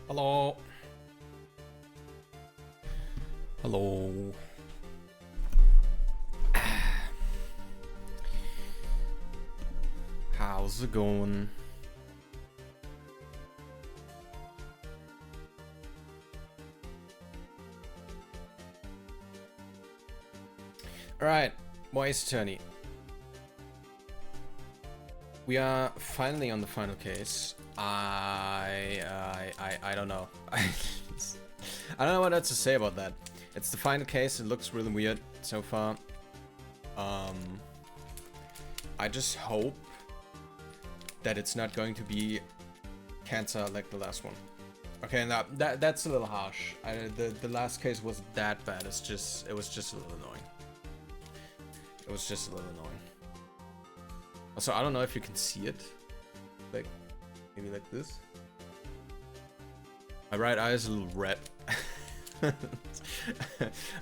Hello. Hello. How's it going? Alright, Moist Attorney. We are finally on the final case. I don't know. I don't know what else to say about that. It's the final case. It looks really weird so far. I just hope that it's not going to be cancer like the last one. Okay, now that's a little harsh. The last case wasn't that bad. It was just a little annoying. It was just a little annoying. Also, I don't know if you can see it. Like, maybe like this. My right eye is a little red.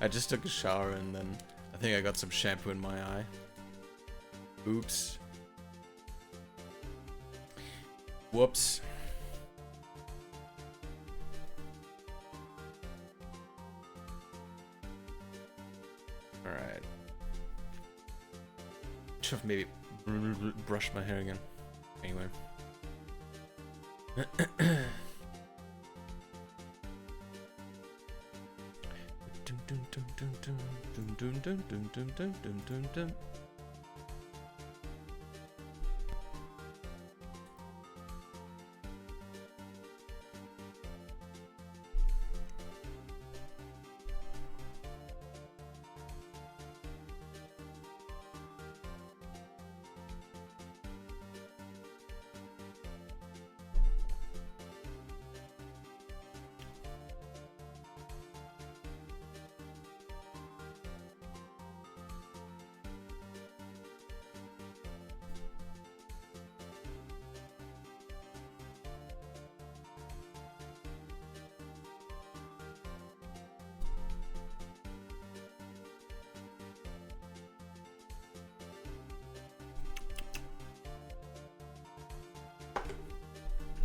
I just took a shower and then I think I got some shampoo in my eye. Oops. Whoops. Alright. Should have maybe brushed my hair again. Anyway.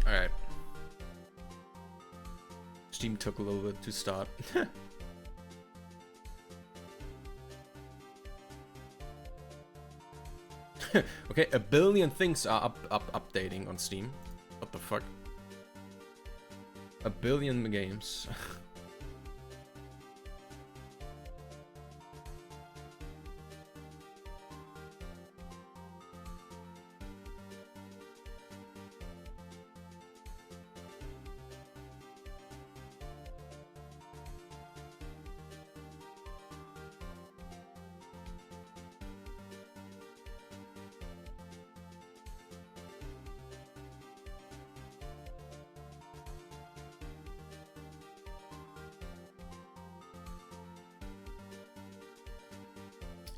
Alright. Steam took a little bit to start. Okay, a billion things are updating on Steam. What the fuck? A billion games.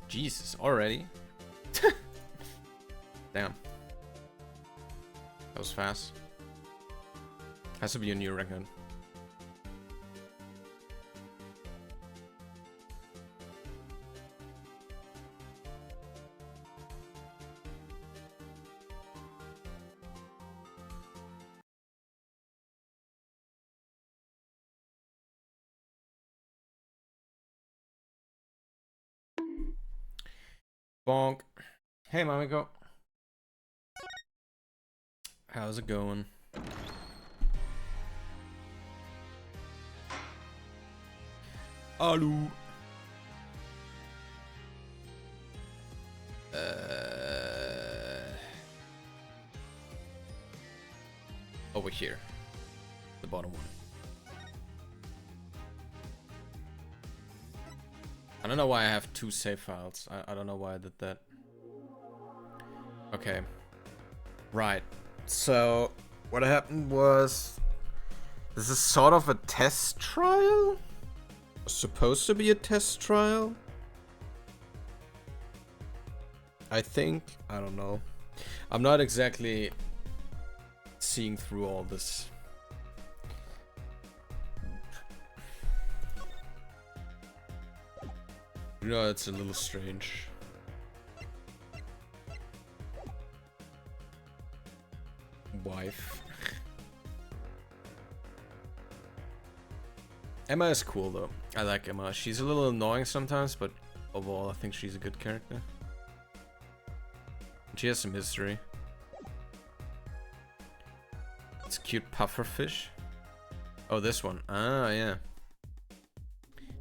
Jesus, already? Damn. That was fast. Has to be a new record. Bonk. Hey, Mamiko. How's it going? Alu. Over here. The bottom one. I don't know why I have two save files. I don't know why I did that. Okay. Right. So, what happened was... This is sort of a test trial? Supposed to be a test trial? I think. I don't know. I'm not exactly seeing through all this. You know, it's a little strange. Wife. Emma is cool though. I like Emma. She's a little annoying sometimes, but overall I think she's a good character. She has some history. It's a cute pufferfish. Oh, this one. Ah, yeah.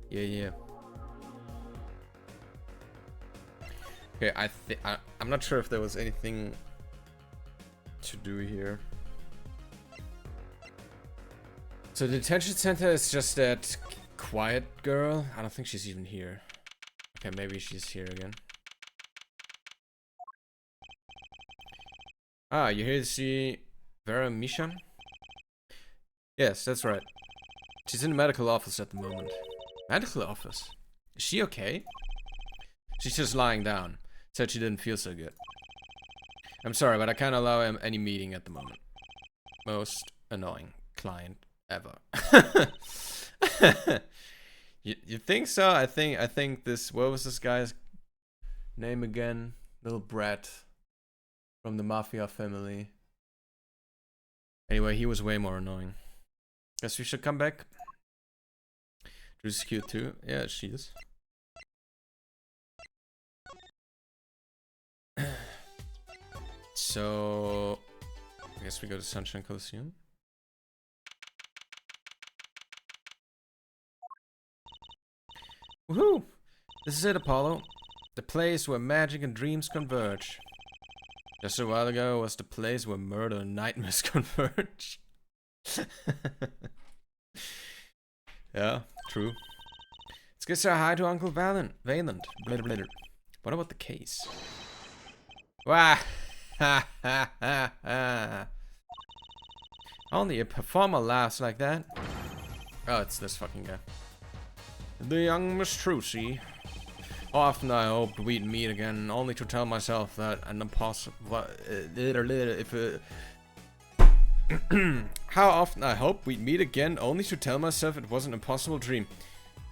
Yeah. Okay, I'm not sure if there was anything to do here. So the detention center is just that quiet girl. I don't think she's even here. Okay, maybe she's here again. Ah, you here to see Vera Mishan? Yes, that's right. She's in the medical office at the moment. Medical office? Is she okay? She's just lying down. Said she didn't feel so good. I'm sorry, but I can't allow any meeting at the moment. Most annoying client ever. You think so? I think this, what was this guy's name again? Little brat from the mafia family. Anyway, he was way more annoying. Guess we should come back. Drew's cute too. Yeah, she is. So, I guess we go to Sunshine Coliseum. Woohoo! This is it, Apollo. The place where magic and dreams converge. Just a while ago was the place where murder and nightmares converge. Yeah, true. Let's go say hi to Uncle Valen. What about the case? Wah! Ha ha ha ha. Only a performer laughs like that. Oh, it's this fucking guy. The young Miss Trucy. Often I hoped we'd meet again, only to tell myself that an impossible. How often I hoped we'd meet again, only to tell myself it was an impossible dream.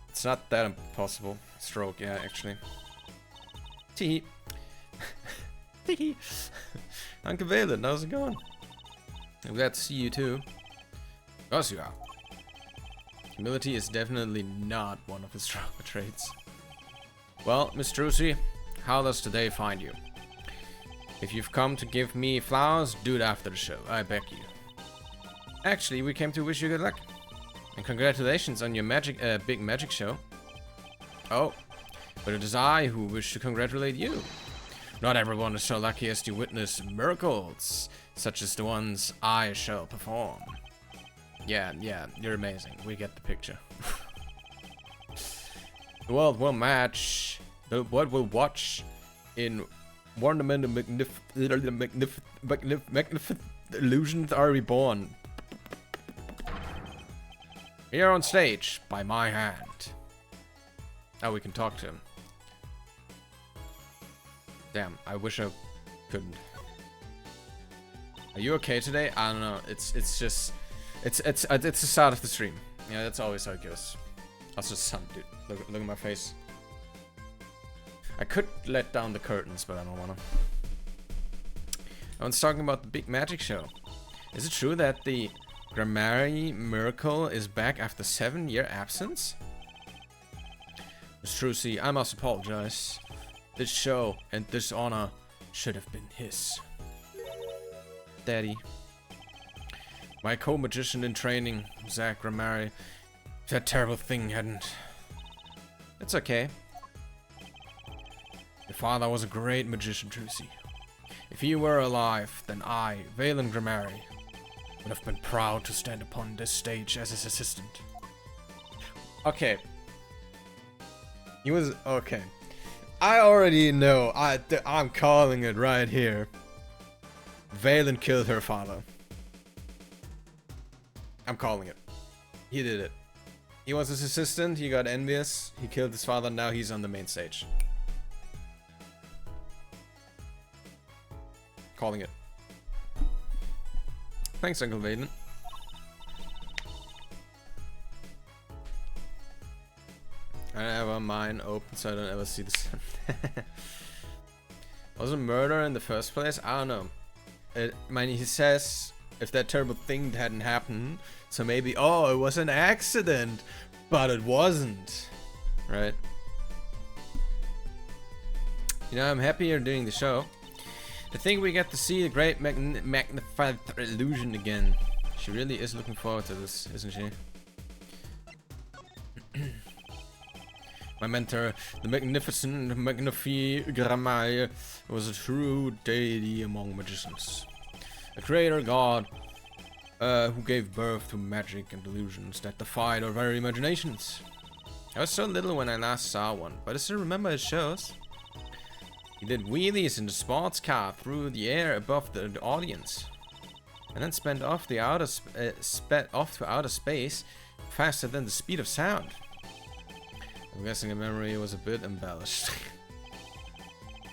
It's not that impossible. Stroke, yeah, actually. Tee. Tee. Uncle Valen, how's it going? I'm glad to see you too. Of course you are. Humility is definitely not one of his stronger traits. Well, Miss Trucy, how does today find you? If you've come to give me flowers, do it after the show, I beg you. Actually, we came to wish you good luck. And congratulations on your big magic show. Oh, but it is I who wish to congratulate you. Not everyone is so lucky as to witness miracles, such as the ones I shall perform. Yeah, you're amazing. We get the picture. The world will match. The world will watch in wonderment and magnificent illusions are reborn. Here on stage, by my hand. Now we can talk to him. Damn, I wish I couldn't. Are you okay today? I don't know. It's just, it's the start of the stream. Yeah, that's always how it goes. Also, sun, dude. Look at my face. I could let down the curtains, but I don't wanna. I was talking about the big magic show. Is it true that the Grammary Miracle is back after 7-year absence? Miss Trucy, I must apologize. This show and this honor should have been his. Daddy. My co-magician in training, Zach Grammary. If that terrible thing hadn't... It's okay. Your father was a great magician, Trucy. If he were alive, then I, Valen Grammary, would have been proud to stand upon this stage as his assistant. Okay. He was... okay. I already know. I'm calling it right here. Valen killed her father. I'm calling it. He did it. He was his assistant, he got envious, he killed his father, now he's on the main stage. Calling it. Thanks, Uncle Valen. I have mine open so I don't ever see the sun. Was it murder in the first place? I don't know. I mean, he says if that terrible thing hadn't happened, so maybe, oh, it was an accident, but it wasn't, right? You know, I'm happy you're doing the show. I think we get to see the great magnified illusion again. She really is looking forward to this, isn't she? My mentor, the magnificent Magnifi Grammai, was a true deity among magicians. A creator god who gave birth to magic and illusions that defied our very imaginations. I was so little when I last saw one, but I still remember his shows. He did wheelies in the sports car through the air above the audience, and then sped off to outer space faster than the speed of sound. I'm guessing the memory was a bit embellished.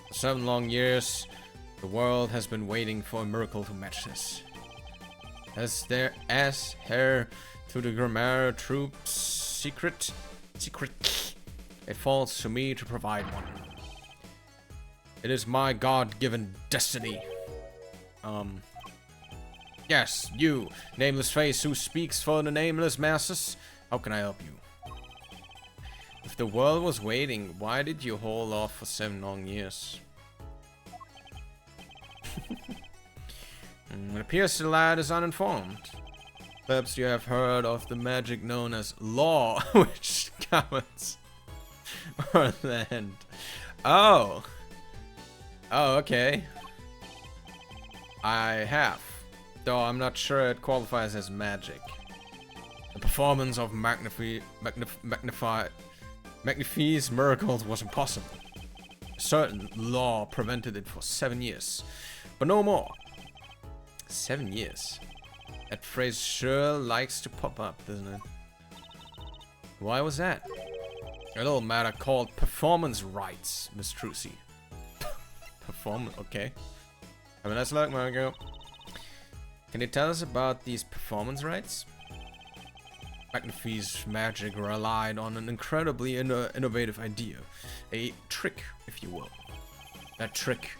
For 7 long years, the world has been waiting for a miracle to match this. As heir to the Grammar Troops secret, it falls to me to provide one. It is my God-given destiny. Yes, you, nameless face who speaks for the nameless masses. How can I help you? If the world was waiting, why did you hold off for 7 long years? It appears the lad is uninformed. Perhaps you have heard of the magic known as law, which governs our land. Oh. Oh, okay. I have. Though I'm not sure it qualifies as magic. The performance of Magnifi's miracles was impossible. A certain law prevented it for 7 years. But no more. 7 years. That phrase sure likes to pop up, doesn't it? Why was that? A little matter called performance rights, Miss Trucy. Okay. Have a nice luck, Margo. Can you tell us about these performance rights? Magnifi's magic relied on an incredibly innovative idea. A trick, if you will. That trick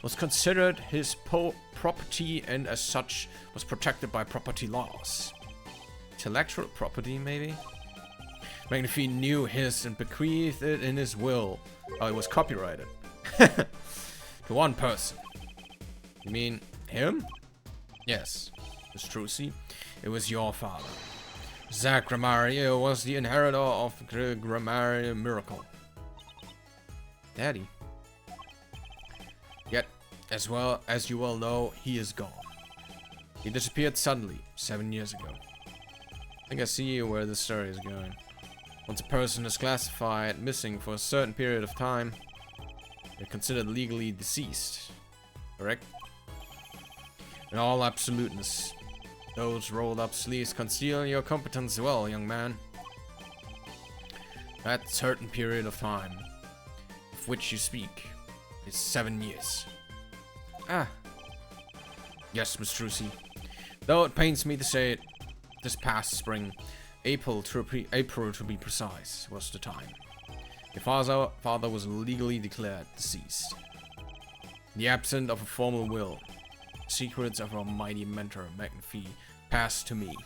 was considered his property and as such was protected by property laws. Intellectual property, maybe? Magnifi knew his and bequeathed it in his will. Oh, it was copyrighted. To one person. You mean him? Yes, Miss Trucy. It was your father. Zach Gramario was the inheritor of the Gramario miracle. Daddy. Yet, as well as you all know, he is gone. He disappeared suddenly, 7 years ago. I think I see where the story is going. Once a person is classified missing for a certain period of time, they're considered legally deceased. Correct? In all absoluteness, those rolled up sleeves conceal your competence well, young man. That certain period of time, of which you speak, is 7 years. Ah. Yes, Miss Trucy. Though it pains me to say it, this past spring, April to be precise, was the time. Your father was legally declared deceased. In the absence of a formal will, the secrets of our mighty mentor, Magnifi, passed to me.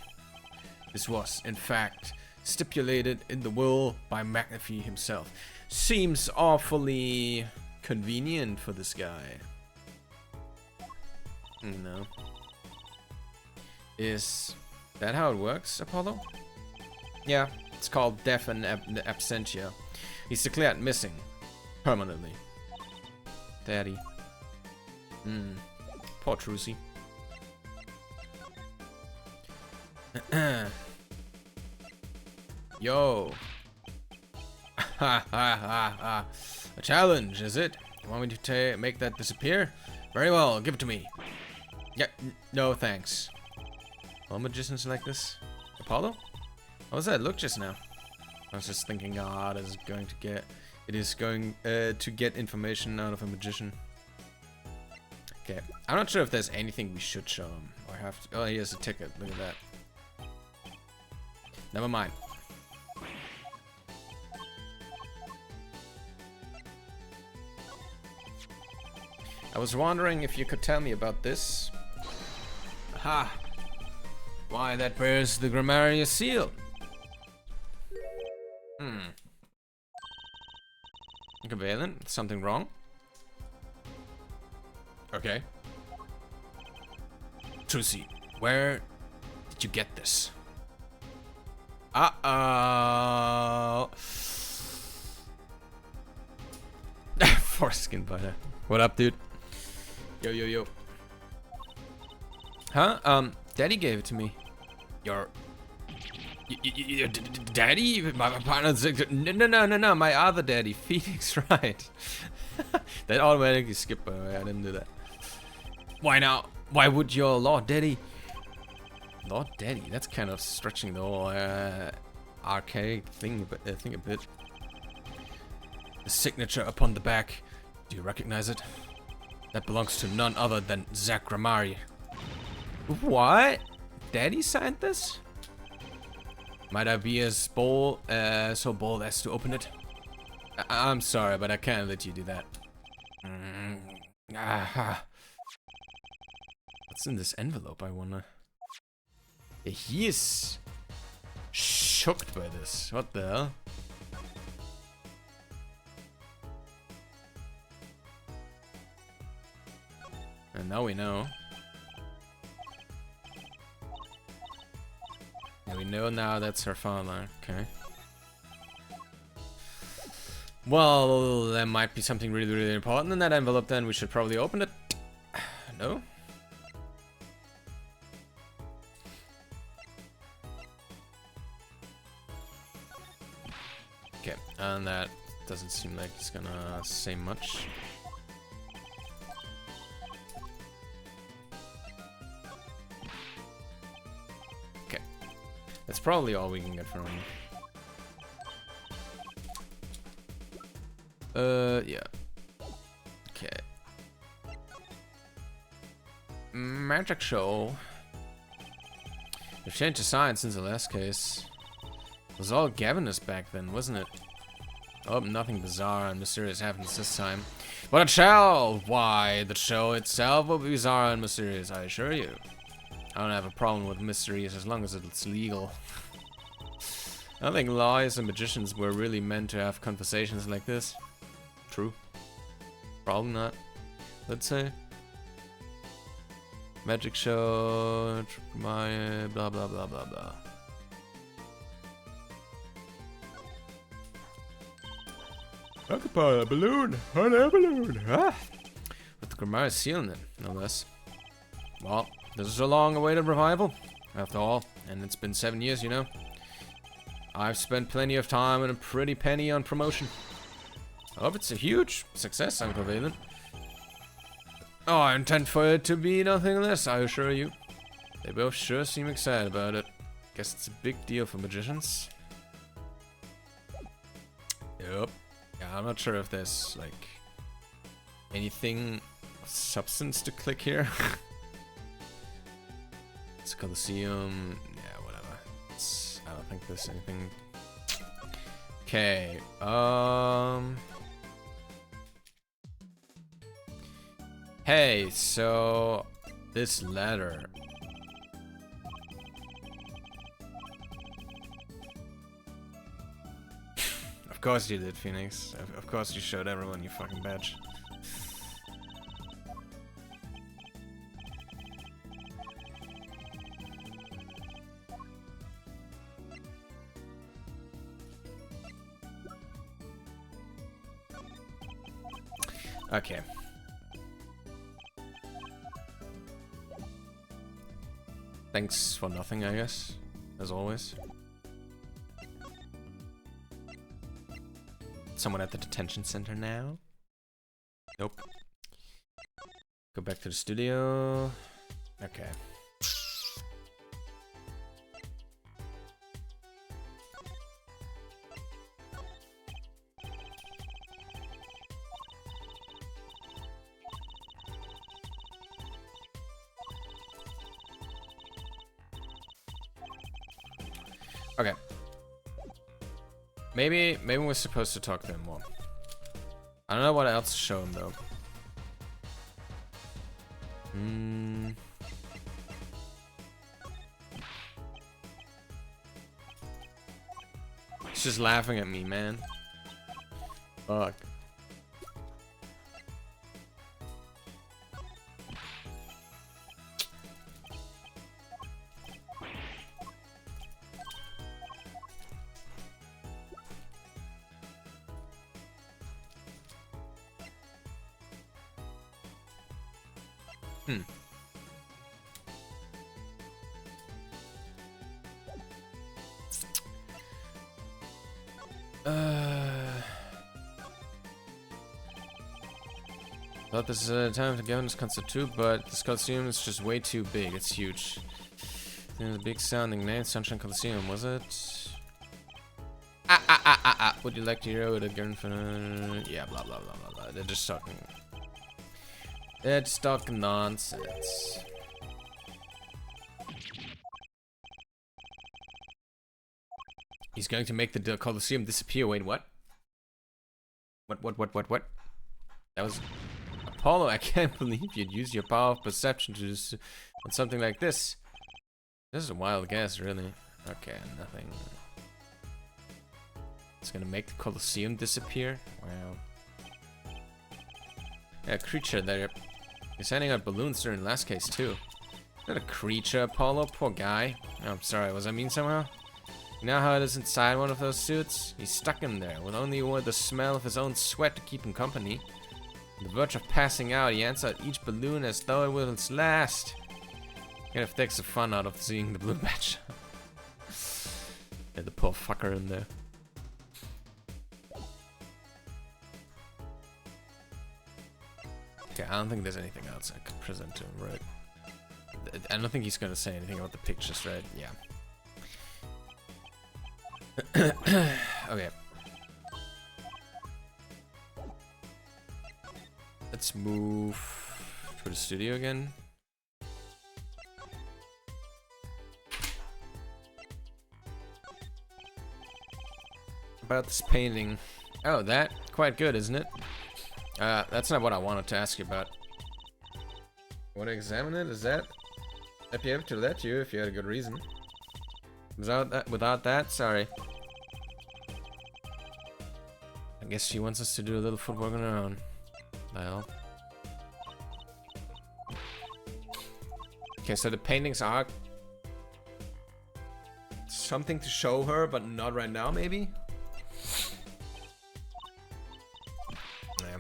This was, in fact, stipulated in the will by Magnifi himself. Seems awfully convenient for this guy. No. Is that how it works, Apollo? Yeah, it's called death in absentia. He's declared missing. Permanently. Daddy. Poor Trucy. Yo. Ha ha ha ha. A challenge, is it? You want me to make that disappear? Very well, give it to me. Yeah, no thanks. All magicians like this? Apollo? How was that look just now? I was just thinking, it is going to get information out of a magician. Okay, I'm not sure if there's anything we should show him or have to. Oh, he has a ticket. Look at that. Never mind. I was wondering if you could tell me about this. Aha! Why, that bears the Gramaria seal. Covalent? Something wrong? Okay. Trucy, where did you get this? Uh-oh. Foreskin butter. What up, dude? Yo, yo, yo. Huh? Daddy gave it to me. Daddy? My partner said, no, my other daddy, Phoenix, right? That automatically skipped, by the way, I didn't do that. Why now? Why would your Lord Daddy? Lord Daddy, that's kind of stretching the whole archaic thing a bit. The signature upon the back, do you recognize it? That belongs to none other than Zach Gramari. What? Daddy signed this? Might I be as bold, so bold as to open it? I'm sorry, but I can't let you do that. What's in this envelope, I wonder? Yeah, he is shocked by this. What the hell? And now we know. Yeah, we know now that's her father. Okay. Well, there might be something really, really important in that envelope then. We should probably open it. No? Okay, and that doesn't seem like it's gonna say much. Okay. That's probably all we can get from him. Yeah. Okay. Magic show. They've changed the sign since the last case. It was all Gavinus back then, wasn't it? Oh, nothing bizarre and mysterious happens this time. But it shall! Why, the show itself will be bizarre and mysterious, I assure you. I don't have a problem with mysteries as long as it's legal. I don't think lawyers and magicians were really meant to have conversations like this. True. Probably not. Let's say. Magic show, my blah blah blah blah blah. Occupy a balloon, hot air balloon. Ah. With the Gramari seal in it, no less. Well, this is a long-awaited revival, after all, and it's been 7 years, you know. I've spent plenty of time and a pretty penny on promotion. I hope it's a huge success, Uncle Valen. Oh, I intend for it to be nothing less, I assure you. They both sure seem excited about it. Guess it's a big deal for magicians. Yep. Yeah, I'm not sure if there's, like, anything of substance to click here. It's a Colosseum. Yeah, whatever. I don't think there's anything. Okay. Hey, so this letter. Of course you did, Phoenix. Of course you showed everyone your fucking badge. Okay. Thanks for nothing, I guess. As always. Someone at the detention center now? Nope. Go back to the studio. Okay. Okay. Maybe we're supposed to talk to him more. I don't know what else to show him though. He's just laughing at me, man. Fuck. Thought this time to go in this concert too, but this Coliseum is just way too big. It's huge. There's a big sounding name, Sunshine Coliseum, was it? Would you like to hear what a girlfriend? Yeah, blah blah blah blah blah. They're just talking. They're just talking nonsense. He's going to make the Coliseum disappear. Wait, what? What? That was Apollo. I can't believe you'd use your power of perception to do on something like this. This is a wild guess, really. Okay, nothing. It's gonna make the Coliseum disappear? Wow. Yeah, a creature there. He's handing out balloons during the last case, too. Is that a creature, Apollo? Poor guy. Oh, I'm sorry, was I mean somehow? You know how it is inside one of those suits? He's stuck in there, with only the smell of his own sweat to keep him company. On the verge of passing out, he answered each balloon as though it was its last. Kind of takes the fun out of seeing the blue badge. Yeah, the poor fucker in there. Okay, I don't think there's anything else I could present to him, right? I don't think he's gonna say anything about the pictures, right? Yeah. Okay. Let's move to the studio again. About this painting. Oh, that? Quite good, isn't it? That's not what I wanted to ask you about. Want to examine it? Is that? I'd be able to let you if you had a good reason. Without that, sorry. I guess she wants us to do a little footwork on our own. Well. Okay, so the paintings are something to show her, but not right now, maybe? Yeah,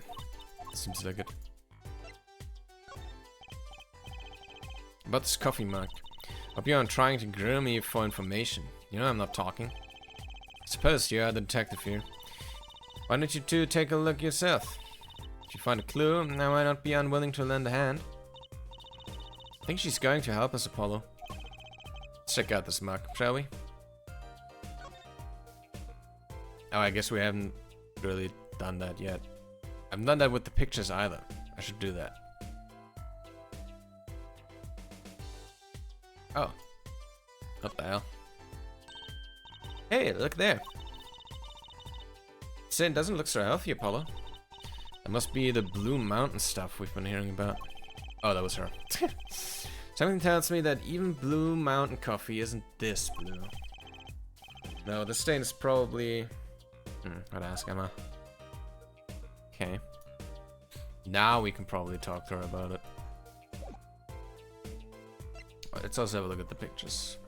seems like it. About this coffee mug. Hope you aren't trying to grill me for information. You know I'm not talking. I suppose you are the detective here. Why don't you two take a look yourself? If you find a clue, I might not be unwilling to lend a hand. I think she's going to help us, Apollo. Let's check out this mug, shall we? Oh, I guess we haven't really done that yet. I haven't done that with the pictures either. I should do that. Oh. What the hell? Hey, look there. Sin doesn't look so healthy, Apollo. That must be the Blue Mountain stuff we've been hearing about. Oh, that was her. Something tells me that even Blue Mountain coffee isn't this blue. No, the stain is probably... I'd ask Emma. Okay. Now we can probably talk to her about it. Let's also have a look at the pictures.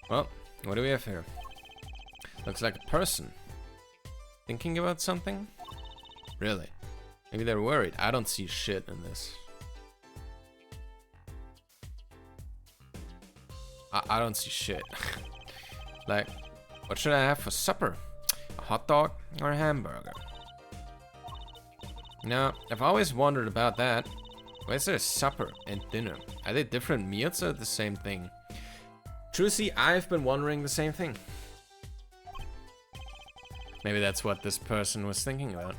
Well, what do we have here? Looks like a person. Thinking about something? Really? Maybe they're worried. I don't see shit in this. I don't see shit. Like, what should I have for supper? A hot dog or a hamburger? Now, I've always wondered about that. Why is there supper and dinner? Are they different meals or the same thing? Trucy, I've been wondering the same thing. Maybe that's what this person was thinking about.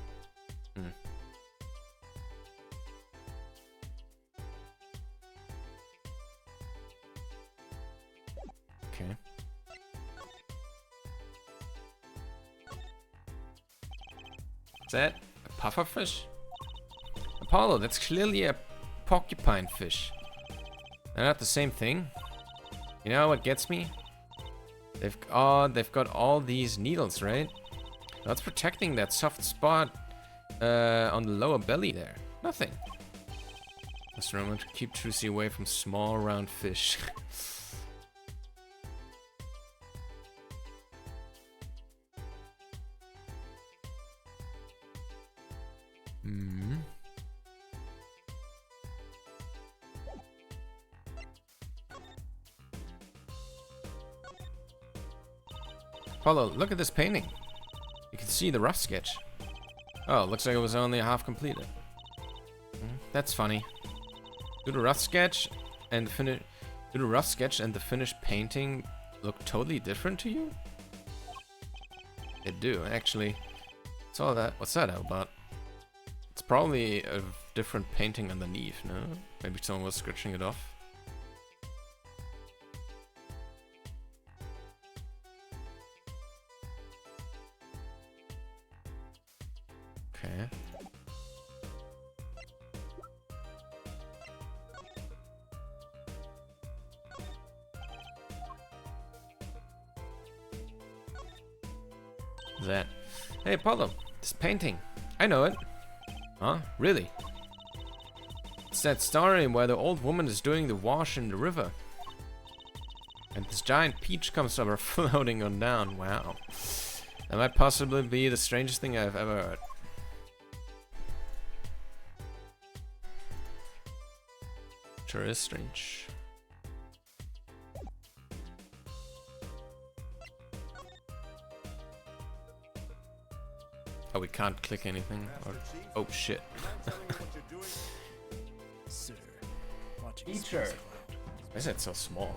Okay. Is that a pufferfish? Apollo, that's clearly a porcupine fish. They're not the same thing. You know what gets me? They've got all these needles, right? What's protecting that soft spot on the lower belly there? Nothing. Just remember to keep Trucy away from small round fish. Paulo, look at this painting. You can see the rough sketch. Oh, looks like it was only half completed. That's funny. Do the rough sketch and the finished painting look totally different to you? They do, actually. What's all that? What's that about? It's probably a different painting underneath, no? Maybe someone was scratching it off. Okay. That. Hey, Paulo, this painting. I know it. Huh? Really? It's that story where the old woman is doing the wash in the river. And this giant peach comes over floating on down. Wow. That might possibly be the strangest thing I've ever heard. Sure is strange. Oh, we can't click anything. Or, oh shit. Teacher. Why is that so small?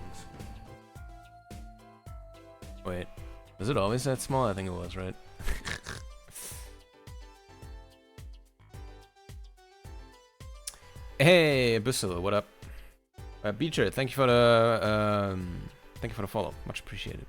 Wait, was it always that small? I think it was, right? Hey, Bissell, what up? Beecher, thank you for the follow. Much appreciated.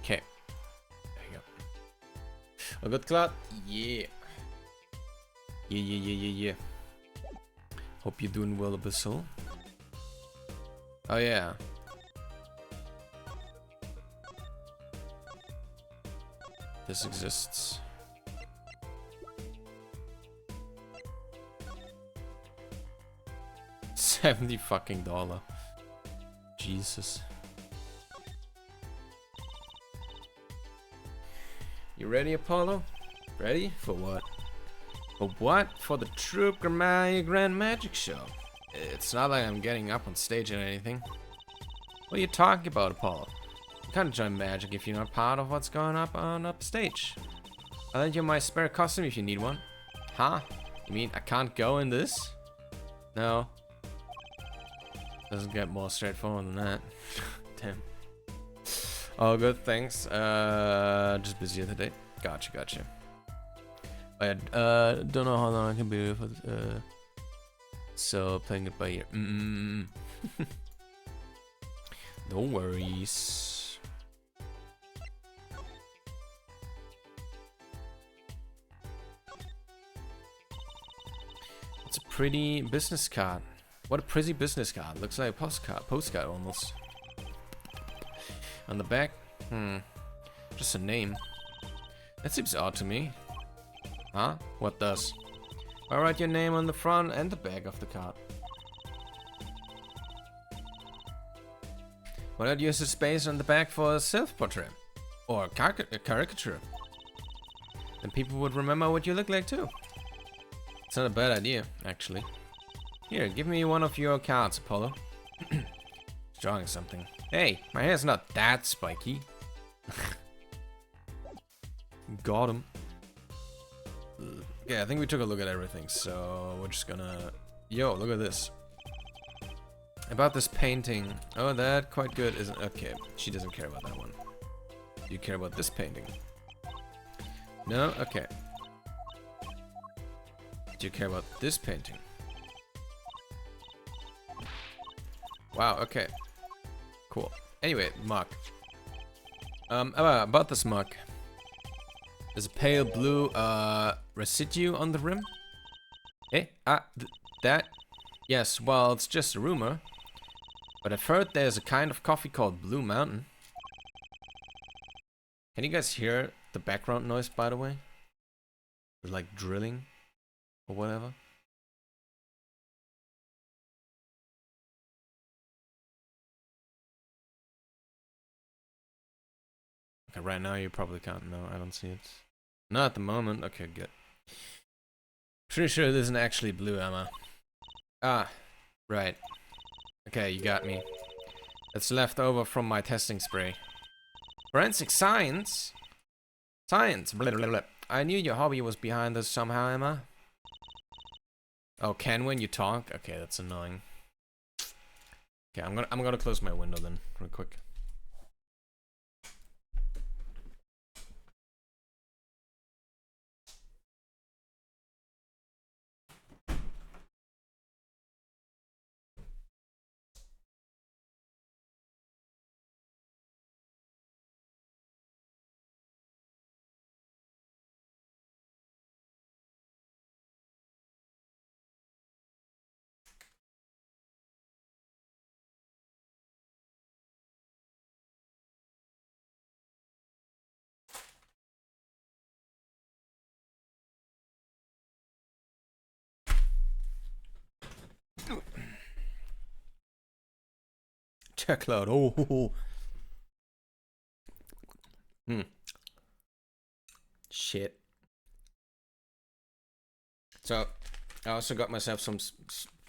Okay. There you go. A good cloud? Yeah. Yeah. Hope you're doing well, Abyssal. Oh yeah. This exists. $70 fucking. Jesus. You ready, Apollo? Ready? For what? For what? For the Troop Grand Magic Show. It's not like I'm getting up on stage or anything. What are you talking about, Apollo? You can't join magic if you're not part of what's going up on upstage. I'll lend you my spare costume if you need one. Huh? You mean I can't go in this? No. Doesn't get more straightforward than that. Damn. Oh, good, thanks. Just busy today. Gotcha. I don't know how long I can be with so playing it by ear. No worries. It's a pretty business card. What a pretty business card. Looks like a postcard almost. On the back? Just a name. That seems odd to me. Huh? What does? Why write your name on the front and the back of the card? Why not use the space on the back for a self-portrait? Or a caricature? Then people would remember what you look like too. It's not a bad idea, actually. Here, give me one of your cards, Apollo. Drawing something. Hey, my hair's not that spiky. Got him. Yeah, I think we took a look at everything, so we're just gonna... Yo, look at this. About this painting. Oh, that quite good isn't... Okay, she doesn't care about that one. Do you care about this painting? No? Okay. Do you care about this painting? Wow, okay. Cool. Anyway, mug. About this mug. There's a pale blue residue on the rim. Eh? That? Yes, well, it's just a rumor. But I've heard there's a kind of coffee called Blue Mountain. Can you guys hear the background noise, by the way? Like drilling or whatever. Okay, right now you probably can't. No, I don't see it. Not at the moment. Okay, good. Pretty sure this isn't actually blue, Emma. Ah, right. Okay, you got me. It's left over from my testing spray. Forensic science? Science! Blah, blah, blah. I knew your hobby was behind this somehow, Emma. Oh, can when you talk? Okay, that's annoying. Okay, I'm gonna close my window then, real quick. Check cloud. Oh. Shit. So, I also got myself some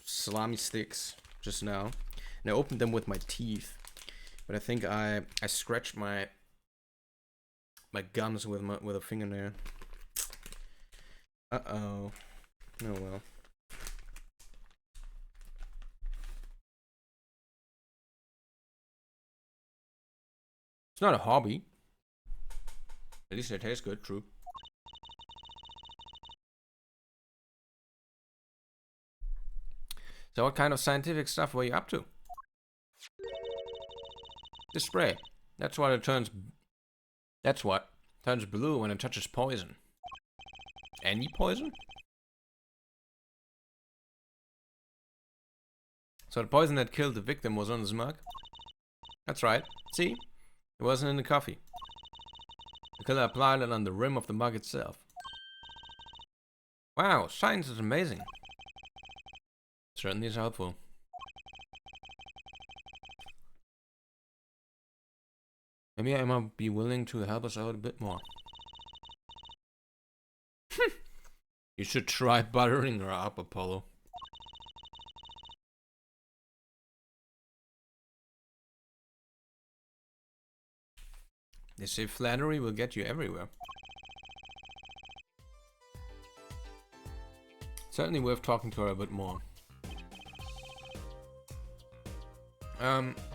salami sticks just now, and I opened them with my teeth. But I think I scratched my gums with a fingernail. Uh-oh. Oh well. It's not a hobby. At least they taste good, true. So what kind of scientific stuff were you up to? The spray. That's what turns blue when it touches poison. Any poison? So the poison that killed the victim was on his mug? That's right. See? It wasn't in the coffee. The killer applied it on the rim of the mug itself. Wow, science is amazing. Certainly is helpful. Maybe I might be willing to help us out a bit more. You should try buttering her up, Apollo. They say flattery will get you everywhere. Certainly worth talking to her a bit more.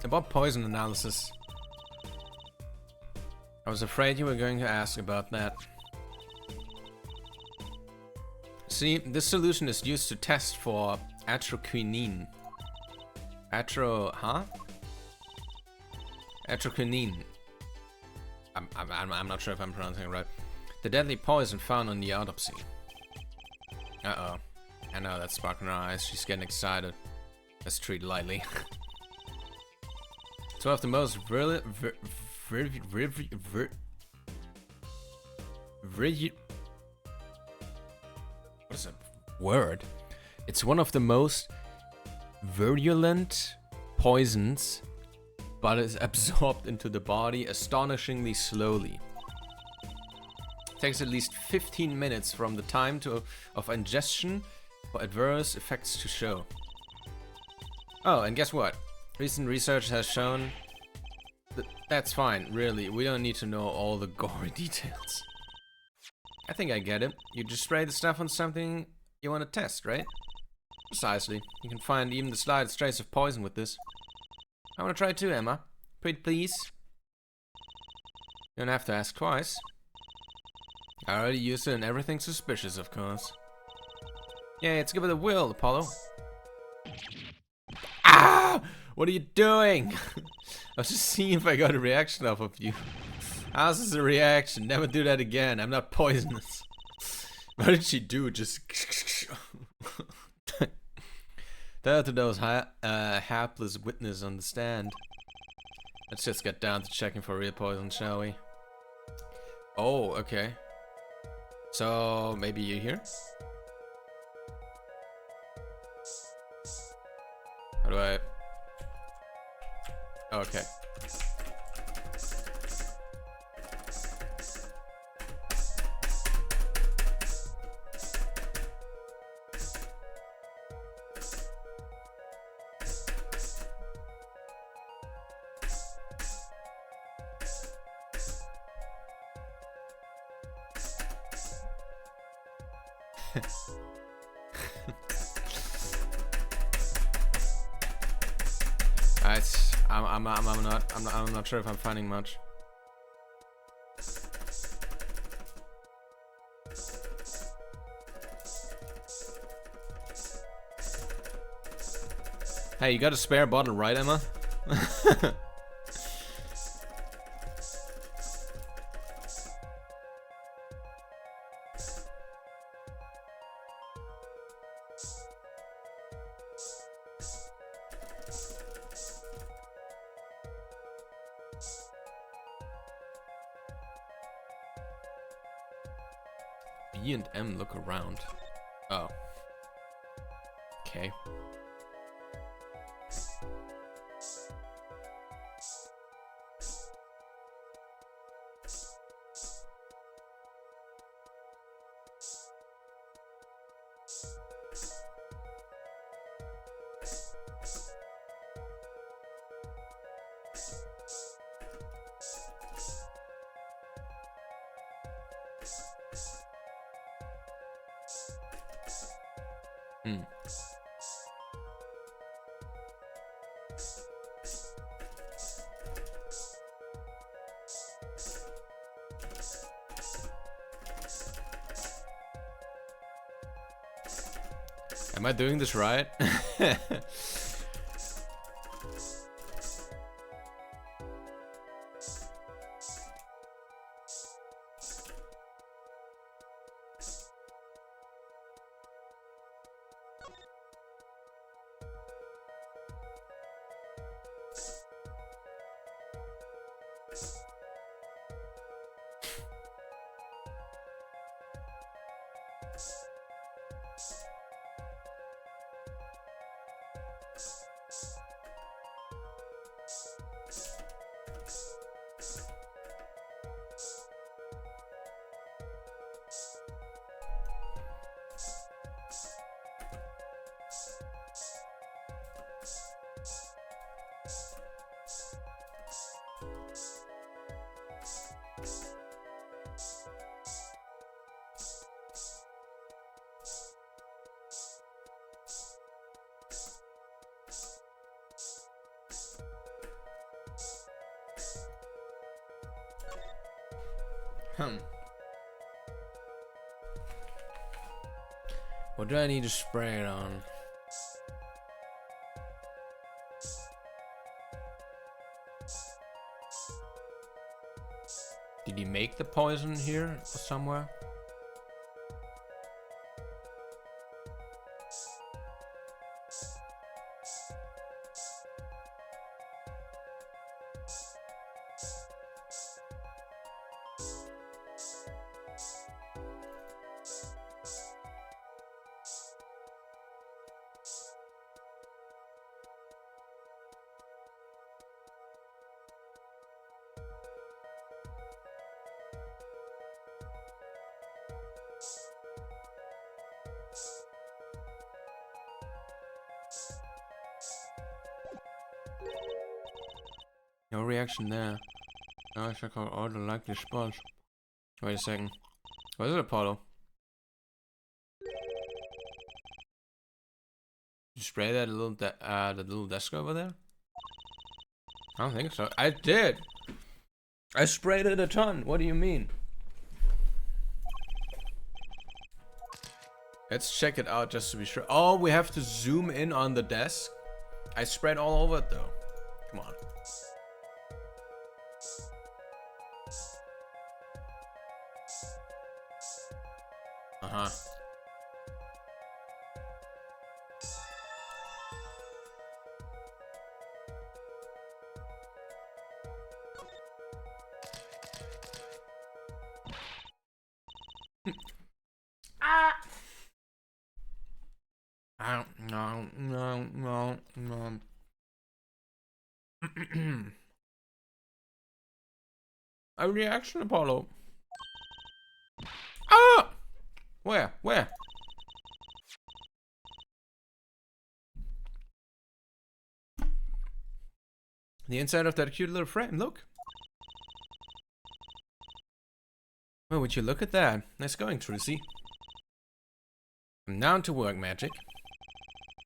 About poison analysis. I was afraid you were going to ask about that. See, this solution is used to test for atroquinine. Atroquinine. I'm not sure if I'm pronouncing it right. The deadly poison found on the autopsy. Uh-oh. I know that spark in her eyes. She's getting excited. Let's treat it lightly. It's one of the most what is that word? It's one of the most virulent poisons, but is absorbed into the body astonishingly slowly. It takes at least 15 minutes from the time of ingestion for adverse effects to show. Oh, and guess what? Recent research has shown that that's fine, really. We don't need to know all the gory details. I think I get it. You just spray the stuff on something you want to test, right? Precisely. You can find even the slightest trace of poison with this. I want to try too, Emma. Pretty please. You don't have to ask twice. I already used it in everything suspicious, of course. Yeah, let's give it a whirl, Apollo. Ah! What are you doing? I was just seeing if I got a reaction off of you. How's this a reaction? Never do that again. I'm not poisonous. What did she do? Just... Tell to those hapless witnesses on the stand. Let's just get down to checking for real poison, shall we? Oh, okay. So, maybe you here? How do I... Oh, okay. I'm not sure if I'm finding much. Hey, you got a spare bottle, right, Emma? B and M look around. Oh. Okay. Hmm. Am I doing this right? What do I need to spray it on? Did he make the poison here or somewhere? No reaction there. Now I check out all the likely spots. Wait a second. What is it, Apollo? Did you spray that little the little desk over there? I don't think so. I did. I sprayed it a ton. What do you mean? Let's check it out just to be sure. Oh, we have to zoom in on the desk. I sprayed all over it though. Come on. No, no, no, no. A reaction, Apollo. Ah! Where? Where? The inside of that cute little frame, look. Oh, would you look at that? Nice going, Trucy. I'm down to work, Magic.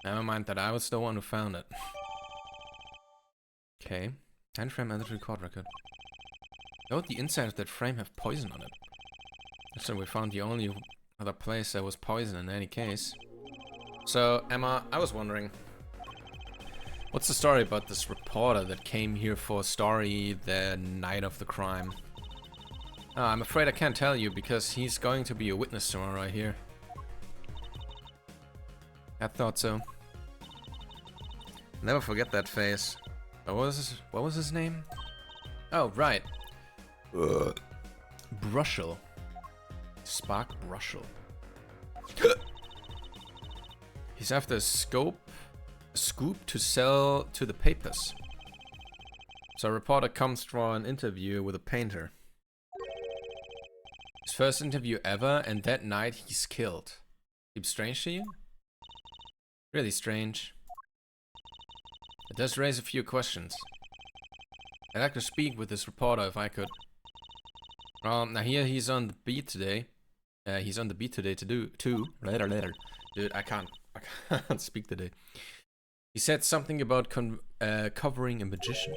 Never mind that I was the one who found it. Okay. Time frame and the record record. Note the inside of that frame have poison on it. So we found the only other place that was poison in any case. So, Emma, I was wondering, what's the story about this reporter that came here for a story the night of the crime? I'm afraid I can't tell you because he's going to be a witness tomorrow, I hear. I thought so. Never forget that face. What was his name? Oh, right. Brushel. Spark Brushel. He's after a scoop to sell to the papers. So a reporter comes for an interview with a painter. His first interview ever, and that night he's killed. Seems strange to you? Really strange. It does raise a few questions. I'd like to speak with this reporter if I could. Now here he's on the beat today. He's on the beat today too. Later. Dude, I can't speak today. He said something about covering a magician.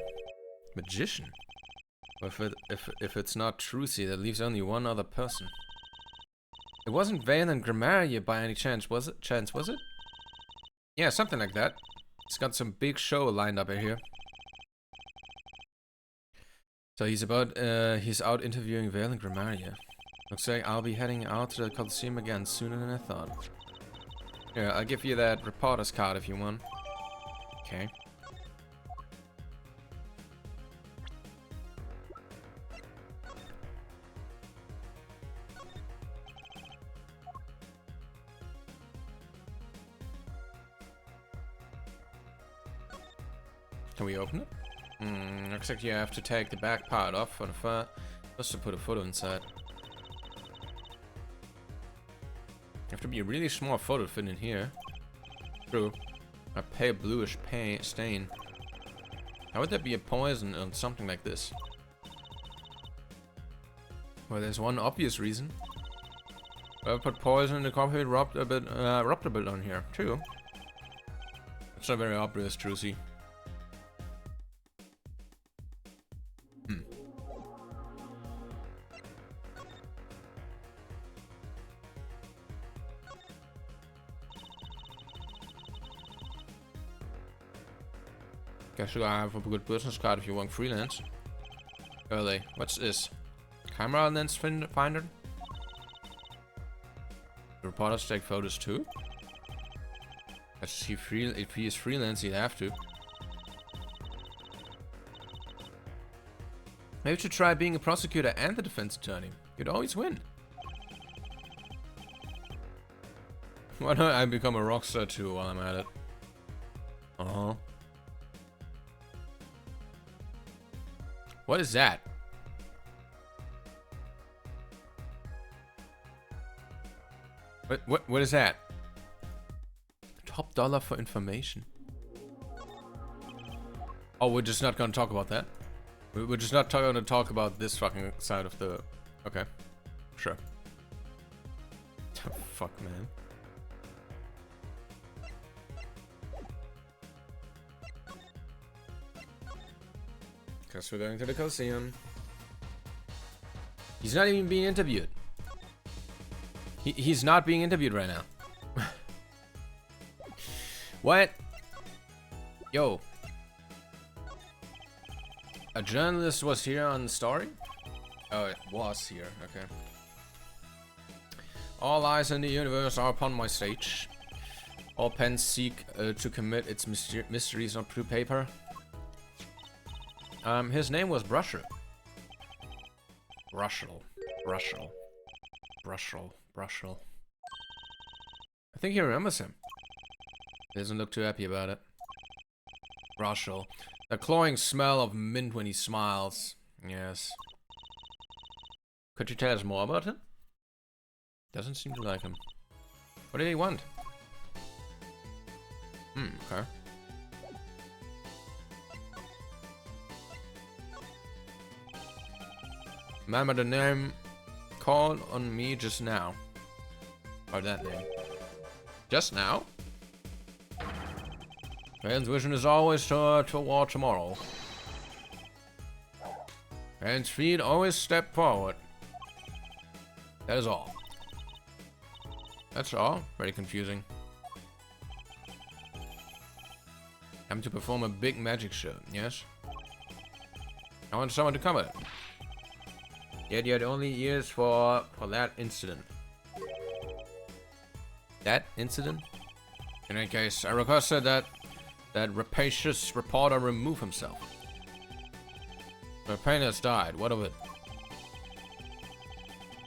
Magician? If it's not Trucy, that leaves only one other person. It wasn't Vale and Gramaria by any chance, was it? Yeah, something like that. It's got some big show lined up here. So he's out interviewing Vale and Gramaria. Looks like I'll be heading out to the Coliseum again sooner than I thought. Here, I'll give you that reporter's card if you want. Okay. Can we open it? Looks like you have to take the back part off for the front, just to put a photo inside. You have to be a really small photo to fit in here. True. A pale bluish stain. How would there be a poison on something like this? Well, there's one obvious reason. Whoever put poison in the coffee rubbed a bit on here, too. It's not very obvious, Trucy. Guess you have a good business card if you want freelance. Early. What's this? Camera lens finder? The reporters take photos too? If he is freelance, he'd have to. Maybe you should try being a prosecutor and the defense attorney. You'd always win. Why don't I become a rockstar too while I'm at it? Uh-huh. What is that? What is that? Top dollar for information. Oh, we're just not gonna talk about that. We're just not gonna talk about this fucking side of the... Okay. Sure. Fuck, man. Guess we're going to the Coliseum. He's not even being interviewed. He's not being interviewed right now. What? Yo. A journalist was here on the story? Oh, it was here. Okay. All eyes in the universe are upon my stage. All pens seek to commit its mysteries onto paper. His name was Brushel. Brushel. I think he remembers him. He doesn't look too happy about it. Russell. The cloying smell of mint when he smiles. Yes. Could you tell us more about him? Doesn't seem to like him. What did he want? Okay. Remember the name called on me just now. Or that name. Just now? Man's vision is always toward tomorrow. Man's feet always step forward. That is all. That's all. Very confusing. I'm to perform a big magic show, yes? I want someone to cover it. Yet you had only years for that incident. That incident? In any case, I requested that rapacious reporter remove himself. The pain has died. What of it?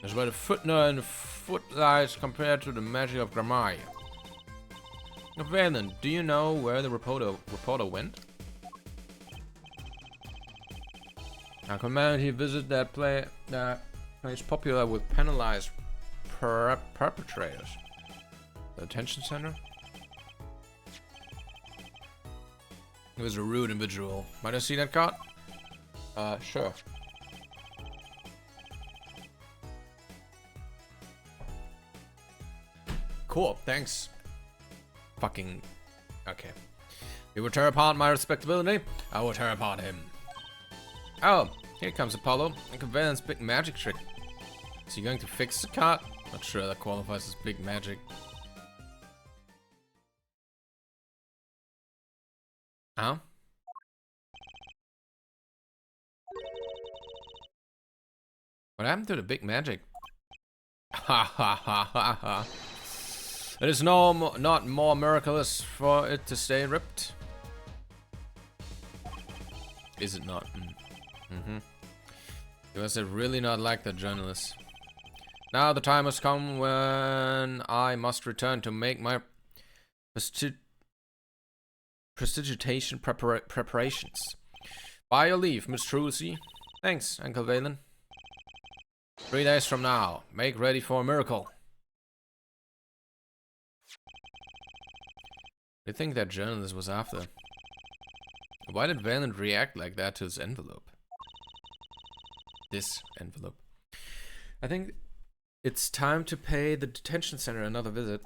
There's but a footnote and footlights compared to the magic of Gramaria. Valen, do you know where the reporter went? I command he visit that place popular with penalized perpetrators. The detention center? He was a rude individual. Might I see that card? Sure. Cool, thanks. Fucking... Okay. He will tear apart my respectability. I will tear apart him. Oh, here comes Apollo. A conveyance big magic trick. Is he going to fix the card? Not sure that qualifies as big magic. Huh? What happened to the big magic? Ha ha ha ha ha. It is not more miraculous for it to stay ripped. Is it not? You must have really not liked the journalist. Now the time has come when I must return to make my prestigitation preparations. By your leave, Miss Trucy. Thanks, Uncle Valen. 3 days from now, make ready for a miracle. I think that journalist was after. Why did Valen react like that to his envelope? This envelope. I think it's time to pay the detention center another visit.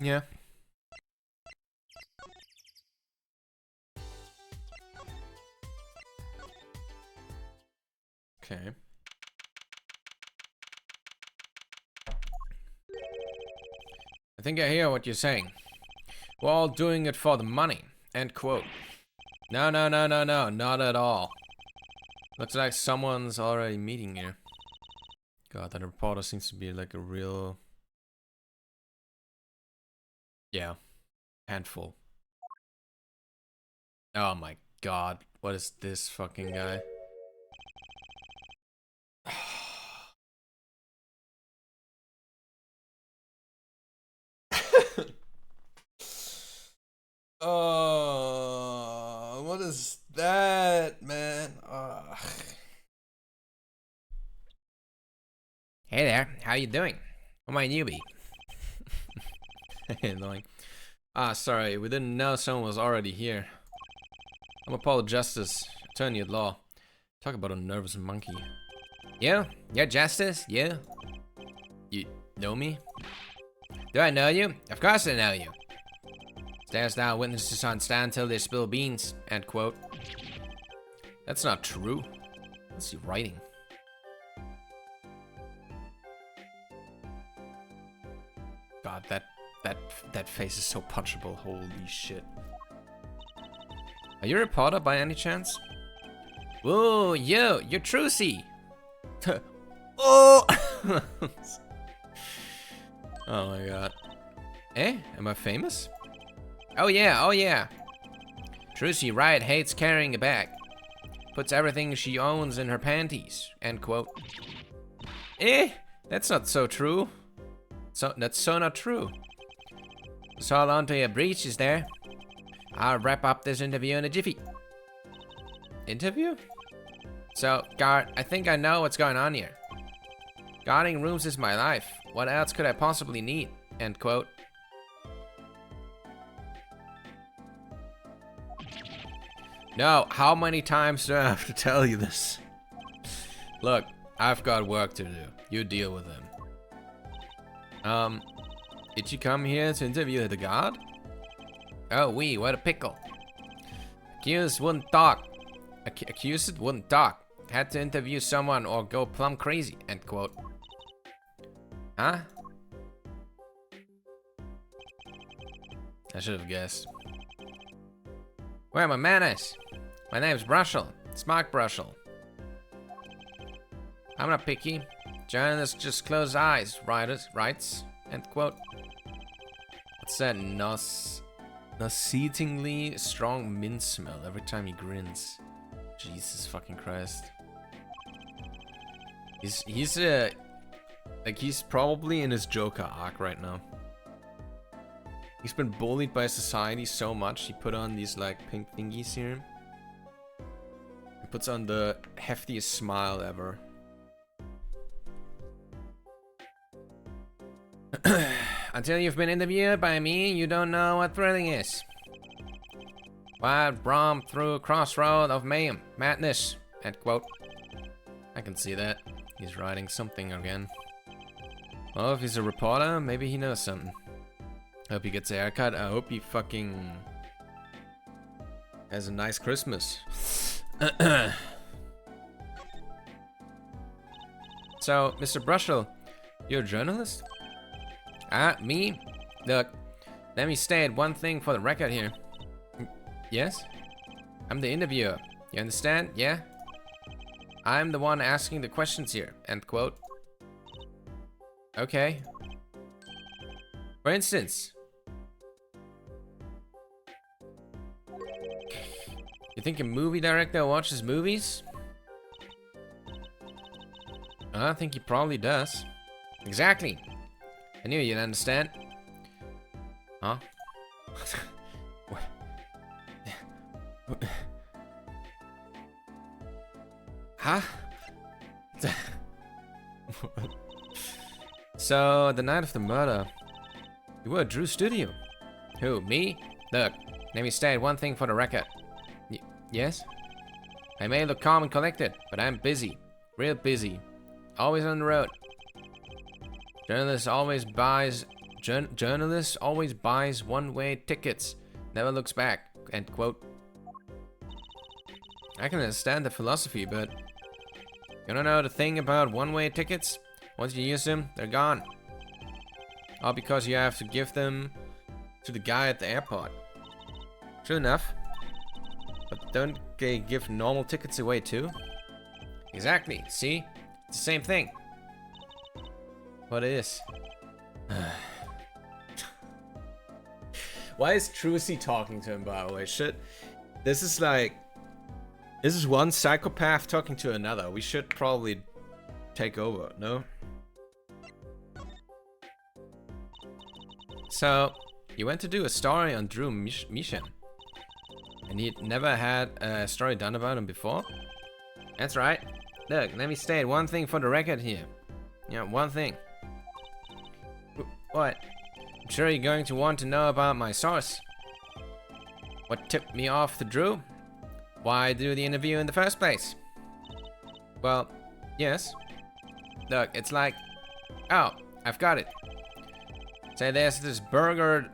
Yeah. Okay. I think I hear what you're saying. We're all doing it for the money. End quote. No, not at all. Looks like someone's already meeting here. God, that reporter seems to be like a real... Yeah. Handful. Oh my god. What is this fucking guy? Oh, what is that, man? Ugh. Hey there, how you doing? I'm my newbie. Annoying. Ah, sorry, we didn't know someone was already here. I'm Apollo Justice, attorney at law. Talk about a nervous monkey. You? You're Justice? You? You know me? Do I know you? Of course I know you. Stands down, witnesses on stand till they spill beans. End quote. That's not true. What's he writing? God, that face is so punchable. Holy shit. Are you a reporter by any chance? Whoa, you're Trucy. Oh! Oh my god. Eh? Am I famous? Oh yeah. Trucy Riot hates carrying a bag. Puts everything she owns in her panties. End quote. Eh? That's not so true. That's so not true. Just hold on to your breeches there. I'll wrap up this interview in a jiffy. Interview? So, guard, I think I know what's going on here. Guarding rooms is my life. What else could I possibly need? End quote. No, how many times do I have to tell you this? Look, I've got work to do. You deal with him. Did you come here to interview the guard? Oh, what a pickle. Accused wouldn't talk. Accused wouldn't talk. Had to interview someone or go plumb crazy, end quote. Huh? I should have guessed. Where are my manners? My name's Brushel. Smart Brushel. I'm not picky. Journalists just close eyes, writes, end quote. What's that nauseatingly strong mint smell every time he grins? Jesus fucking Christ. He's probably in his Joker arc right now. He's been bullied by society so much, he put on these like pink thingies here. He puts on the heftiest smile ever. Until you've been interviewed by me, you don't know what thrilling is. Wild romp through a crossroad of mayhem, madness, end quote. I can see that. He's writing something again. Well, if he's a reporter, maybe he knows something. Hope he gets a haircut. I hope he fucking has a nice Christmas. So, Mr. Brushel, you're a journalist? Me? Look, let me state one thing for the record here. Yes? I'm the interviewer. You understand? Yeah? I'm the one asking the questions here. End quote. Okay. For instance, you think a movie director watches movies? I think he probably does. Exactly. I knew you'd understand. Huh? Huh? So, the night of the murder, you were at Drew's studio. Who, me? Look, let me state one thing for the record. Yes? I may look calm and collected, but I'm busy. Real busy. Always on the road. Journalists always buys one-way tickets. Never looks back. End quote. I can understand the philosophy, but you don't know the thing about one-way tickets? Once you use them, they're gone. All because you have to give them to the guy at the airport. True enough. But don't they give normal tickets away too? Exactly. See? It's the same thing. What is? Why is Trucy talking to him, by the way? Shit. This is like... This is one psychopath talking to another. We should probably take over, no? So, you went to do a story on Drew Mishan. And he'd never had a story done about him before? That's right. Look, let me state one thing for the record here. Yeah, one thing. What? I'm sure you're going to want to know about my source. What tipped me off to Drew? Why do the interview in the first place? Well, yes. Look, it's like... Oh, I've got it. Say there's this burger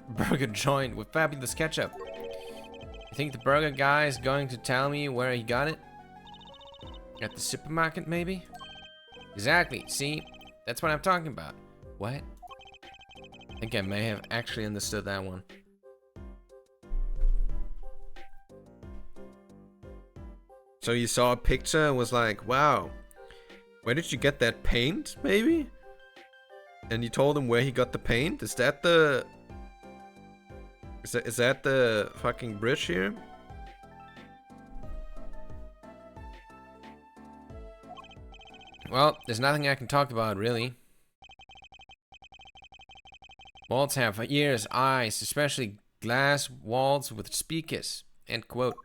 joint with fabulous ketchup. You think the burger guy is going to tell me where he got it? At the supermarket, maybe? Exactly, see? That's what I'm talking about. What? I think I may have actually understood that one. So you saw a picture and was like, wow, where did you get that paint, maybe? And you told him where he got the paint? Is that the... Is that the fucking bridge here? Well, there's nothing I can talk about, really. Walls have ears, eyes, especially glass walls with speakers. End quote.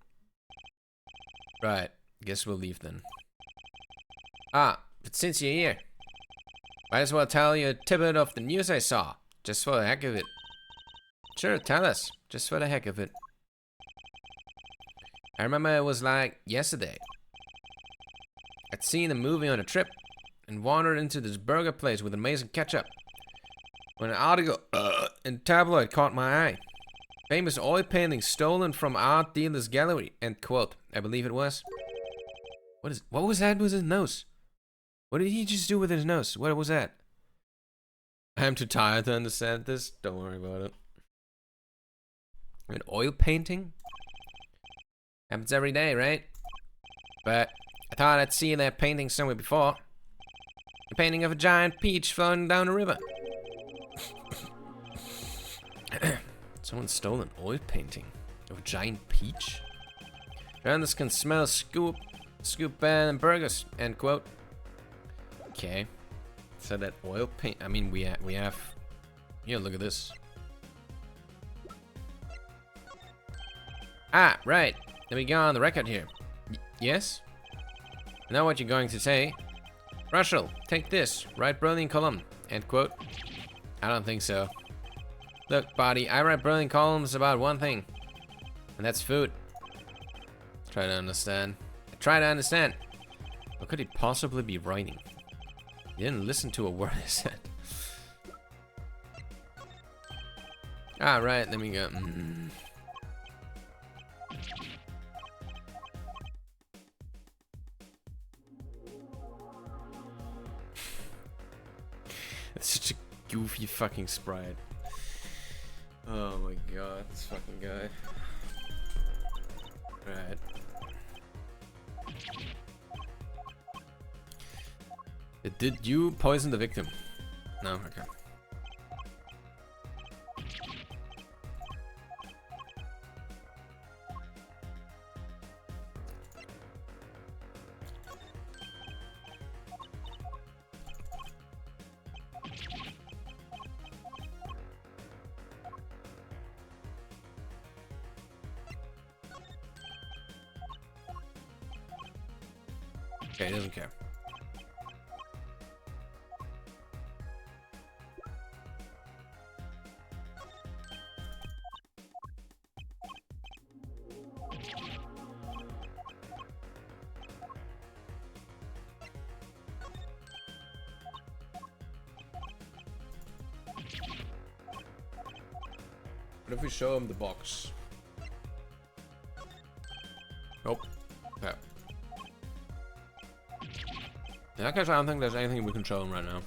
Right, guess we'll leave then. Ah, but since you're here, might as well tell you a tidbit of the news I saw, just for the heck of it. Sure, tell us, just for the heck of it. I remember it was like yesterday. I'd seen a movie on a trip and wandered into this burger place with amazing ketchup when an article in tabloid caught my eye. Famous oil painting stolen from art dealer's gallery. End quote. I believe it was. What was that with his nose? What did he just do with his nose? What was that? I'm too tired to understand this. Don't worry about it. An oil painting? Happens every day, right? But I thought I'd seen that painting somewhere before. A painting of a giant peach floating down a river. Someone stole an oil painting of a giant peach? Journalists can smell scoop and burgers. End quote. Okay. So that oil paint. I mean, we have. Here, look at this. Ah, right. Let me go on the record here. Yes? I know what you're going to say. Russell, take this. Write brilliant column. End quote. I don't think so. Look, buddy, I write brilliant columns about one thing. And that's food. Try to understand. Try to understand. What could he possibly be writing? He didn't listen to a word I said. Ah, right, let me go. It's such a goofy fucking sprite. Oh my god, this fucking guy. Right. Did you poison the victim? No? Okay. Okay, he doesn't care. What if we show him the box? Nope. Okay. In that case, I don't think there's anything we can show him right now.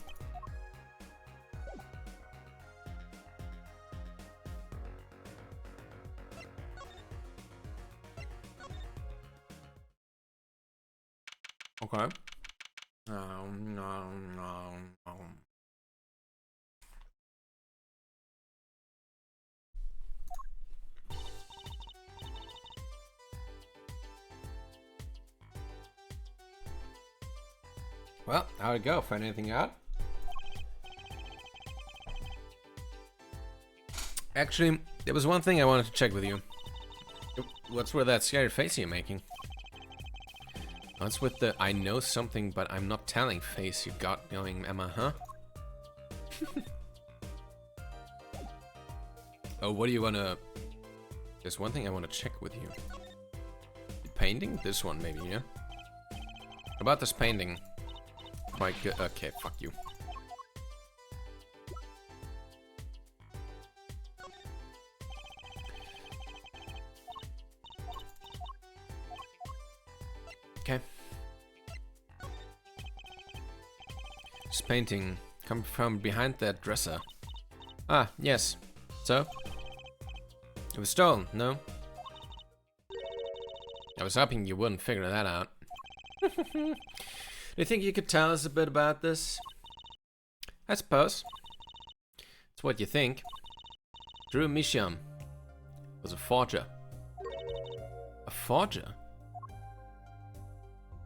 Okay. No. Well, how'd it go? Find anything out? Actually, there was one thing I wanted to check with you. What's with that scary face you're making? What's with the I know something but I'm not telling face you got going, Emma, huh? Oh, what do you wanna... There's one thing I wanna check with you. The painting? This one maybe, yeah? About this painting. Quite good. Okay, fuck you. Okay. This painting come from behind that dresser. Ah, yes. So? It was stolen, no? I was hoping you wouldn't figure that out. Do you think you could tell us a bit about this? I suppose. It's what you think. Drew Misham was a forger. A forger?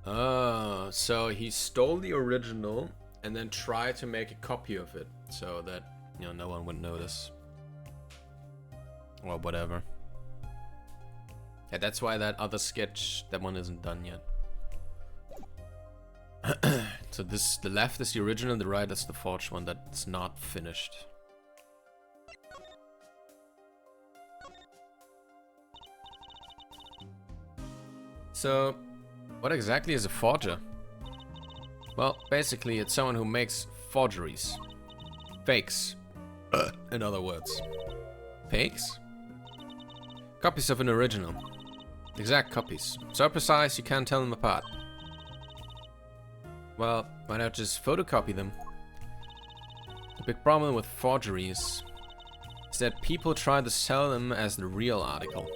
Oh, so he stole the original and then tried to make a copy of it so that you know, no one would notice. Or whatever. Yeah, that's why that other sketch, that one isn't done yet. So this, the left is the original, the right is the forged one that's not finished. So, what exactly is a forger? Well, basically it's someone who makes forgeries. Fakes. In other words. Fakes? Copies of an original. Exact copies. So precise you can't tell them apart. Well, why not just photocopy them? The big problem with forgeries is that people try to sell them as the real article.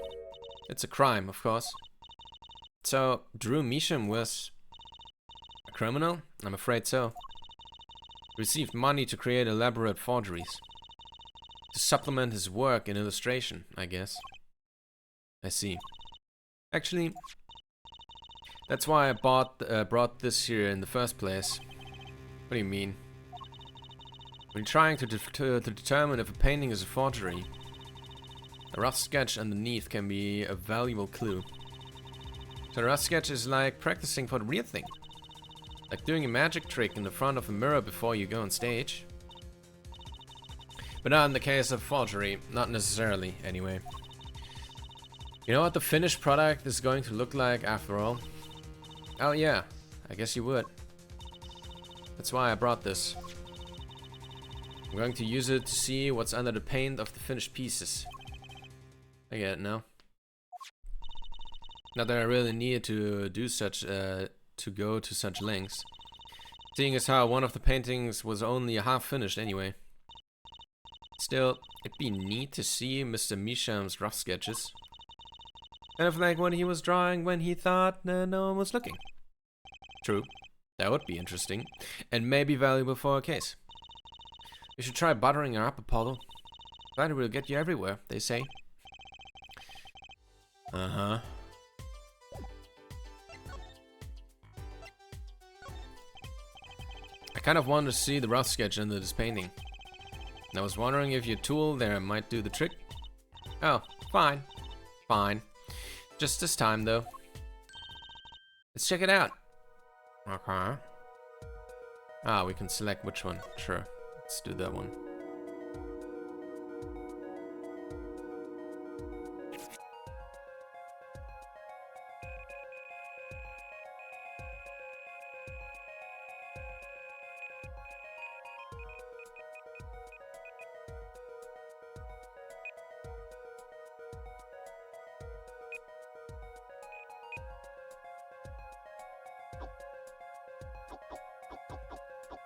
It's a crime, of course. So, Drew Measham was a criminal? I'm afraid so. Received money to create elaborate forgeries. To supplement his work in illustration, I guess. I see. Actually, that's why I brought this here in the first place. What do you mean? When trying to determine if a painting is a forgery, a rough sketch underneath can be a valuable clue. So a rough sketch is like practicing for the real thing. Like doing a magic trick in the front of a mirror before you go on stage. But not in the case of forgery, not necessarily, anyway. You know what the finished product is going to look like after all? Oh yeah, I guess you would. That's why I brought this. I'm going to use it to see what's under the paint of the finished pieces. I get it now. Not that I really needed to do such, to go to such lengths. Seeing as how one of the paintings was only half finished anyway. Still, it'd be neat to see Mr. Measham's rough sketches. Kind of like what he was drawing when he thought no one was looking. True, that would be interesting, and maybe valuable for a case. You should try buttering her up, Apollo. That will get you everywhere, they say. Uh-huh. I kind of wanted to see the rough sketch under this painting. And I was wondering if your tool there might do the trick. Oh, fine. Fine. Just this time, though. Let's check it out. Okay. Ah, we can select which one. Sure. Let's do that one.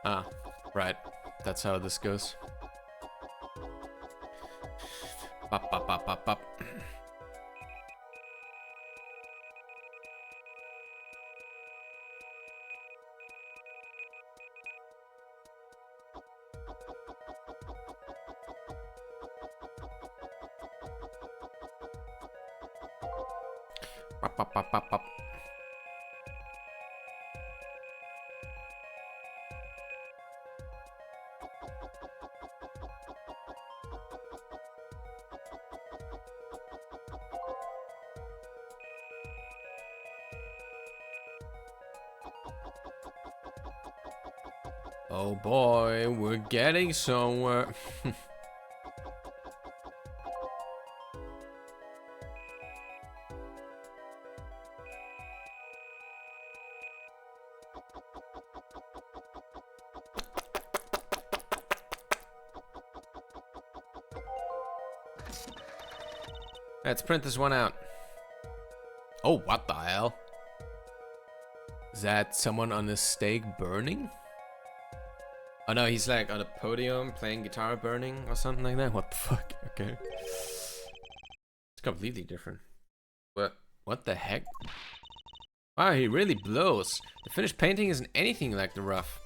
Ah, right. That's how this goes. Bop, bop, bop, bop, bop. Bop, bop, bop, bop, bop. Oh boy, we're getting somewhere. Let's print this one out. Oh, what the hell? Is that someone on a stake burning? Oh no, he's like on a podium playing guitar burning or something like that. What the fuck? Okay. It's completely different. What the heck? Wow, he really blows. The finished painting isn't anything like the rough.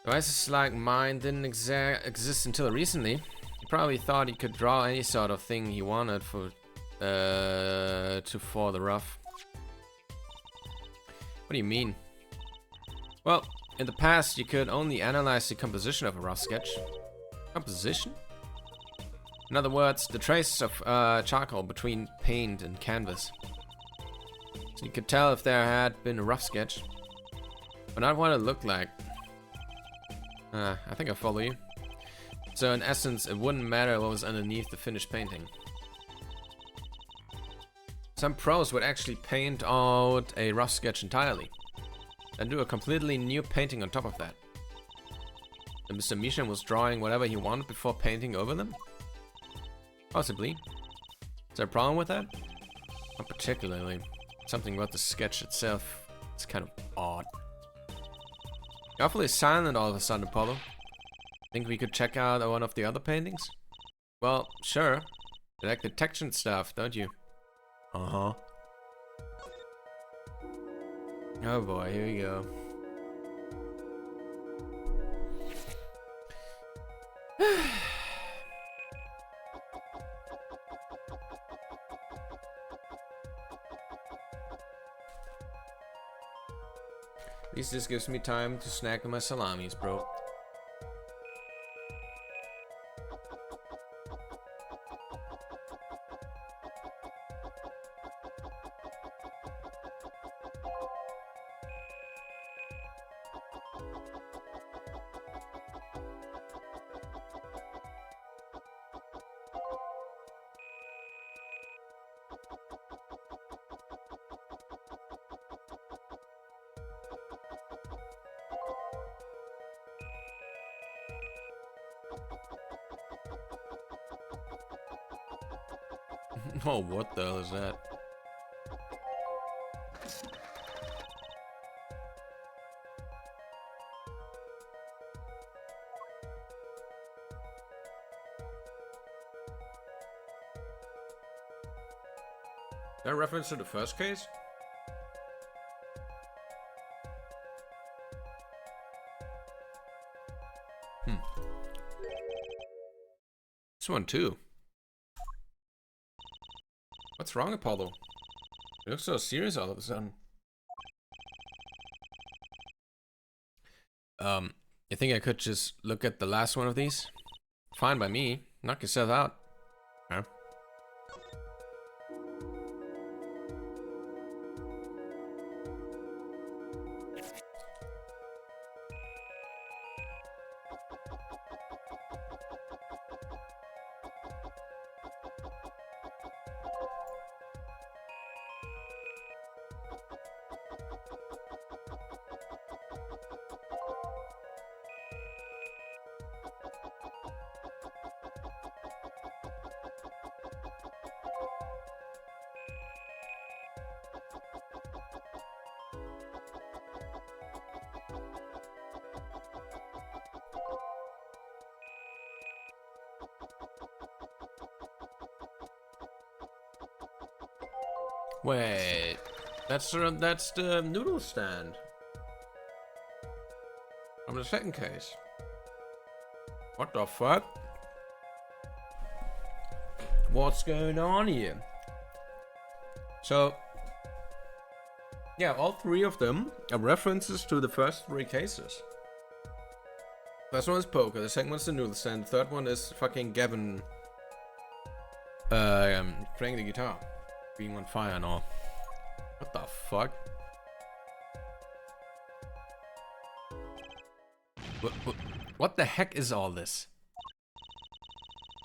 Devices like mine didn't exist until recently. He probably thought he could draw any sort of thing he wanted for the rough. What do you mean? Well, in the past, you could only analyze the composition of a rough sketch. Composition? In other words, the traces of charcoal between paint and canvas. So you could tell if there had been a rough sketch, but not what it looked like. I think I follow you. So in essence, it wouldn't matter what was underneath the finished painting. Some pros would actually paint out a rough sketch entirely, and do a completely new painting on top of that. And Mr. Mishan was drawing whatever he wanted before painting over them? Possibly. Is there a problem with that? Not particularly. Something about the sketch itself is kind of odd. You're awfully silent all of a sudden, Apollo. Think we could check out one of the other paintings? Well, sure. You like the textured stuff, don't you? Uh-huh. Oh boy, here we go. At least this gives me time to snack on my salamis, bro. Oh, what the hell is that? Is that a reference to the first case? This one too. What's wrong, Apollo? You look so serious all of a sudden. You think I could just look at the last one of these? Fine by me. Knock yourself out. Huh? Wait, that's the noodle stand from the second case. What the fuck? What's going on here? So, yeah, all three of them are references to the first three cases. First one is poker, the second one is the noodle stand, the third one is fucking Gavin playing the guitar. Being on fire and all. What the fuck? What the heck is all this?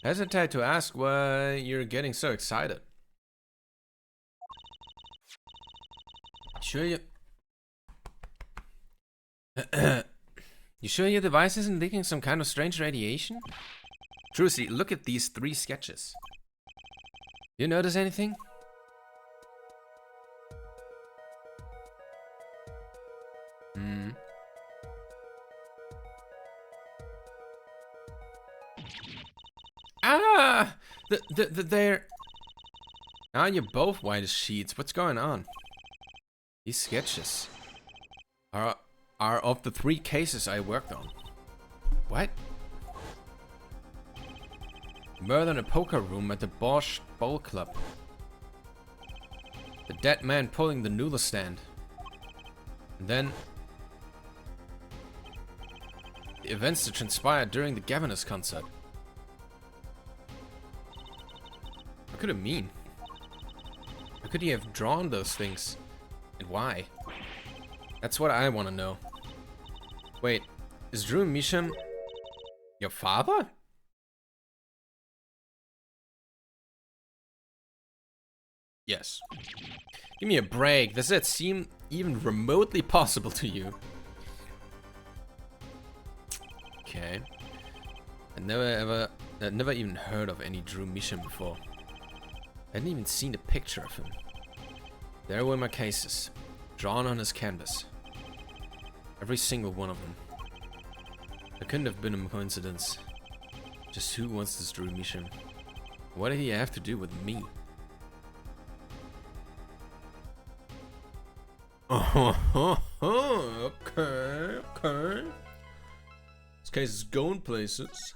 I hesitate to ask why you're getting so excited. Sure you... You sure your device isn't leaking some kind of strange radiation? Trucy, look at these three sketches. You notice anything? Ah! They're... Now you're both white as sheets. What's going on? These sketches are of the three cases I worked on. What? Murder in a poker room at the Bosch Bowl Club. The dead man pulling the noodle stand. And then... events that transpired during the Governors concert. What could it mean? How could he have drawn those things? And why? That's what I want to know. Wait, is Drew Misham your father? Yes. Give me a break. Does that seem even remotely possible to you? Okay. I'd never even heard of any Drew Misham before. I hadn't even seen a picture of him. There were my cases, drawn on his canvas. Every single one of them. It couldn't have been a coincidence. Just who wants this Drew Misham? What did he have to do with me? Okay. This case is going places.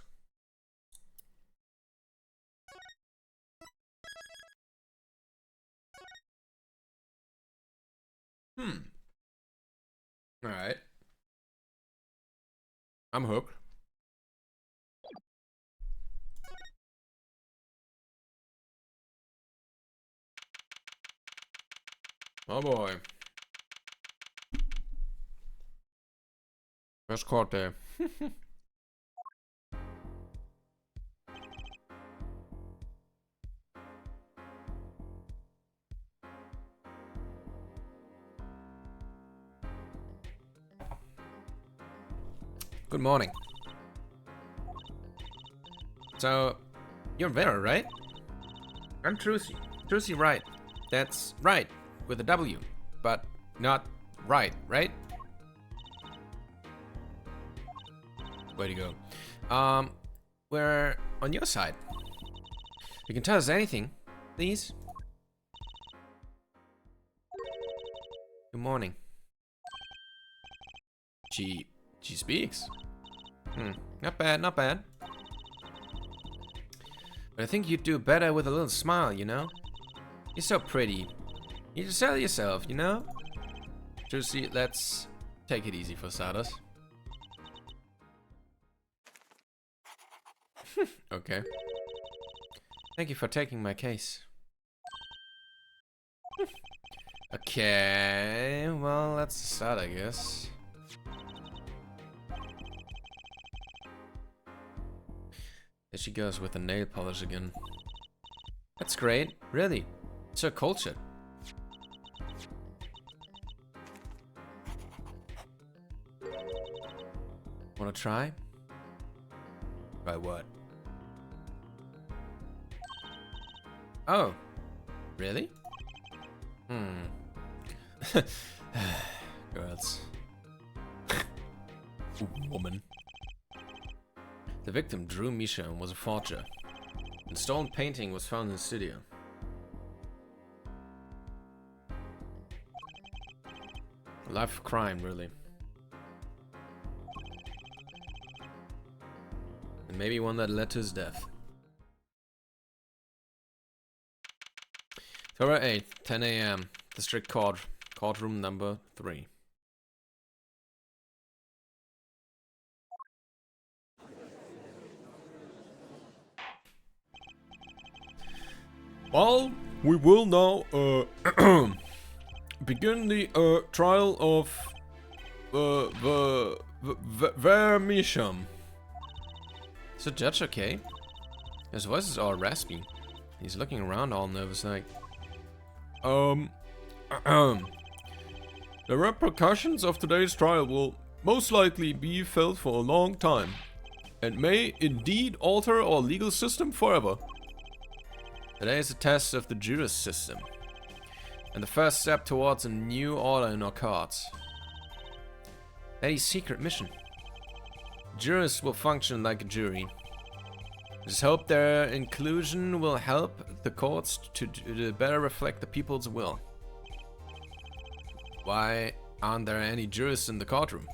Alright. I'm hooked. Oh boy. First court there. Good morning. So, you're Vera, right? I'm Trucy. Trucy Wright. That's right, with a W, but not right, right? Way to go. We're on your side. You can tell us anything, please. Good morning. She speaks. Not bad, not bad. But I think you'd do better with a little smile, you know? You're so pretty. You just sell yourself, you know? Trucy, let's take it easy for starters. Okay. Thank you for taking my case. Okay, well, let's start, I guess. There she goes with the nail polish again. That's great, really. So cultured. Wanna try? Try what? Oh, really? Girls. Woman. The victim, Drew Misham, was a forger. A stolen painting was found in the studio. A life of crime, really. And maybe one that led to his death. February 8th, 10 a.m. District Court, courtroom number 3. Well, we will now begin the trial of Vermisham. Is the judge okay? His voice is all raspy. He's looking around all nervous like. The repercussions of today's trial will most likely be felt for a long time, and may indeed alter our legal system forever. Today is a test of the juris system, and the first step towards a new order in our courts. Eddie's secret mission. Jurists will function like a jury. Just hope their inclusion will help the courts to better reflect the people's will. Why aren't there any jurists in the courtroom?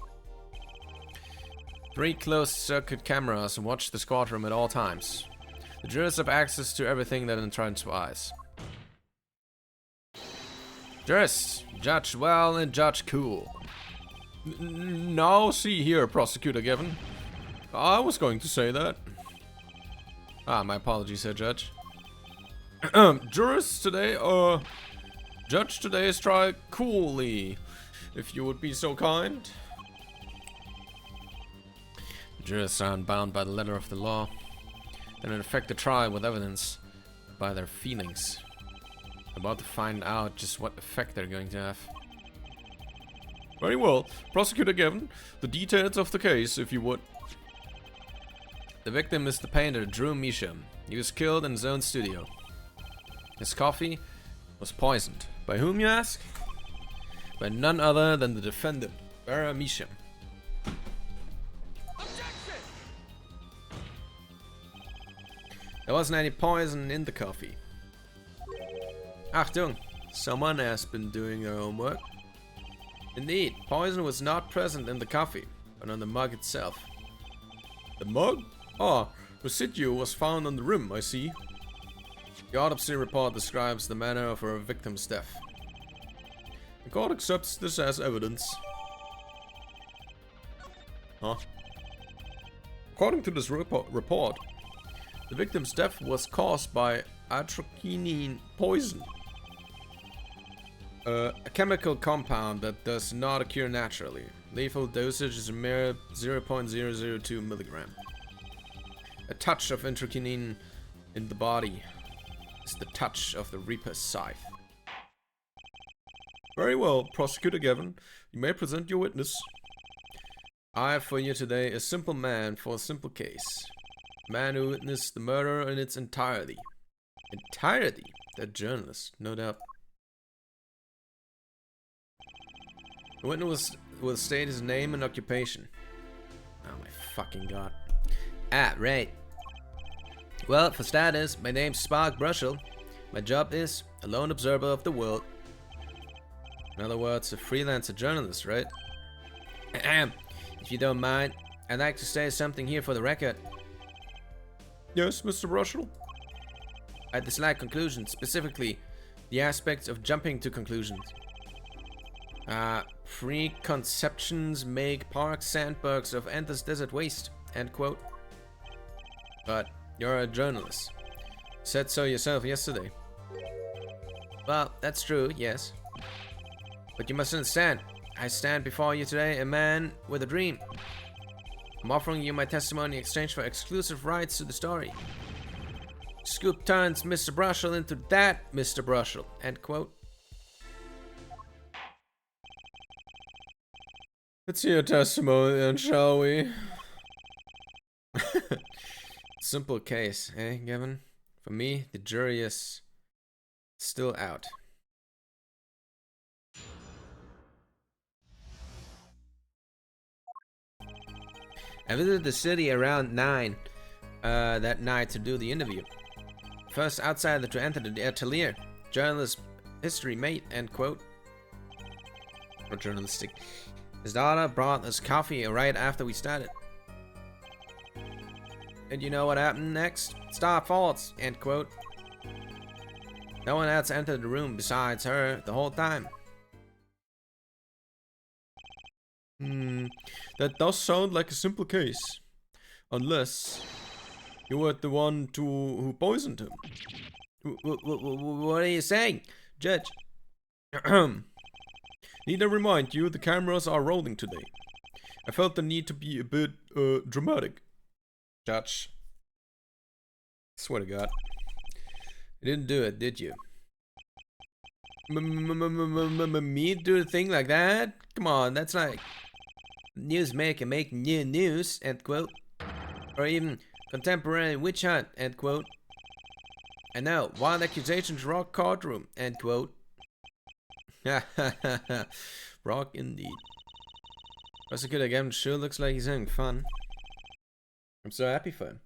3 closed-circuit cameras watch this courtroom at all times. The jurists have access to everything that transpires. Jurists, judge well and judge cool. Now see here, Prosecutor Given. I was going to say that. Ah, my apologies, Herr Judge. Jurors today, Judge today's trial coolly, if you would be so kind. The jurors are unbound by the letter of the law, and in effect the trial with evidence by their feelings. About to find out just what effect they're going to have. Very well, Prosecutor Gavin, the details of the case, if you would. The victim is the painter Drew Measham. He was killed in his own studio. His coffee was poisoned. By whom, you ask? By none other than the defendant, Vera Measham. There wasn't any poison in the coffee. Achtung! Someone has been doing their homework. Indeed, poison was not present in the coffee, but on the mug itself. The mug? Ah, residue was found on the rim, I see. The autopsy report describes the manner of her victim's death. The court accepts this as evidence. Huh? According to this report, the victim's death was caused by atropine poison. A chemical compound that does not occur naturally. Lethal dosage is a mere 0.002 milligram. A touch of intracranial in the body is the touch of the Reaper's scythe. Very well, Prosecutor Gavin, you may present your witness. I have for you today a simple man for a simple case. A man who witnessed the murder in its entirety. Entirety? That journalist, no doubt. The witness will state his name and occupation. Oh my fucking god. Ah, right. Well, for status, my name's Spark Brushel. My job is a lone observer of the world. In other words, a freelancer journalist, right? If you don't mind, I'd like to say something here for the record. Yes, Mr. Brushel? I dislike conclusions, specifically the aspects of jumping to conclusions. Preconceptions make parks sandbergs of endless desert waste, end quote. But you're a journalist. You said so yourself yesterday. Well, that's true, yes. But you must understand, I stand before you today a man with a dream. I'm offering you my testimony in exchange for exclusive rights to the story. Scoop turns Mr. Brushel into that Mr. Brushel, end quote. Let's hear your testimony then, shall we? Simple case, eh, Gavin? For me, the jury is still out. I visited the city around 9 that night to do the interview. First outsider to enter the atelier. Journalist history mate, end quote. Or journalistic. His daughter brought us coffee right after we started. And you know what happened next? Star false, end quote. No one else entered the room besides her the whole time. That does sound like a simple case. Unless you were the one who poisoned him. What are you saying, Judge? Need I remind you, the cameras are rolling today. I felt the need to be a bit dramatic. Judge. Swear to God. You didn't do it, did you? Me do a thing like that? Come on, that's like newsmaker making new news, end quote. Or even contemporary witch hunt, end quote. I know, wild accusations rock courtroom, end quote. Rock indeed. Prosecutor Gavin sure looks like he's having fun. I'm so happy for him.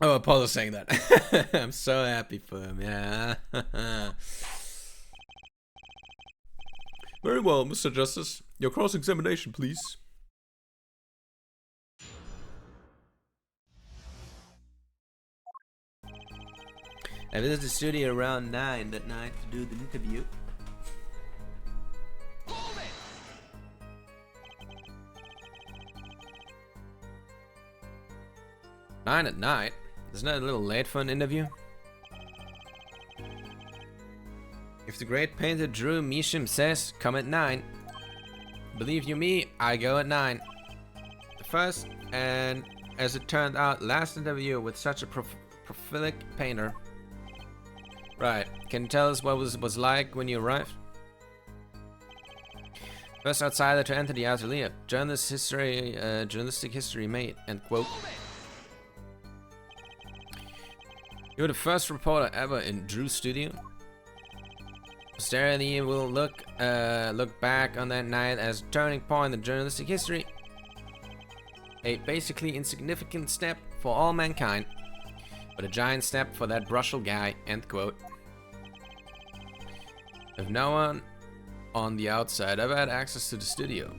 Oh, Apollo's saying that. I'm so happy for him, yeah. Very well, Mr. Justice. Your cross-examination, please. I visited the studio around 9 that night to do the interview. 9 at night? Isn't that a little late for an interview? If the great painter Drew Mishim says, come at 9. Believe you me, I go at 9. The first, and as it turned out, last interview with such a prolific painter. Right, can you tell us what was like when you arrived? First outsider to enter the atelier. Journalistic history made, end quote. You were the first reporter ever in Drew's studio. Posterity will look back on that night as a turning point in journalistic history. A basically insignificant step for all mankind, but a giant step for that Brussels guy, end quote. If no one on the outside ever had access to the studio,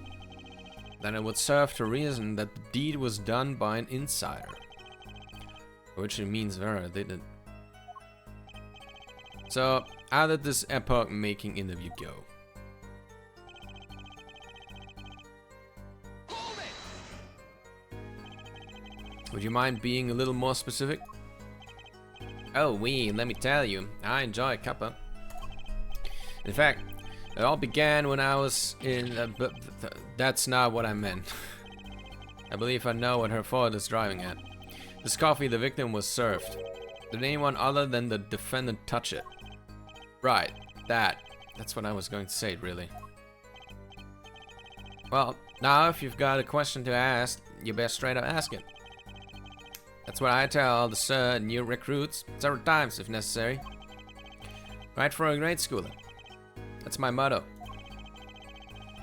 then it would serve to reason that the deed was done by an insider. Which it means Vera did it. So, how did this epoch-making interview go? Would you mind being a little more specific? Oh, let me tell you, I enjoy cuppa. In fact, it all began when I was in... that's not what I meant. I believe I know what her father is driving at. This coffee the victim was served. Did anyone other than the defendant touch it? Right, that's what I was going to say, really. Well, now if you've got a question to ask, you best straight up ask it. That's what I tell the new recruits several times if necessary. Right for a grade schooler. That's my motto.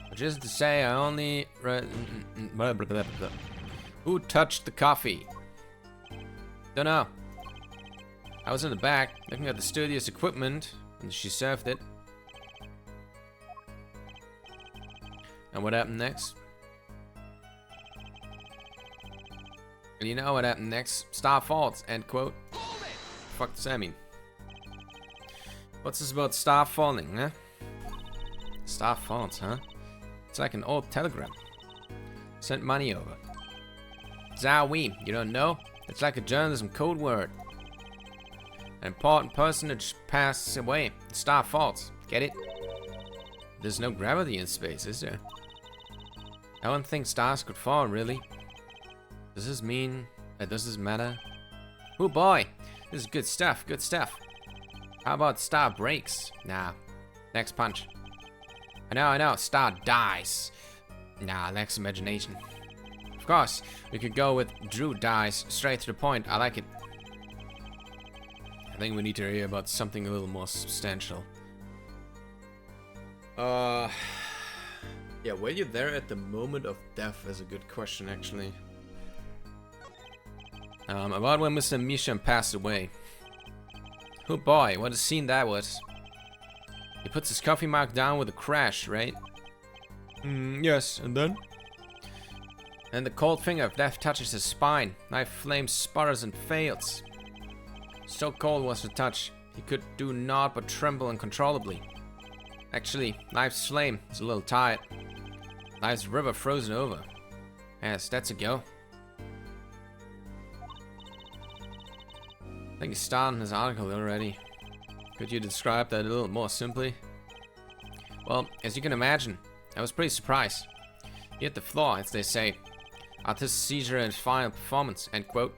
Which is to say, I only... Who touched the coffee? Don't know. I was in the back, looking at the studio's equipment, and she served it. And what happened next? And you know what happened next? Star faults, end quote. Fuck does that mean? What's this about star falling, huh? Star faults, huh? It's like an old telegram. Sent money over. Zowie, you don't know? It's like a journalism code word. An important personage passes away. Star faults. Get it? There's no gravity in space, is there? I don't think stars could fall, really. Does this mean... does this matter? Oh boy! This is good stuff, good stuff. How about star breaks? Nah. Next punch. I know. Star dies. Nah, lacks imagination. Of course, we could go with Drew dies. Straight to the point. I like it. I think we need to hear about something a little more substantial. Yeah, were you there at the moment of death is a good question, actually. About when Mr. Misham passed away. Oh boy, what a scene that was. He puts his coffee mug down with a crash, right? Yes, and then? And the cold finger of death touches his spine. Knife flame sputters and fails. So cold was the touch, he could do naught but tremble uncontrollably. Actually, Knife's flame is a little tired. Knife's river frozen over. Yes, that's a go. I think he started in his article already. Could you describe that a little more simply? Well, as you can imagine, I was pretty surprised. He hit the floor, as they say. Artistic seizure and final performance, end quote.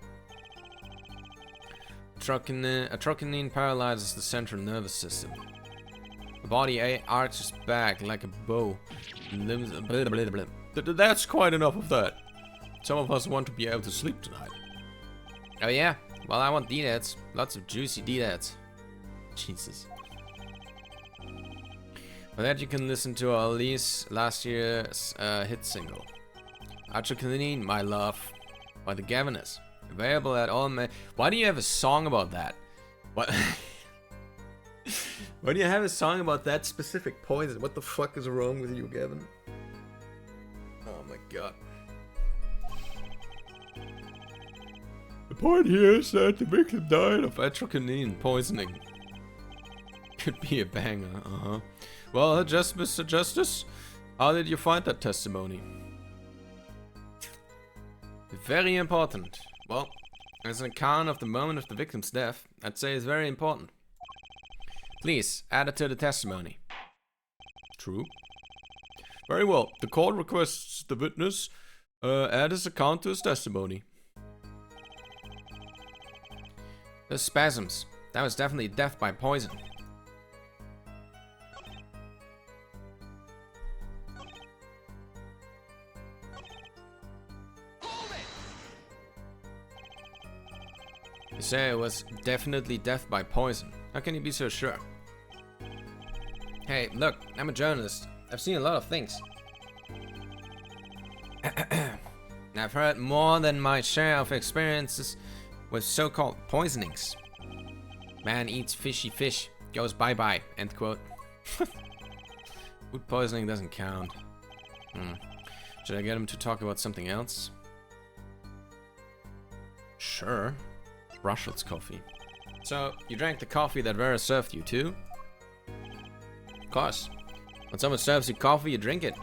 Atrocanine paralyzes the central nervous system. The body arches back like a bow. Limbs, blah, blah, blah, blah. That's quite enough of that. Some of us want to be able to sleep tonight. Oh yeah? Well, I want D-dads. Lots of juicy D-dads. Jesus. For that you can listen to Alice last year's hit single. Atrocanine, My Love, by the Gaviners. Available at all Why do you have a song about that? What? Why do you have a song about that specific poison? What the fuck is wrong with you, Gavin? Oh my god. The point here is that the victim died of atrocanine poisoning. Could be a banger, Well, just Mr. Justice, how did you find that testimony? Very important. Well, As an account of the moment of the victim's death, I'd say it's very important. Please, add it to the testimony. True. Very well. The court requests the witness add his account to his testimony. Those spasms. That was definitely death by poison. You say it was definitely death by poison. How can you be so sure? Hey, look, I'm a journalist. I've seen a lot of things. I've heard more than my share of experiences with so-called poisonings. Man eats fishy fish, goes bye-bye, end quote. Food poisoning doesn't count. Should I get him to talk about something else? Sure. Brussels coffee. So, you drank the coffee that Vera served you too? Of course. When someone serves you coffee, you drink it.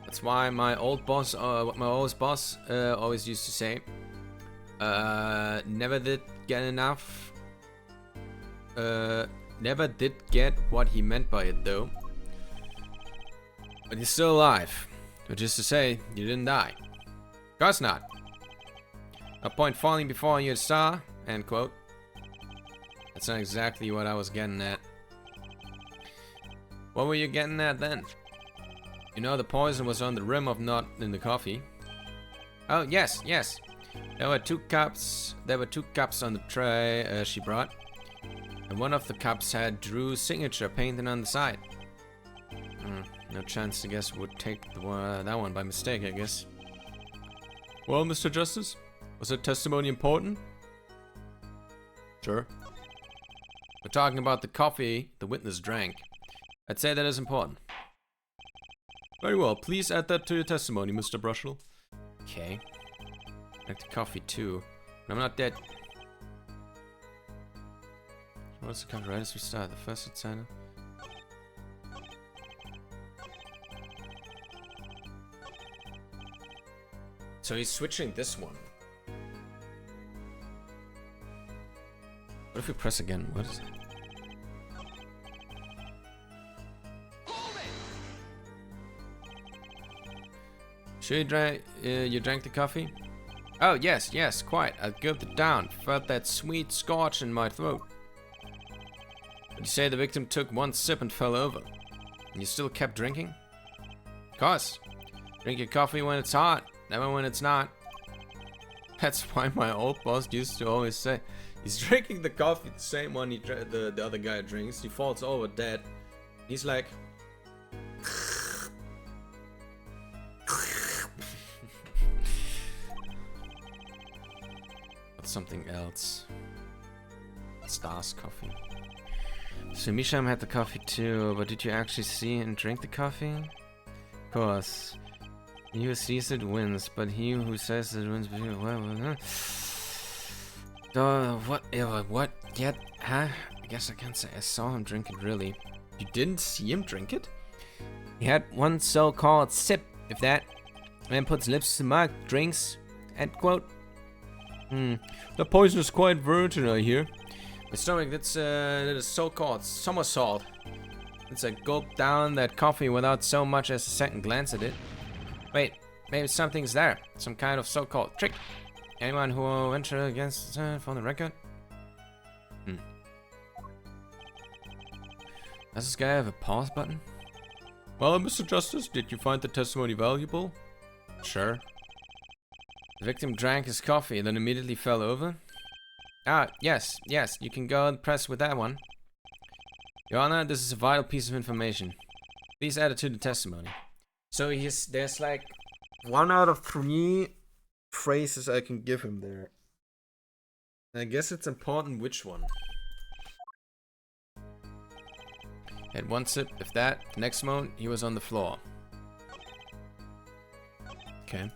That's why my old boss, always used to say, never did get enough. Never did get what he meant by it though. But you're still alive. Which is to say, you didn't die. Of course not. No point falling before you're a star, end quote. That's not exactly what I was getting at. What were you getting at then? You know the poison was on the rim of not in the coffee. Oh, yes. There were two cups on the tray she brought. And one of the cups had Drew's signature painted on the side. No chance to guess would take that one by mistake, I guess. Well, Mr. Justice, was that testimony important? Sure. We're talking about the coffee the witness drank. I'd say that is important. Very well, please add that to your testimony, Mr. Brushel. Okay. Drank the coffee too. But I'm not dead. What's the count right as we start? The first sign. So he's switching this one. What if we press again? What is it? Sure you drank the coffee? Oh, yes, quite. I gulped it down. Felt that sweet scorch in my throat. But you say the victim took one sip and fell over. And you still kept drinking? Of course. Drink your coffee when it's hot, never when it's not. That's why my old boss used to always say, he's drinking the coffee, the same one the other guy drinks. He falls over dead. He's like... something else. Stars coffee. So Misham had the coffee too, but did you actually see and drink the coffee? Of course. He who sees it wins, but he who says it wins. What? Yet? Huh? I guess I can't say I saw him drink it really. You didn't see him drink it? He had one so-called sip, if that. And puts lips to mug, drinks, end quote. The poison is quite virgin, I hear. My stomach, that is so-called somersault. It's a gulp down that coffee without so much as a second glance at it. Wait, maybe something's there. Some kind of so-called trick. Anyone who will venture against for the record? Does this guy have a pause button? Well, Mr. Justice, did you find the testimony valuable? Sure. The victim drank his coffee and then immediately fell over. Ah, yes, you can go and press with that one. Your Honor, this is a vital piece of information. Please add it to the testimony. So there's like 1 out of 3 phrases I can give him there. I guess it's important which one. Had one sip, if that. The next moment, he was on the floor. Okay.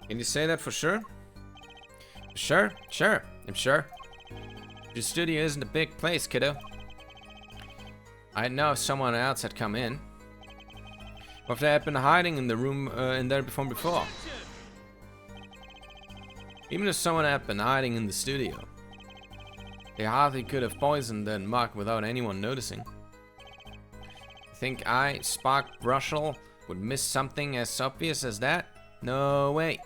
Can you say that for sure? Sure, I'm sure. Your studio isn't a big place, kiddo. I know if someone else had come in. Or if they had been hiding in the room in there before. Even if someone had been hiding in the studio, they hardly could have poisoned that mug without anyone noticing. You think I, Spark Brushel, would miss something as obvious as that? No way.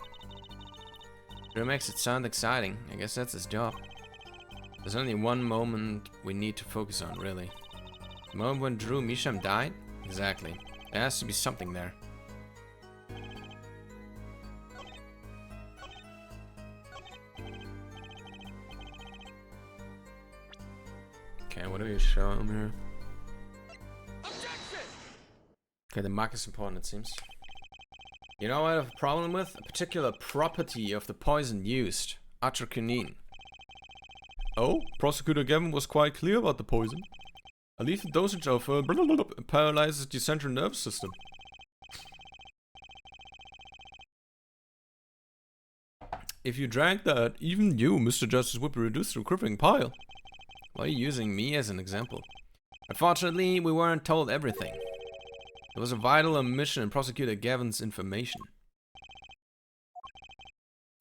Sure makes it sound exciting. I guess that's his job. There's only one moment we need to focus on, really. The moment when Drew Misham died? Exactly. There has to be something there. Okay, what do we show him here? Okay, the mark is important, it seems. You know what I have a problem with? A particular property of the poison used. Atropine. Oh, Prosecutor Gavin was quite clear about the poison. A lethal dosage of paralyzes the central nervous system. If you drank that, even you, Mr. Justice, would be reduced to a crippling pile. Why are you using me as an example? Unfortunately, we weren't told everything. There was a vital omission in Prosecutor Gavin's information.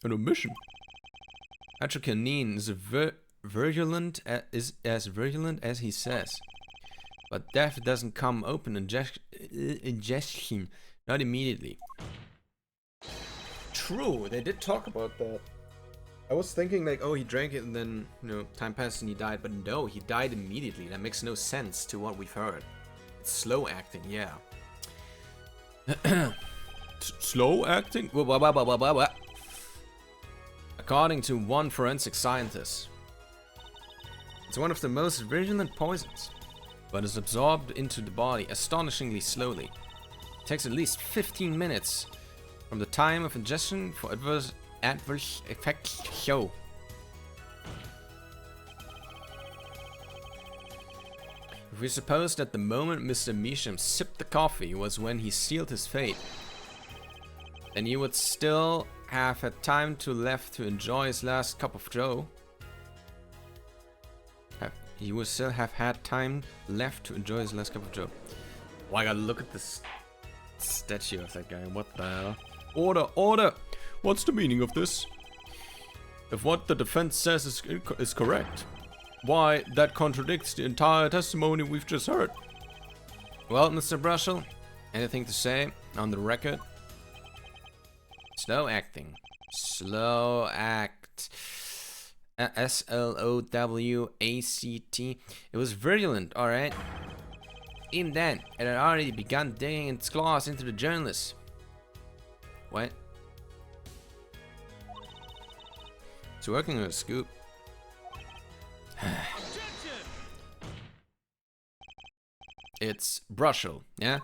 An omission? Atropine is virulent as virulent as he says. But death doesn't come open ingestion, not immediately. True, they did talk about that. I was thinking like, oh, he drank it and then, you know, time passed and he died. But no, he died immediately. That makes no sense to what we've heard. It's slow acting, yeah. Slow acting? According to one forensic scientist, it's one of the most virulent poisons, but is absorbed into the body astonishingly slowly. It takes at least 15 minutes from the time of ingestion for adverse effects to show. If we suppose that the moment Mr. Measham sipped the coffee was when he sealed his fate, then he would still have had time left to enjoy his last cup of joe. He would still have had time left to enjoy his last cup of joe. Well, I gotta look at this statue of that guy. What the hell? Order! Order! What's the meaning of this? If what the defense says is correct, why, that contradicts the entire testimony we've just heard. Well, Mr. Brushel, anything to say on the record? Slow acting. Slow act. S-L-O-W-A-C-T. It was virulent, alright? Even then, it had already begun digging its claws into the journalists. What? It's working on a scoop. It's Brushel, yeah?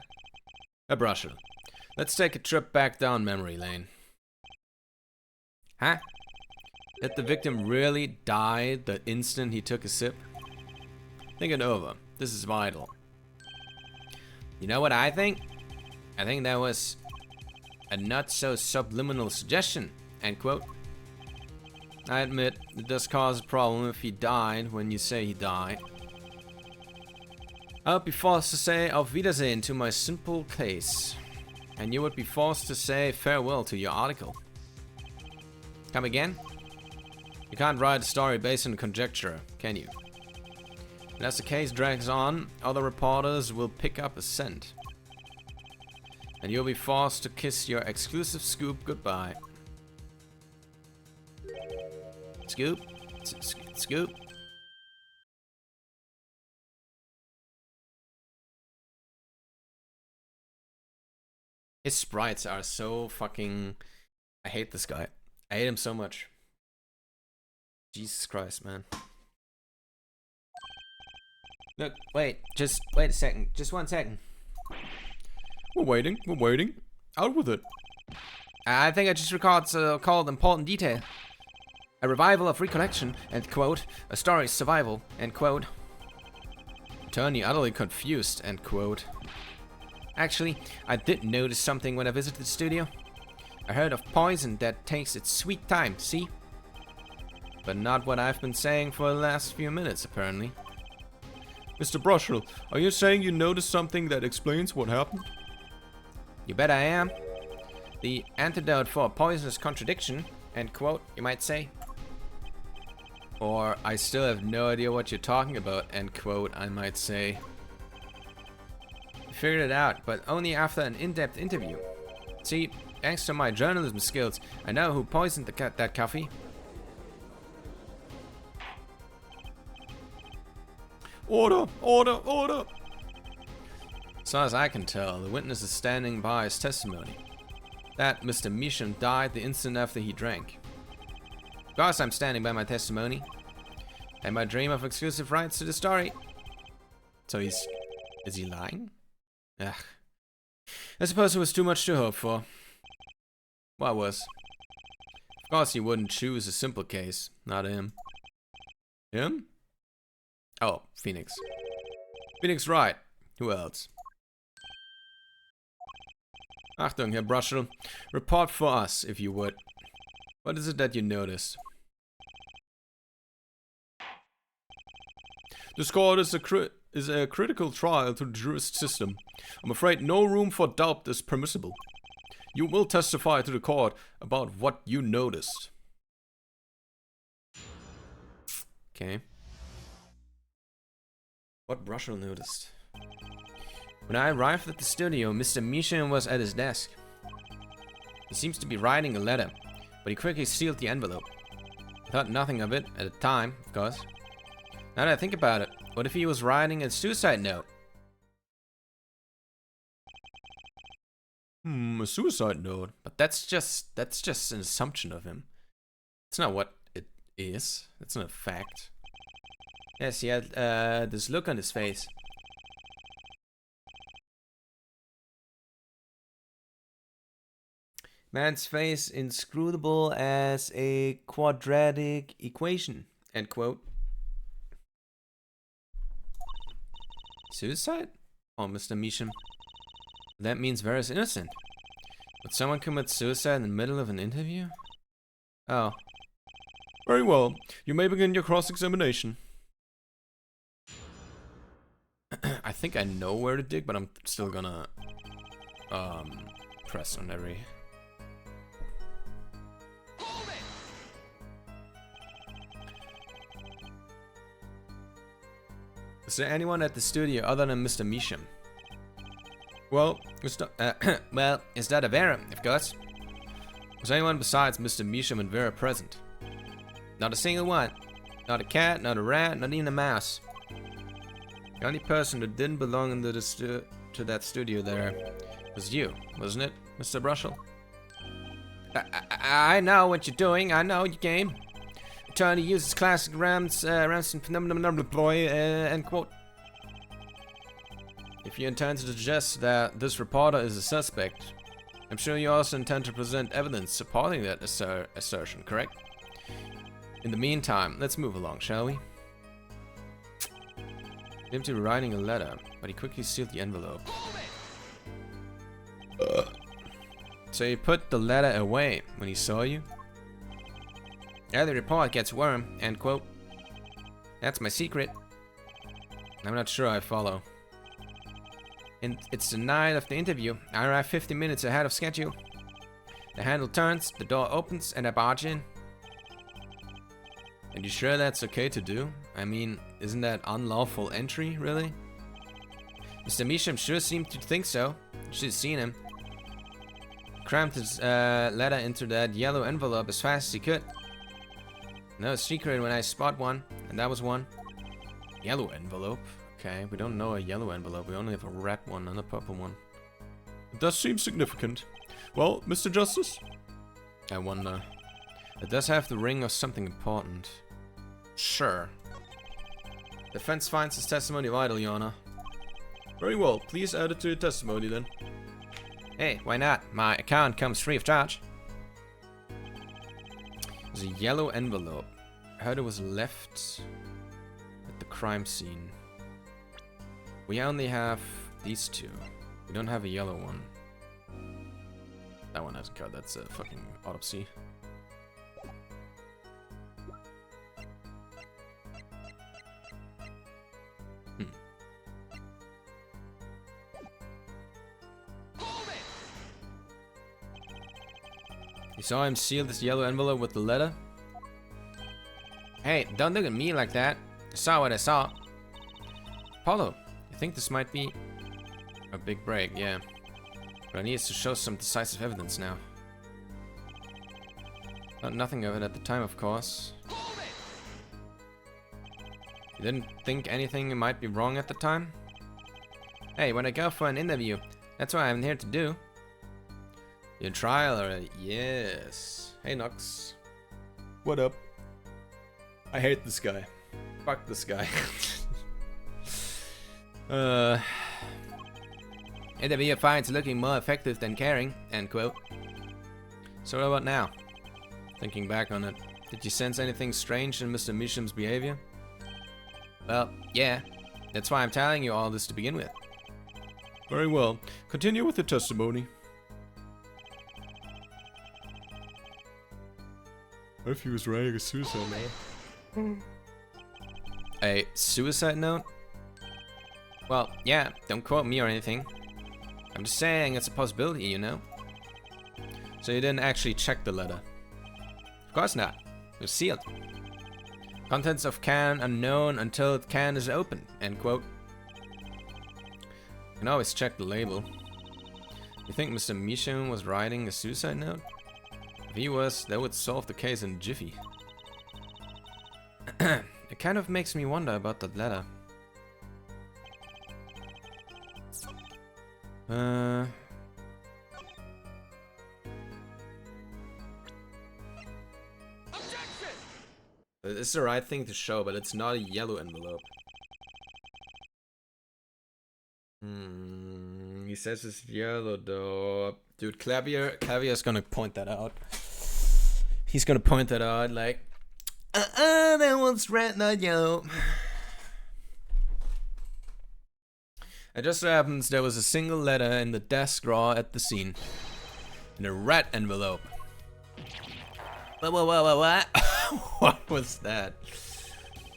A Brushel. Let's take a trip back down memory lane. Huh? Did the victim really die the instant he took a sip? Think it over. This is vital. You know what I think? I think that was a not so subliminal suggestion, end quote. I admit, it does cause a problem if he died when you say he died. I would be forced to say auf Wiedersehen to my simple case. And you would be forced to say farewell to your article. Come again? You can't write a story based on conjecture, can you? And as the case drags on, other reporters will pick up a scent. And you'll be forced to kiss your exclusive scoop goodbye. Scoop? Scoop? His sprites are so fucking... I hate this guy. I hate him so much. Jesus Christ, man. Look, wait. Just wait a second. Just 1 second. We're waiting. We're waiting. Out with it. I think I just recalled important detail. A revival of recollection, end quote. A story's survival, end quote. Attorney utterly confused, end quote. Actually, I did notice something when I visited the studio. I heard of poison that takes its sweet time, see? But not what I've been saying for the last few minutes, apparently. Mr. Brushel, are you saying you noticed something that explains what happened? You bet I am. The antidote for a poisonous contradiction, end quote, you might say. Or, I still have no idea what you're talking about, end quote, I might say. I figured it out, but only after an in-depth interview. See, thanks to my journalism skills, I know who poisoned that coffee. Order! Order! Order! As far as I can tell, the witness is standing by his testimony. That Mr. Measham died the instant after he drank. Of course I'm standing by my testimony. And my dream of exclusive rights to the story. So is he lying? Ugh. I suppose it was too much to hope for. What was? Of course he wouldn't choose a simple case. Not him. Him? Oh, Phoenix. Phoenix right. Who else? Achtung, Herr Bruschel. Report for us, if you would. What is it that you noticed? This court is a critical trial to the jurist system. I'm afraid no room for doubt is permissible. You will testify to the court about what you noticed. Okay. What Bruschel noticed? When I arrived at the studio, Mr. Measham was at his desk. He seems to be writing a letter, but he quickly sealed the envelope. I thought nothing of it at the time, of course. Now that I think about it, what if he was writing a suicide note? A suicide note? But that's just an assumption of him. It's not what it is. It's not a fact. Yes, he had this look on his face. Man's face inscrutable as a quadratic equation. End quote. Suicide? Oh, Mr. Measham. That means Vera's innocent. Would someone commit suicide in the middle of an interview? Oh. Very well. You may begin your cross-examination. I think I know where to dig, but I'm still gonna press on every... Is there anyone at the studio other than Mr. Measham? Well, well, is that a Vera, of course? Was anyone besides Mr. Measham and Vera present? Not a single one. Not a cat, not a rat, not even a mouse. The only person that didn't belong in to that studio there was you, wasn't it, Mr. Bruschel? I know what you're doing. I know your game. Attorney uses classic Ramson phenomenon boy, end quote. If you intend to suggest that this reporter is a suspect, I'm sure you also intend to present evidence supporting that assertion, correct? In the meantime, let's move along, shall we? Him to writing a letter, but he quickly sealed the envelope. So he put the letter away when he saw you? Yeah, the report gets worm, end quote. That's my secret. I'm not sure I follow. And it's the night of the interview. I arrive 50 minutes ahead of schedule. The handle turns, the door opens, and I barge in. And you sure that's okay to do? I mean, isn't that unlawful entry, really? Mr. Measham sure seemed to think so. You should have seen him. Crammed his letter into that yellow envelope as fast as he could. No secret when I spot one, and that was one. Yellow envelope? Okay, we don't know a yellow envelope, we only have a red one and a purple one. It does seem significant. Well, Mr. Justice? I wonder. It does have the ring of something important. Sure. Defense finds his testimony vital, Your Honor. Very well, please add it to your testimony then. Hey, why not? My account comes free of charge. There's a yellow envelope. I heard it was left at the crime scene. We only have these two. We don't have a yellow one. That one hasn't cut. That's a fucking autopsy. You saw him seal this yellow envelope with the letter? Hey, don't look at me like that. I saw what I saw. Apollo, you think this might be a big break? Yeah. But I need to show some decisive evidence now. Thought nothing of it at the time, of course. You didn't think anything might be wrong at the time? Hey, when I go for an interview, that's what I'm here to do. Your trial already? Yes. Hey, Nox. What up? I hate this guy. Fuck this guy. Interviewer finds looking more effective than caring, end quote. So what about now? Thinking back on it, did you sense anything strange in Mr. Misham's behavior? Well, yeah. That's why I'm telling you all this to begin with. Very well. Continue with the testimony. What if he was writing a suicide note? A suicide note? Well, yeah, don't quote me or anything. I'm just saying it's a possibility, you know? So you didn't actually check the letter? Of course not. It was sealed. Contents of can unknown until the can is open, end quote. You can always check the label. You think Mr. Misham was writing a suicide note? If he was, that would solve the case in a jiffy. It kind of makes me wonder about that letter. It's the right thing to show, but it's not a yellow envelope. He says it's yellow though. Dude, Clavier's gonna point that out. He's gonna point that out like, that one's red, not yellow. It just so happens there was a single letter in the desk drawer at the scene. In a red envelope. What? What was that?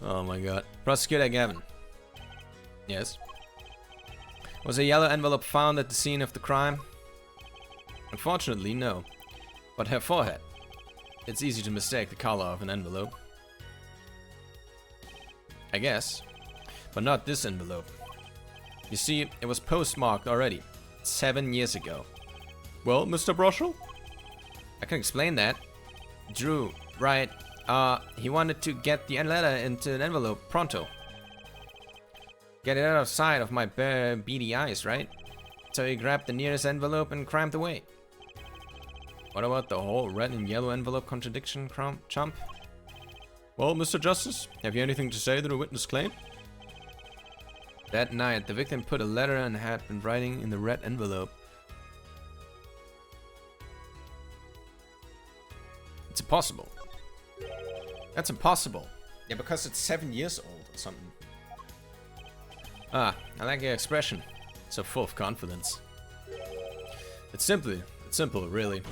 Oh my god. Prosecutor Gavin. Yes? Was a yellow envelope found at the scene of the crime? Unfortunately, no. But her forehead. It's easy to mistake the color of an envelope. I guess. But not this envelope. You see, it was postmarked already. 7 years ago. Well, Mr. Broschel? I can explain that. Drew, right. He wanted to get the letter into an envelope pronto. Get it out of sight of my bare, beady eyes, right? So he grabbed the nearest envelope and crammed away. What about the whole red and yellow envelope contradiction, chump? Well, Mr. Justice, have you anything to say to the witness claim? That night, the victim put a letter and had been writing in the red envelope. It's impossible. That's impossible. Yeah, because it's 7 years old or something. Ah, I like your expression. So full of confidence. It's simple, really.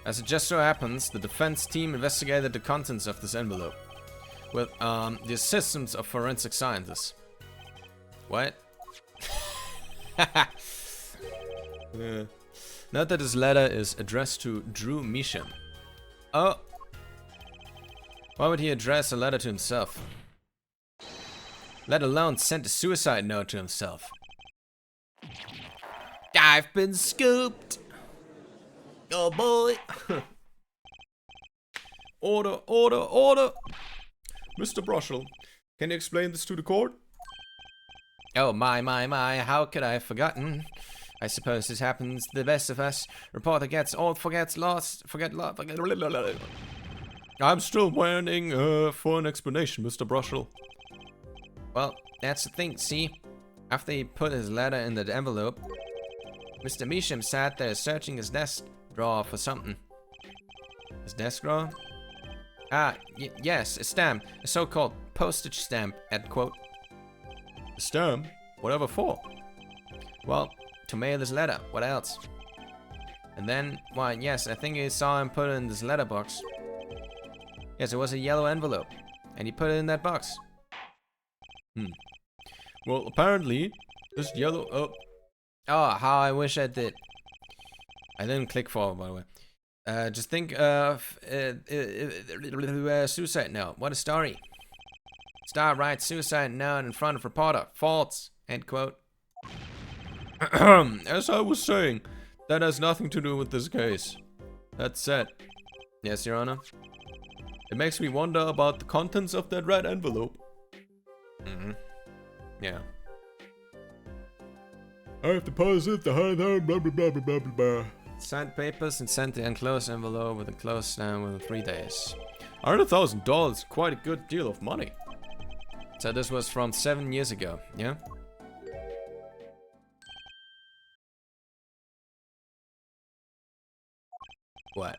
As it just so happens, the defense team investigated the contents of this envelope with the assistance of forensic scientists. What? Note that this letter is addressed to Drew Misham. Oh! Why would he address a letter to himself? Let alone send a suicide note to himself. I've been scooped! Oh boy! Order, order, order! Mr. Broschel, can you explain this to the court? Oh my, how could I have forgotten? I suppose this happens to the best of us. Reporter gets old, forgets lost, forget. I'm still waiting for an explanation, Mr. Broschel. Well, that's the thing, see? After he put his letter in the envelope, Mr. Misham sat there searching his desk drawer for something. His desk drawer? Ah, yes, a stamp. A so-called postage stamp, end quote. A stamp? Whatever for? Well, to mail his letter. What else? And then, why, yes, I think he saw him put it in this letterbox. Yes, it was a yellow envelope. And he put it in that box. Well, apparently, this yellow... Oh, how I wish I did. I didn't click forward, by the way. Just think of suicide note. What a story. Star writes suicide note in front of reporter. False. End quote. As I was saying, that has nothing to do with this case. That said, yes, Your Honor. It makes me wonder about the contents of that red envelope. Yeah. I have deposited the blah blah blah blah blah blah. Signed papers and sent the enclosed envelope with a close down within 3 days. $100,000, quite a good deal of money. So this was from 7 years ago, yeah? What?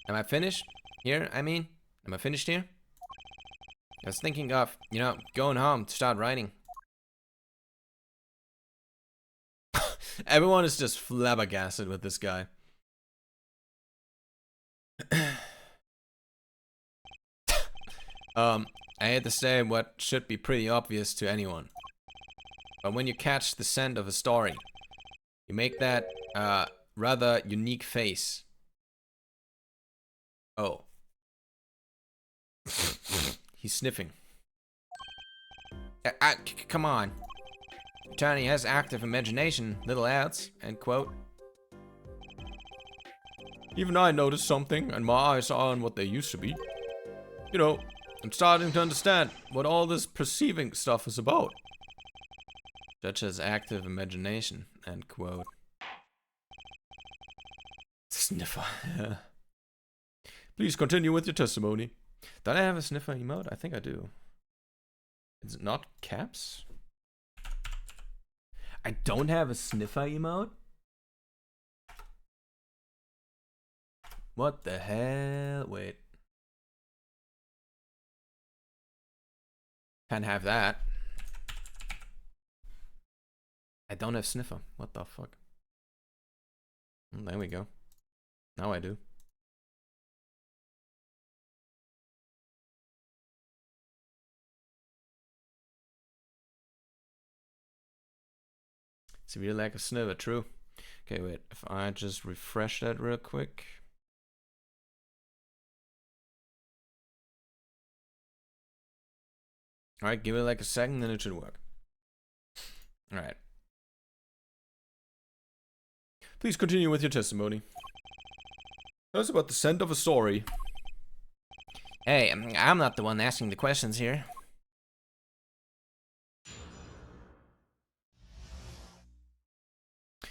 Am I finished here? I mean, am I finished here? I was thinking of, you know, going home to start writing. Everyone is just flabbergasted with this guy. I hate to say what should be pretty obvious to anyone. But when you catch the scent of a story, you make that rather unique face. Oh. He's sniffing. Come on. Attorney has active imagination, little else. End quote. Even I noticed something, and my eyes aren't what they used to be. You know, I'm starting to understand what all this perceiving stuff is about. Judge has active imagination. End quote. Sniffer. Please continue with your testimony. Don't I have a sniffer emote? I think I do. Is it not caps? I don't have a sniffer emote? What the hell? Wait. Can't have that. I don't have sniffer. What the fuck? There we go. Now I do. Severe lack of sniffer, true. Okay, wait. If I just refresh that real quick. Alright, give it like a second, then it should work. Alright. Please continue with your testimony. Tell us about the scent of a story. Hey, I'm not the one asking the questions here.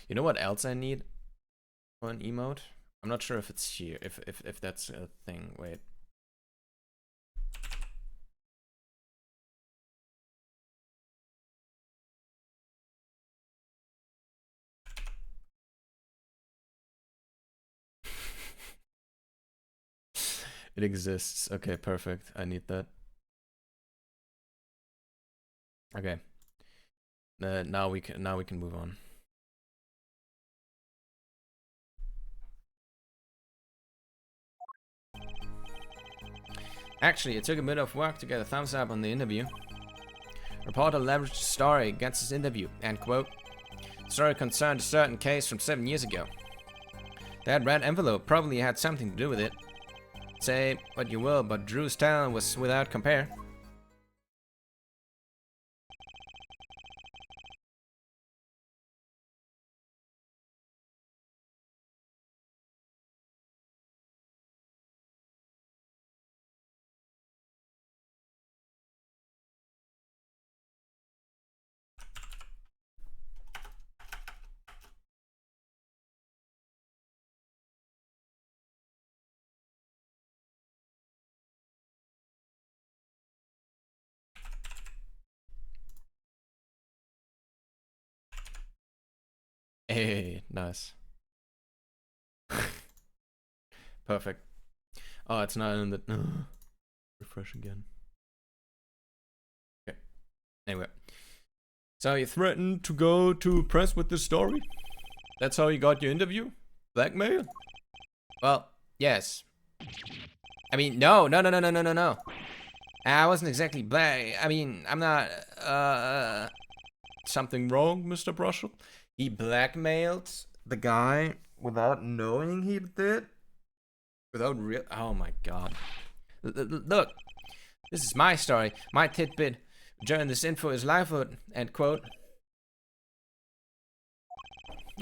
You know what else I need for an emote? I'm not sure if it's here, if that's a thing. Wait. It exists. Okay, perfect. I need that. Okay. Now we can move on. Actually, it took a bit of work to get a thumbs up on the interview. Reporter leveraged the story against his interview. End quote. The story concerned a certain case from 7 years ago. That red envelope probably had something to do with it. Say what you will, but Drew's talent was without compare. Hey, nice. Perfect. Oh, it's not in the... Refresh again. Okay. Anyway. So you threatened to go to press with this story? That's how you got your interview? Blackmail? Well, yes. I mean, no. I wasn't exactly black. I mean, I'm not, something wrong, Mr. Brushel? He blackmailed the guy without knowing he did? Without real... Oh my god. Look, this is my story, my tidbit. During this info is livelihood, end quote.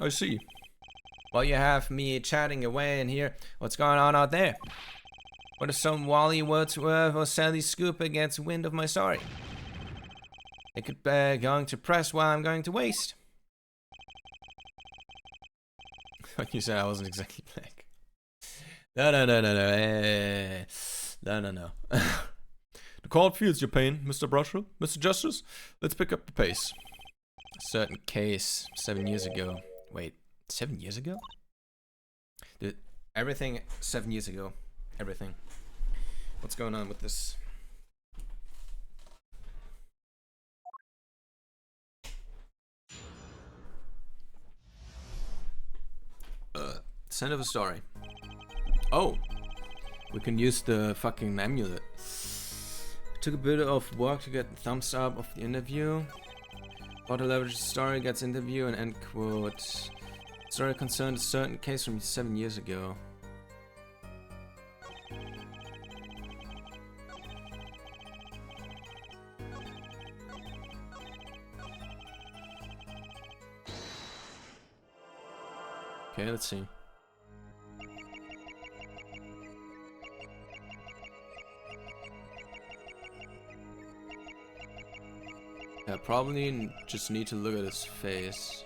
I see. Well, you have me chatting away in here. What's going on out there? What if some Wally Wordsworth or Sally Scooper gets wind of my story? They could be going to press while I'm going to waste. Like you said, I wasn't exactly black. No. No. The court feels your pain, Mr. Brusher. Mr. Justice, let's pick up the pace. A certain case 7 years ago. Wait, 7 years ago? Dude, everything 7 years ago. Everything. What's going on with this? Send of a story. Oh, we can use the fucking amulet. Took a bit of work to get the thumbs up of the interview. Auto leverage story gets interview and end quote. Story concerned a certain case from 7 years ago. Okay, let's see. Yeah, probably just need to look at his face.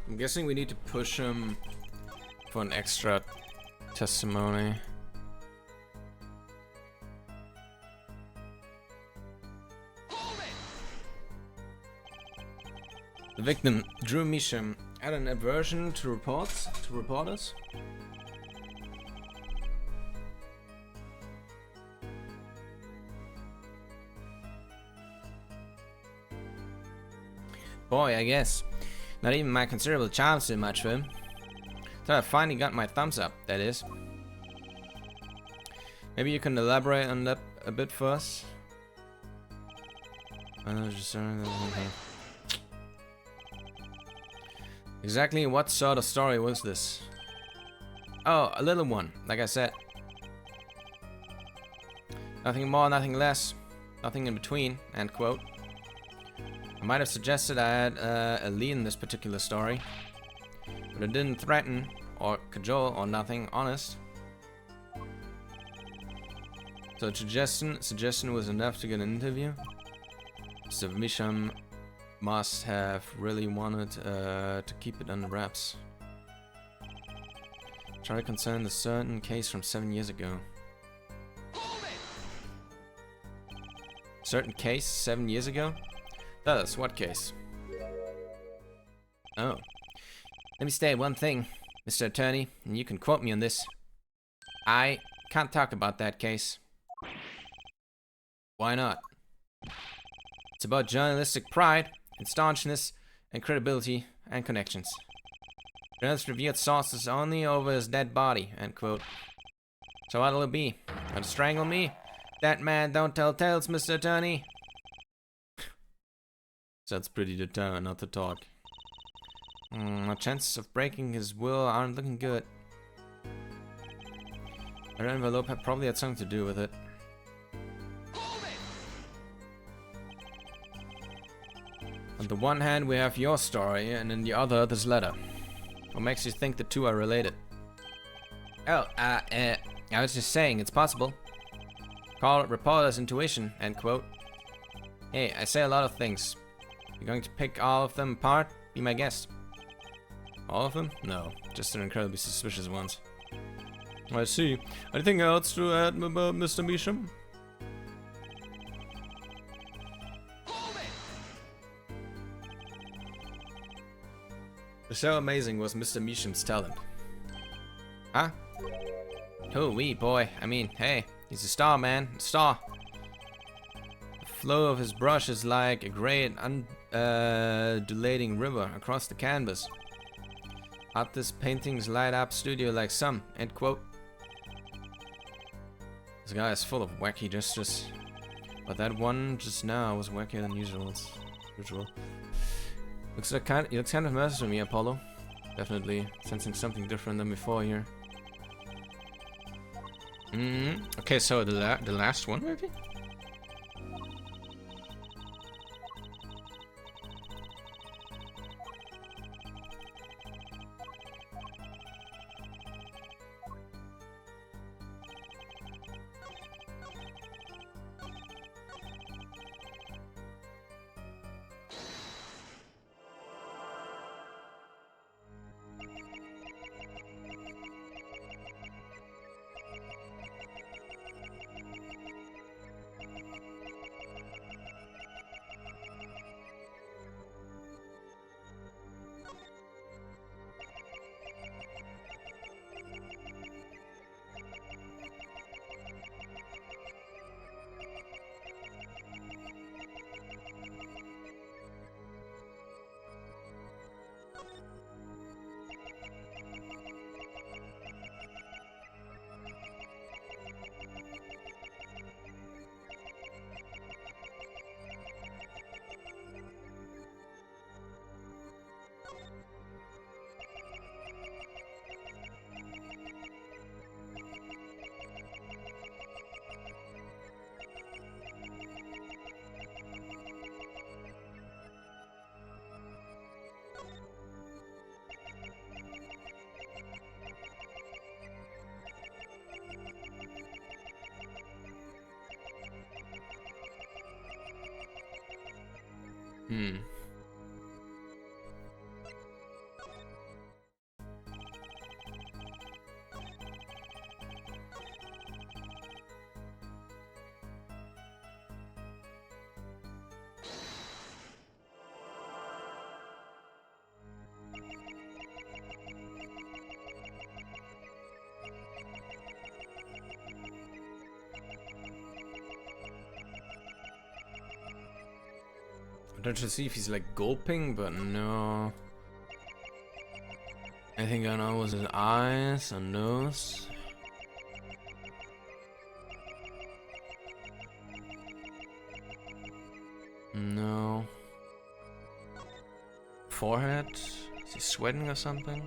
I'm guessing we need to push him for an extra testimony. The victim, Drew Measham, had an aversion to reporters. Boy, I guess. Not even my considerable charms did much for him. So I finally got my thumbs up, that is. Maybe you can elaborate on that a bit for us? Exactly what sort of story was this? Oh, a little one, like I said. Nothing more, nothing less. Nothing in between, end quote. I might have suggested I had a lead in this particular story, but it didn't threaten or cajole or nothing, honest. So suggestion was enough to get an interview. So Misham must have really wanted to keep it under wraps. Charlie concerned a certain case from 7 years ago. Certain case 7 years ago? Tell us, what case? Oh. Let me state one thing, Mr. Attorney, and you can quote me on this. I can't talk about that case. Why not? It's about journalistic pride and staunchness and credibility and connections. Journalists revealed sources only over his dead body, end quote. So what'll it be? Gonna strangle me? That man don't tell tales, Mr. Attorney. Sounds pretty determined not to talk. My chances of breaking his will aren't looking good. Our envelope probably had something to do with it. On the one hand, we have your story, and in the other, this letter. What makes you think the two are related? Oh, I was just saying, it's possible. Call it reporter's intuition, end quote. Hey, I say a lot of things. You're going to pick all of them apart? Be my guest. All of them? No, just the incredibly suspicious ones. I see. Anything else to add about Mr. Measham? So amazing was Mr. Measham's talent. Huh? Oh, wee boy. I mean, hey, he's a star, man. A star. The flow of his brush is like a great undulating river across the canvas. Artist paintings light up studio like sun, end quote. This guy is full of wacky gestures. But that one just now was wackier than usual. Looks kind of messed to me, Apollo. Definitely sensing something different than before here. Okay, so the last one, maybe? I'm trying to see if he's like gulping, but no. I think I know was his eyes and nose. No. Forehead? Is he sweating or something?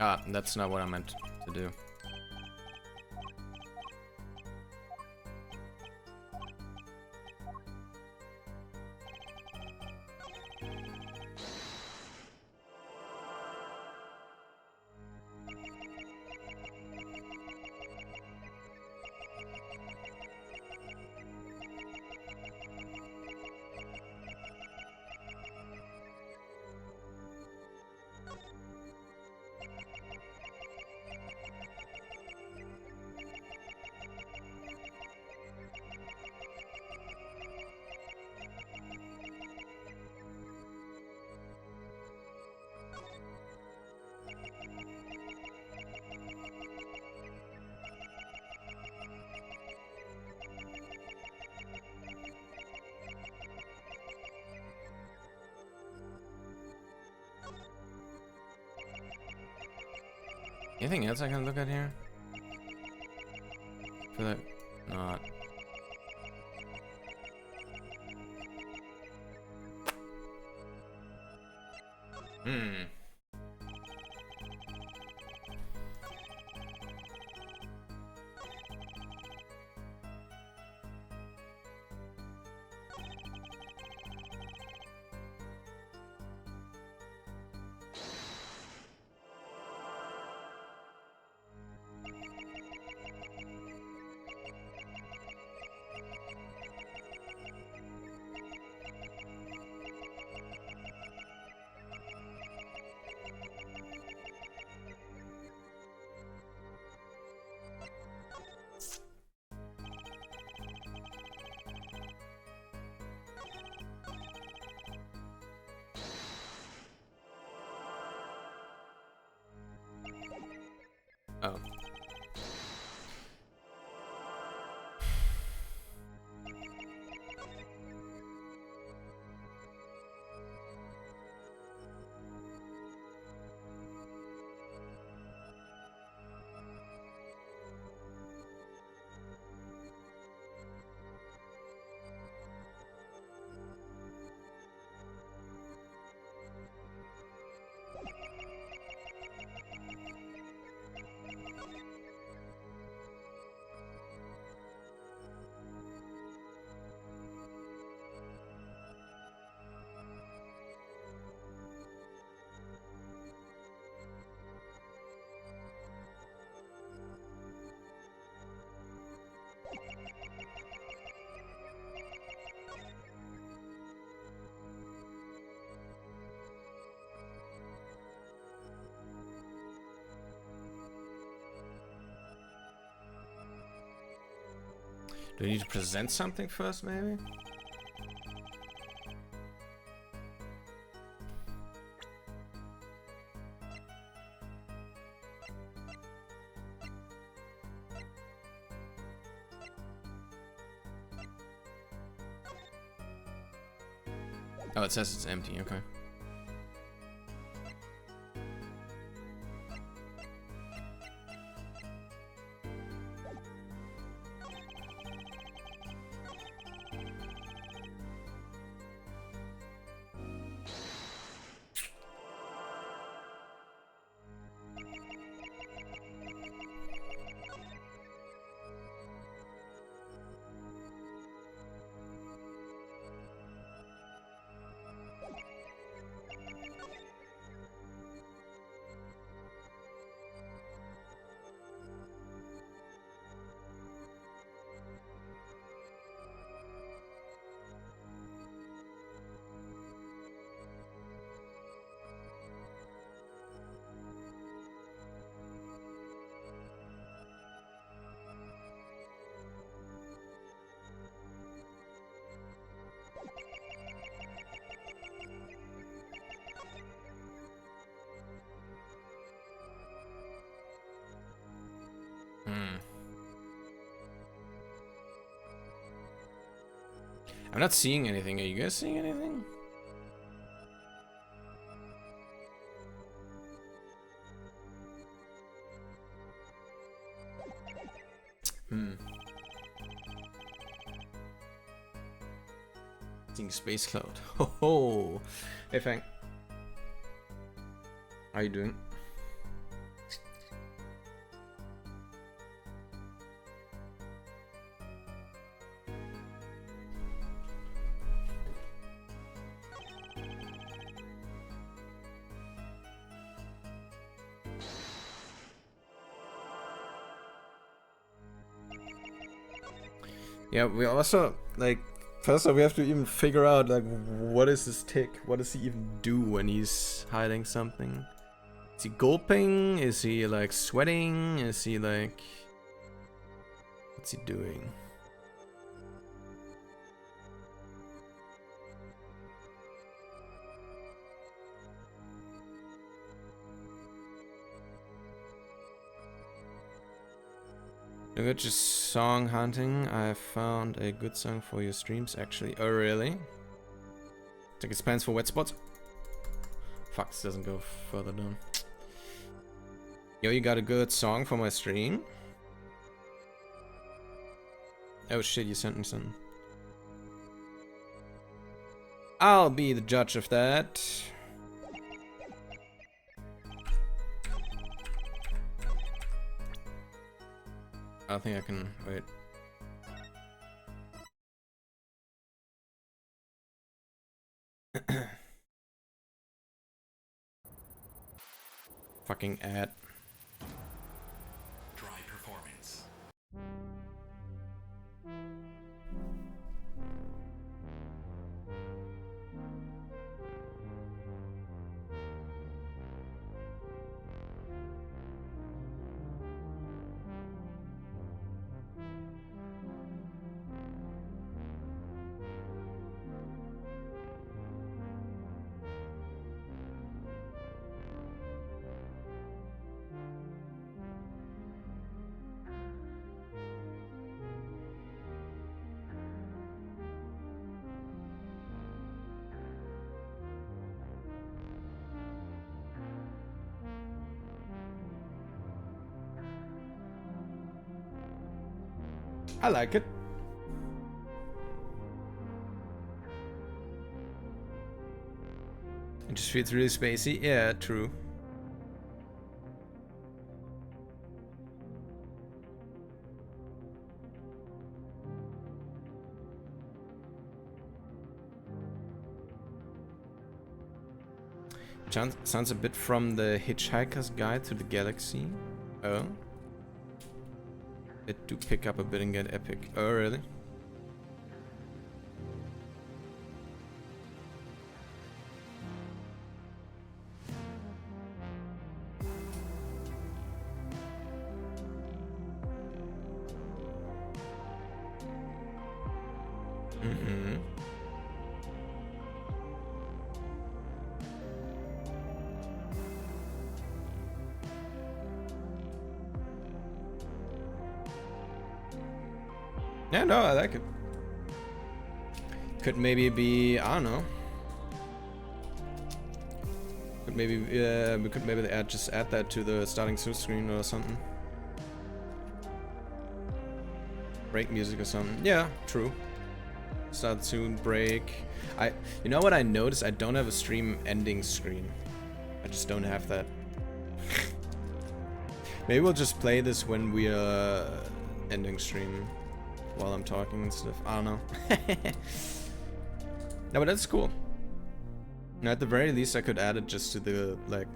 Ah, that's not what I meant to do. Anything else I can look at here? I feel like not. Hmm. Oh. Do we need to present something first, maybe? Oh, it says it's empty, okay. I'm not seeing anything. Are you guys seeing anything? Seeing Space Cloud. Ho ho! Hey Fang. How you doing? Yeah, we also, like, first of all, we have to even figure out, like, what is this tick? What does he even do when he's hiding something? Is he gulping? Is he, like, sweating? Is he, like... What's he doing? Look at just song hunting. I found a good song for your streams, actually. Oh, really? Tickets plans for wet spots? Fuck, this doesn't go further down. Yo, you got a good song for my stream? Oh shit, you sent me something. I'll be the judge of that. I think I can wait. Fucking ad. Dry performance. I like it. It just feels really spacey. Yeah, true. Sounds a bit from the Hitchhiker's Guide to the Galaxy. Oh. It do pick up a bit and get epic. Oh, really? Mm-hmm. Yeah, no, I like it. Could maybe be, I don't know. Could maybe, we could maybe just add that to the starting soon screen or something. Break music or something. Yeah, true. Start soon, break. You know what I noticed? I don't have a stream ending screen. I just don't have that. Maybe we'll just play this when we are ending stream while I'm talking and stuff. I don't know. No, but that's cool. Now, at the very least, I could add it just to the like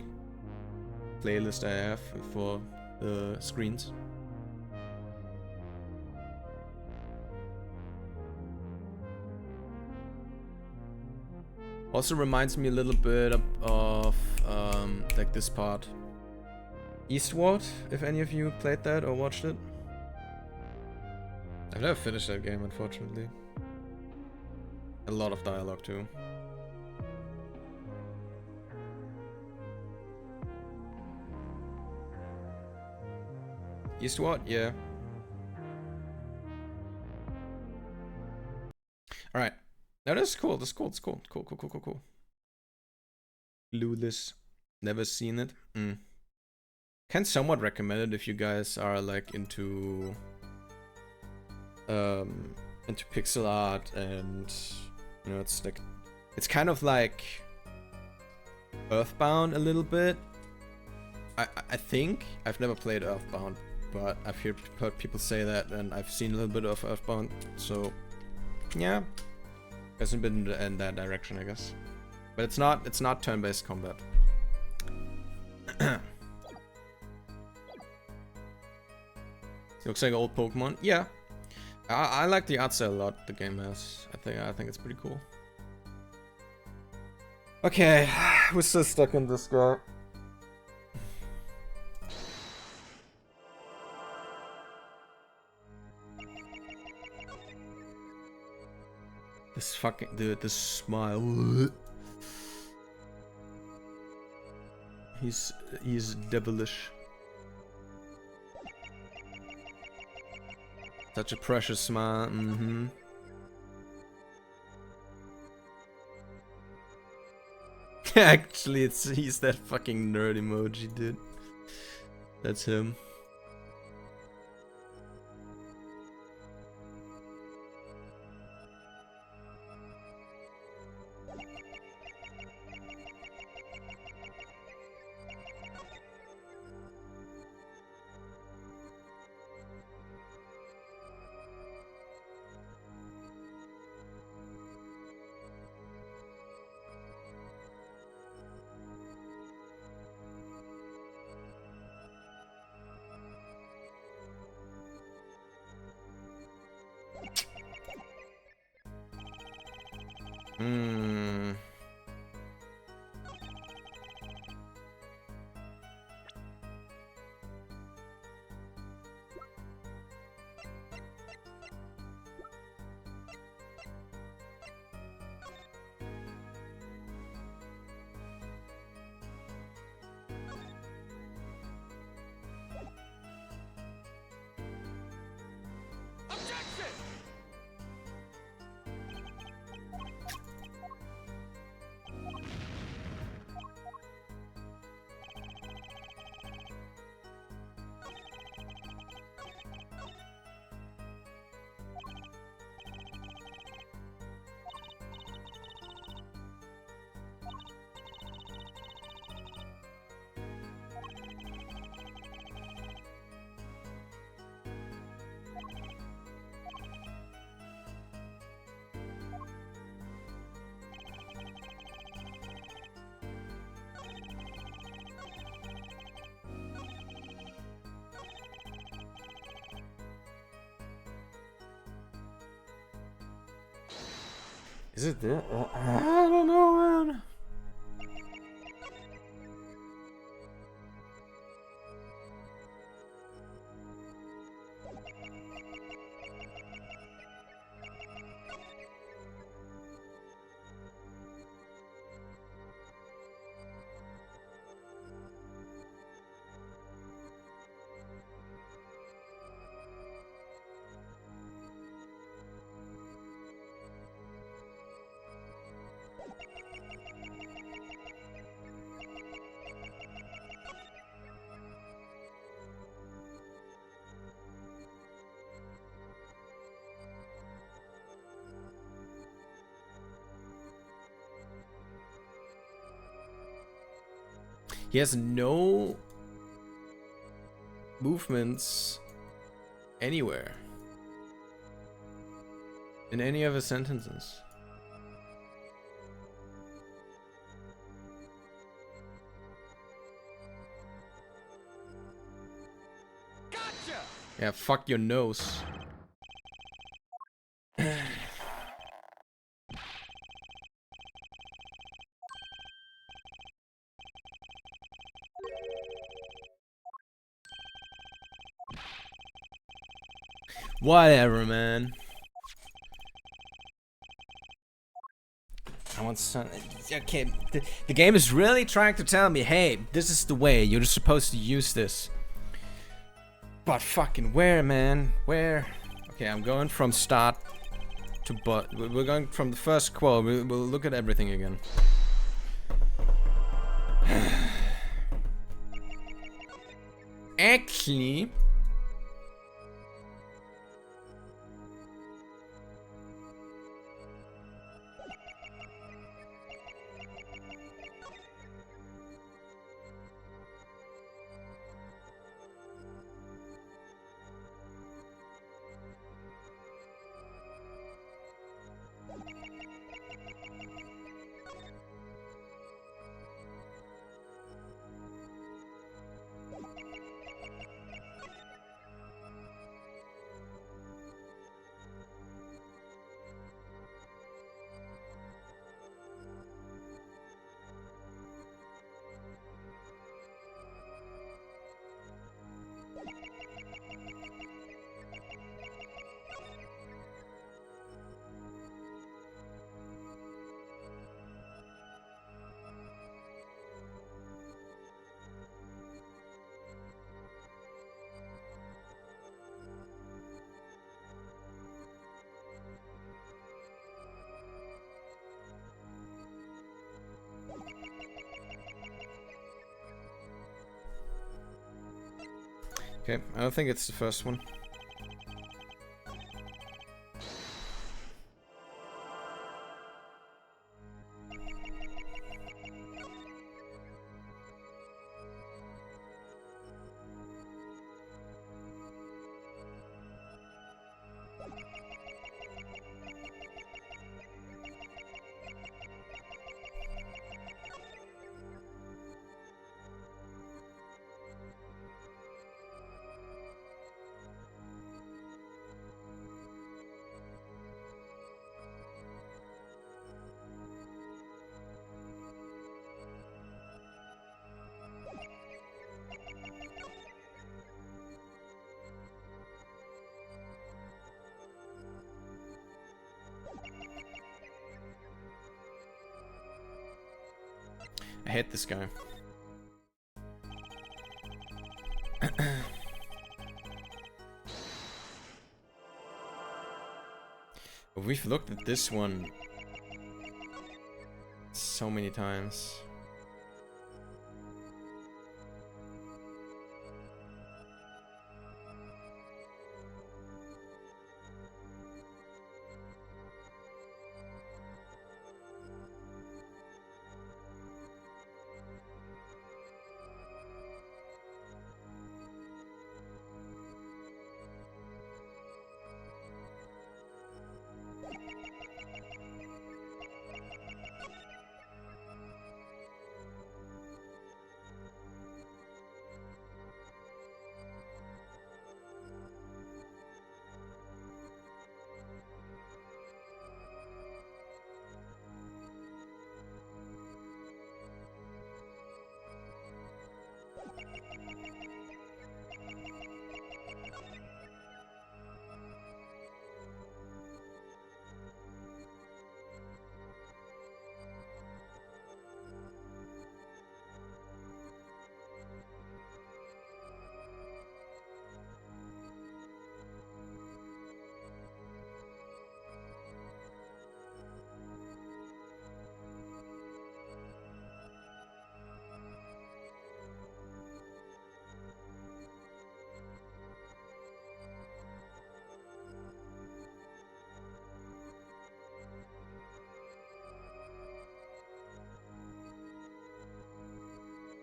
playlist I have for the screens. Also reminds me a little bit of like this part. Eastward, if any of you played that or watched it. I've never finished that game, unfortunately. A lot of dialogue too. Eastward, yeah. Alright. No, that's cool, that's cool, that's cool. Cool. Clueless. Never seen it. Can somewhat recommend it if you guys are like into pixel art, and you know, it's like, it's kind of like Earthbound a little bit. I think I've never played Earthbound, but I've heard people say that, and I've seen a little bit of Earthbound, so yeah, hasn't been in that direction, I guess. But it's not turn-based combat. Looks like old Pokemon. Yeah, I like the art style a lot the game has. I think it's pretty cool. Okay, we're still stuck in this guy. This fucking dude, this smile. He's devilish. Such a precious smile. Actually, he's that fucking nerd emoji, dude. That's him. Hmm. Is it there? I don't know, man. He has no movements anywhere in any of his sentences. Gotcha! Yeah, fuck your nose. Whatever, man. I want some. Okay, the game is really trying to tell me, hey, this is the way. You're just supposed to use this. But fucking where, man? Where? Okay, I'm going from start to but. We're going from the first quote. We'll look at everything again. Actually. Okay, I don't think it's the first one. I hate this guy. We've looked at this one so many times.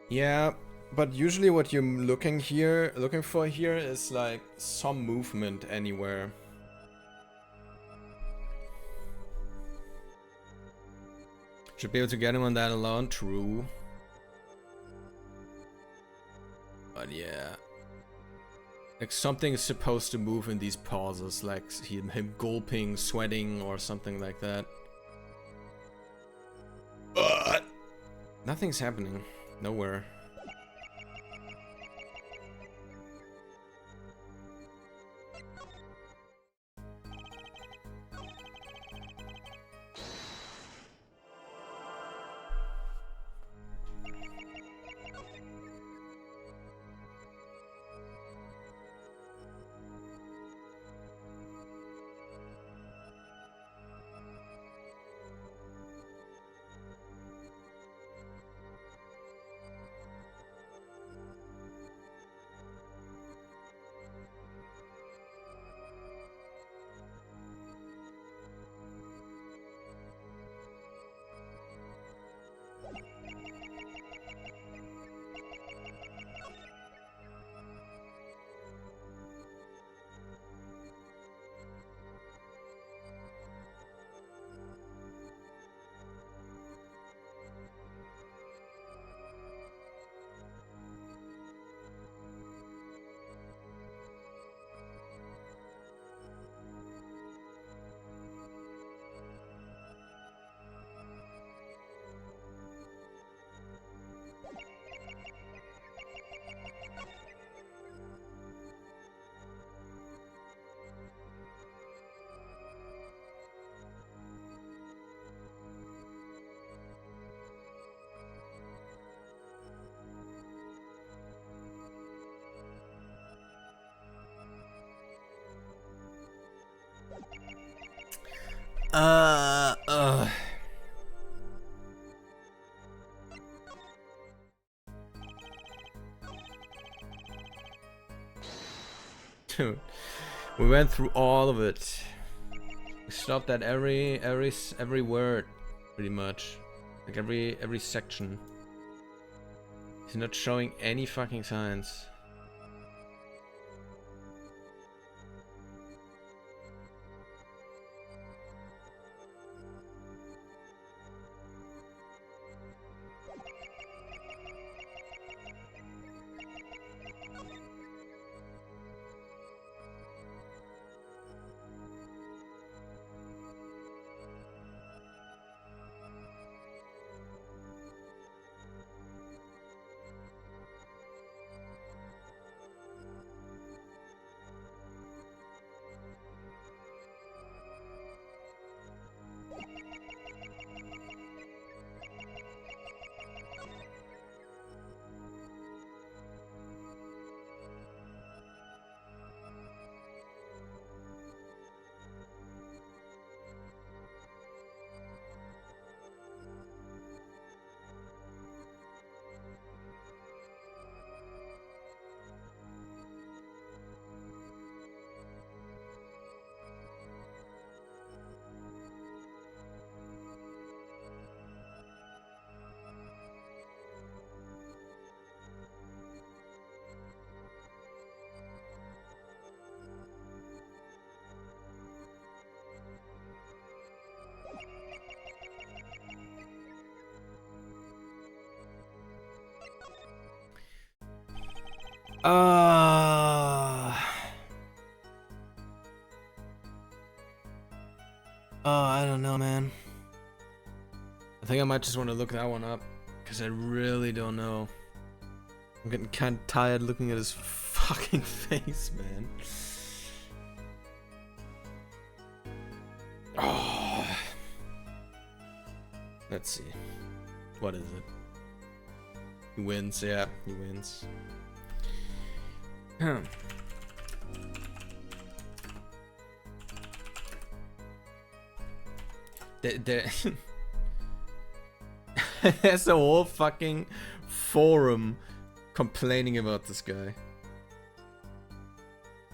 Yeah, but usually what you're looking for here is like some movement anywhere. Should be able to get him on that alone, true. But yeah. Like something is supposed to move in these pauses, like him gulping, sweating, or something like that. But nothing's happening. Nowhere. Uh. Dude, we went through all of it. We stopped at every word, pretty much. Like every section. He's not showing any fucking signs. I don't know, man. I think I might just want to look that one up, because I really don't know. I'm getting kind of tired looking at his fucking face, man. Oh. Let's see. What is it? He wins, yeah, he wins. There's a whole fucking forum complaining about this guy.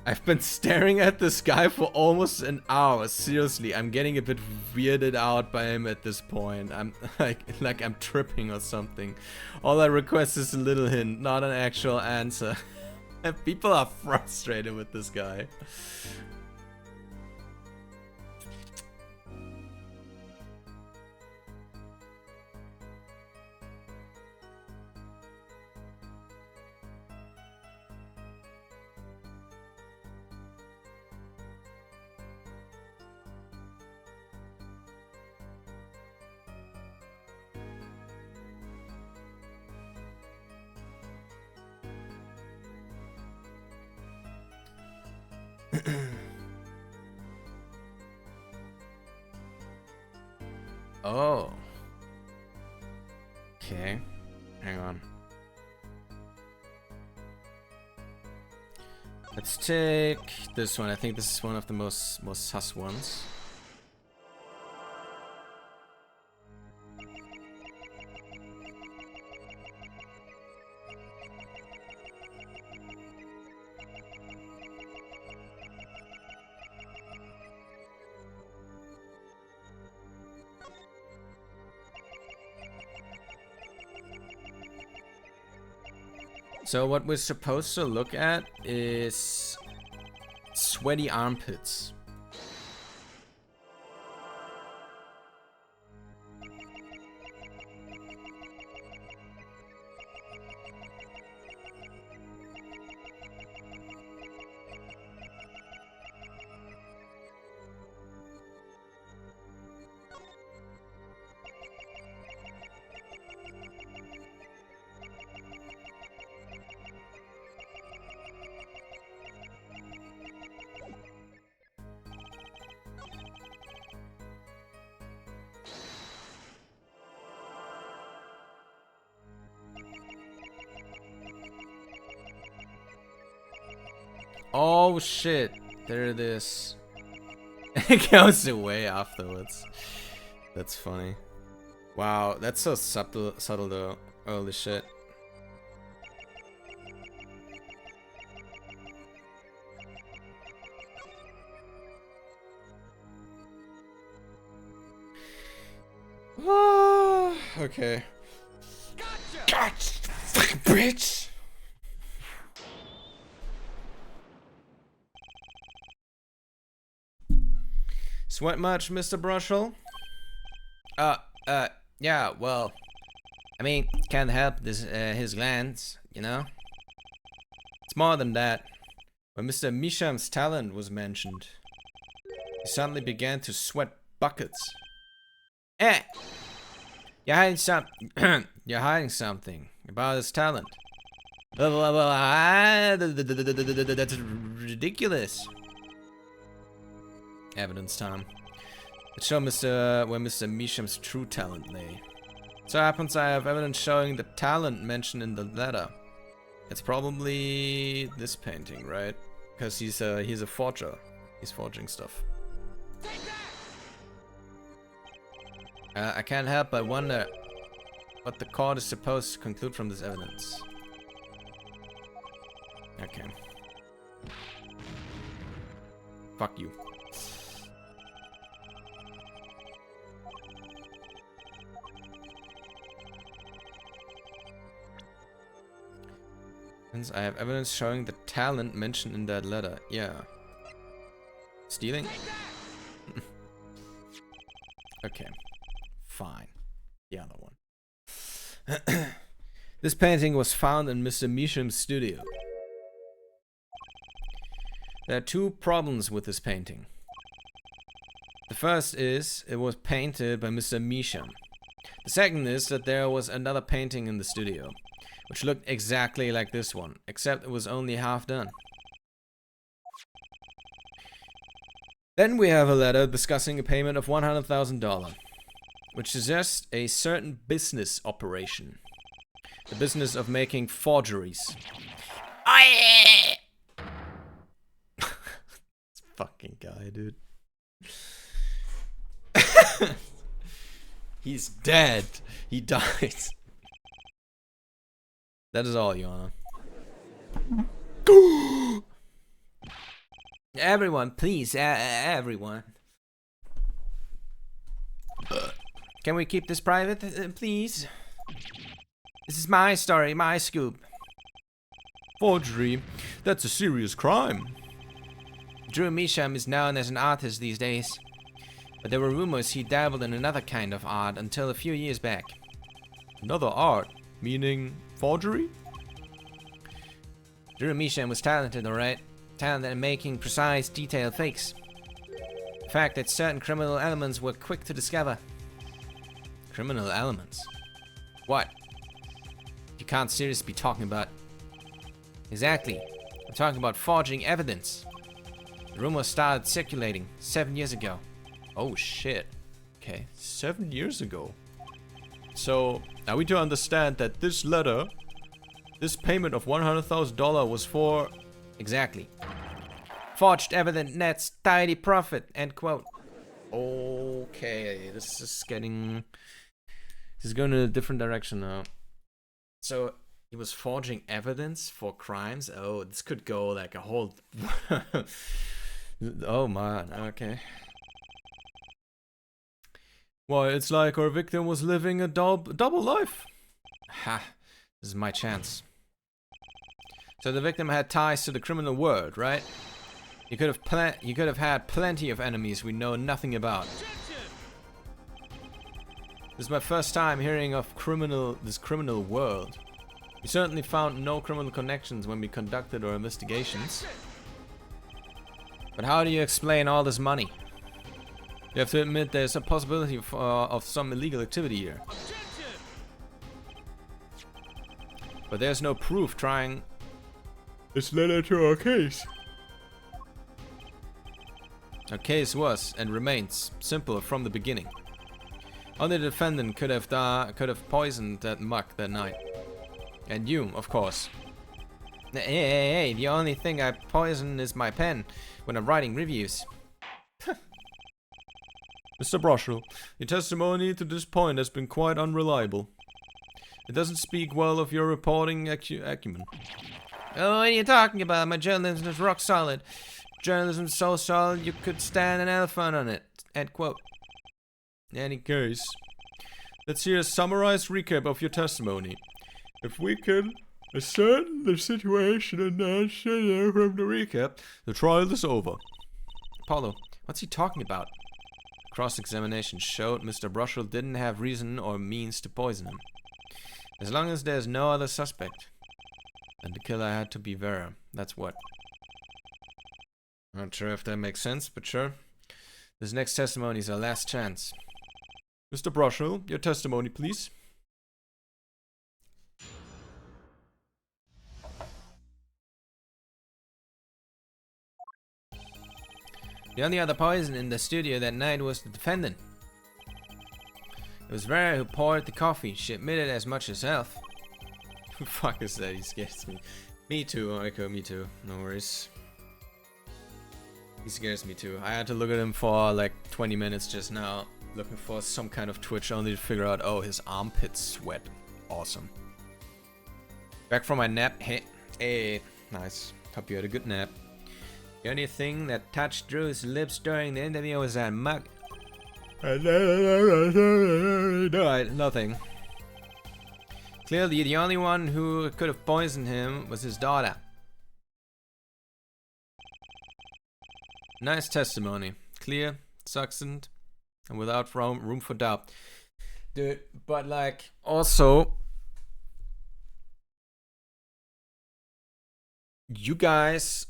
I've been staring at this guy for almost an hour. Seriously, I'm getting a bit weirded out by him at this point. I'm like I'm tripping or something. All I request is a little hint, not an actual answer. People are frustrated with this guy. Oh. Okay. Hang on. Let's take this one. I think this is one of the most sus ones. So what we're supposed to look at is sweaty armpits. Oh shit, there it is. It goes away afterwards. That's funny. Wow, that's so subtle though. Holy shit. Okay. Gotcha! God, fucking bitch! Sweat much, Mr. Brushel? Yeah, well, I mean, can't help this, his glands, you know? It's more than that. When Mr. Misham's talent was mentioned, he suddenly began to sweat buckets. Eh! You're hiding you're hiding something about his talent. That's ridiculous. Evidence time. It shows where Mr. Misham's true talent lay. So happens I have evidence showing the talent mentioned in the letter. It's probably this painting, right? Because he's a forger. He's forging stuff. I can't help but wonder what the court is supposed to conclude from this evidence. Okay. Fuck you. Since I have evidence showing the talent mentioned in that letter. Yeah. Stealing? Okay. Fine. The other one. This painting was found in Mr. Misham's studio. There are two problems with this painting. The first is it was painted by Mr. Misham. The second is that there was another painting in the studio, which looked exactly like this one, except it was only half done. Then we have a letter discussing a payment of $100,000, which suggests a certain business operation. The business of making forgeries. This fucking guy, dude. He's dead. He died. That is all, Your Honor. Everyone, please, everyone. Can we keep this private, please? This is my story, my scoop. Forgery? That's a serious crime. Drew Misham is known as an artist these days, but there were rumors he dabbled in another kind of art until a few years back. Another art? Meaning forgery? Drew Misham was talented, alright. Talented in making precise, detailed fakes. The fact that certain criminal elements were quick to discover. Criminal elements? What? You can't seriously be talking about... Exactly. I'm talking about forging evidence. The rumors started circulating 7 years ago. Oh shit. Okay, 7 years ago. So, are we to understand that this letter, this payment of $100,000 was for... Exactly. Forged evidence nets tidy profit, end quote. Okay, this is getting... This is going in a different direction now. So, he was forging evidence for crimes? Oh, this could go like a whole... Oh man, okay. Why, it's like our victim was living a double life. Ha, this is my chance. So the victim had ties to the criminal world, right? You could have had plenty of enemies we know nothing about. This is my first time hearing of this criminal world. We certainly found no criminal connections when we conducted our investigations. But how do you explain all this money? You have to admit there's a possibility of some illegal activity here. But there's no proof trying this letter to our case. Our case was and remains simple from the beginning. Only the defendant could have poisoned that muck that night. And you, of course. Hey, the only thing I poison is my pen when I'm writing reviews. Mr. Brushel, your testimony to this point has been quite unreliable. It doesn't speak well of your reporting acumen. Oh, what are you talking about? My journalism is rock solid. Journalism is so solid you could stand an elephant on it. End quote. In any case, Let's hear a summarized recap of your testimony. If we can ascertain the situation and answer from the recap, the trial is over. Apollo, what's he talking about? Cross-examination showed Mr. Brushel didn't have reason or means to poison him. As long as there's no other suspect, then the killer had to be Vera. That's what. Not sure if that makes sense, but sure. This next testimony is our last chance. Mr. Brushel, your testimony, please. The only other poison in the studio that night was the defendant. It was Vera who poured the coffee. She admitted as much herself. Who the fuck is that? He scares me. Me too, okay, me too. No worries. He scares me too. I had to look at him for like 20 minutes just now, looking for some kind of twitch only to figure out, oh, his armpits sweat. Awesome. Back from my nap. Hey, nice. Hope you had a good nap. The only thing that touched Drew's lips during the interview was that mug. Nothing. Clearly, the only one who could have poisoned him was his daughter. Nice testimony. Clear, succinct, and without room for doubt. Dude, but like, also, you guys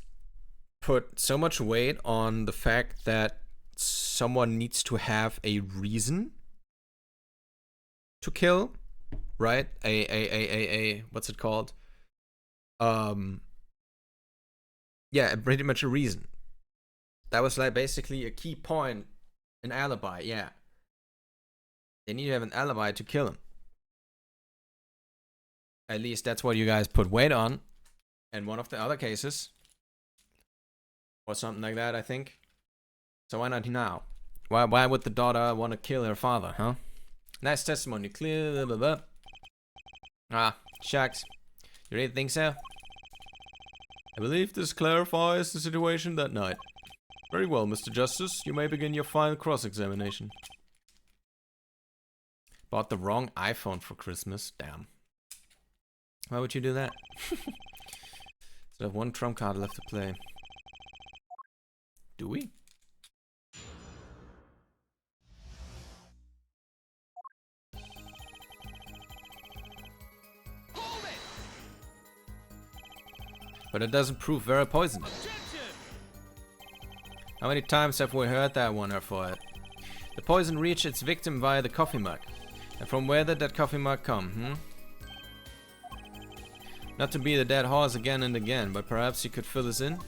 put so much weight on the fact that someone needs to have a reason to kill, right? What's it called? Yeah, pretty much a reason. That was like basically a key point, an alibi, yeah. They need to have an alibi to kill him. At least that's what you guys put weight on. And one of the other cases, or something like that, I think. So why not now? Why would the daughter want to kill her father, huh? Nice testimony, clear, blah, blah, blah. Ah, shucks. You really think so? I believe this clarifies the situation that night. Very well, Mr. Justice. You may begin your final cross-examination. Bought the wrong iPhone for Christmas. Damn. Why would you do that? So I have one trump card left to play. Do we? Hold it! But it doesn't prove Vera poisoned it. Objection! How many times have we heard that one or for it? The poison reached its victim via the coffee mug. And from where did that coffee mug come, Not to be the dead horse again and again, but perhaps you could fill us in?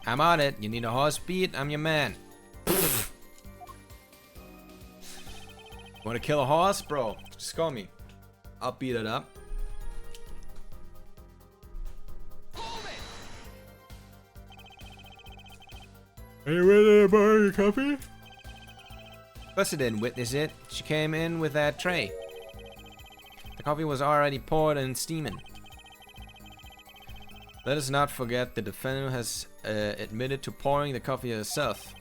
I'm on it. You need a horse beat? I'm your man. Want to kill a horse? Bro, just call me. I'll beat it up. Hold it! Are you ready to borrow your coffee? Of course I didn't witness it. She came in with that tray. The coffee was already poured and steaming. Let us not forget the defendant has admitted to pouring the coffee herself.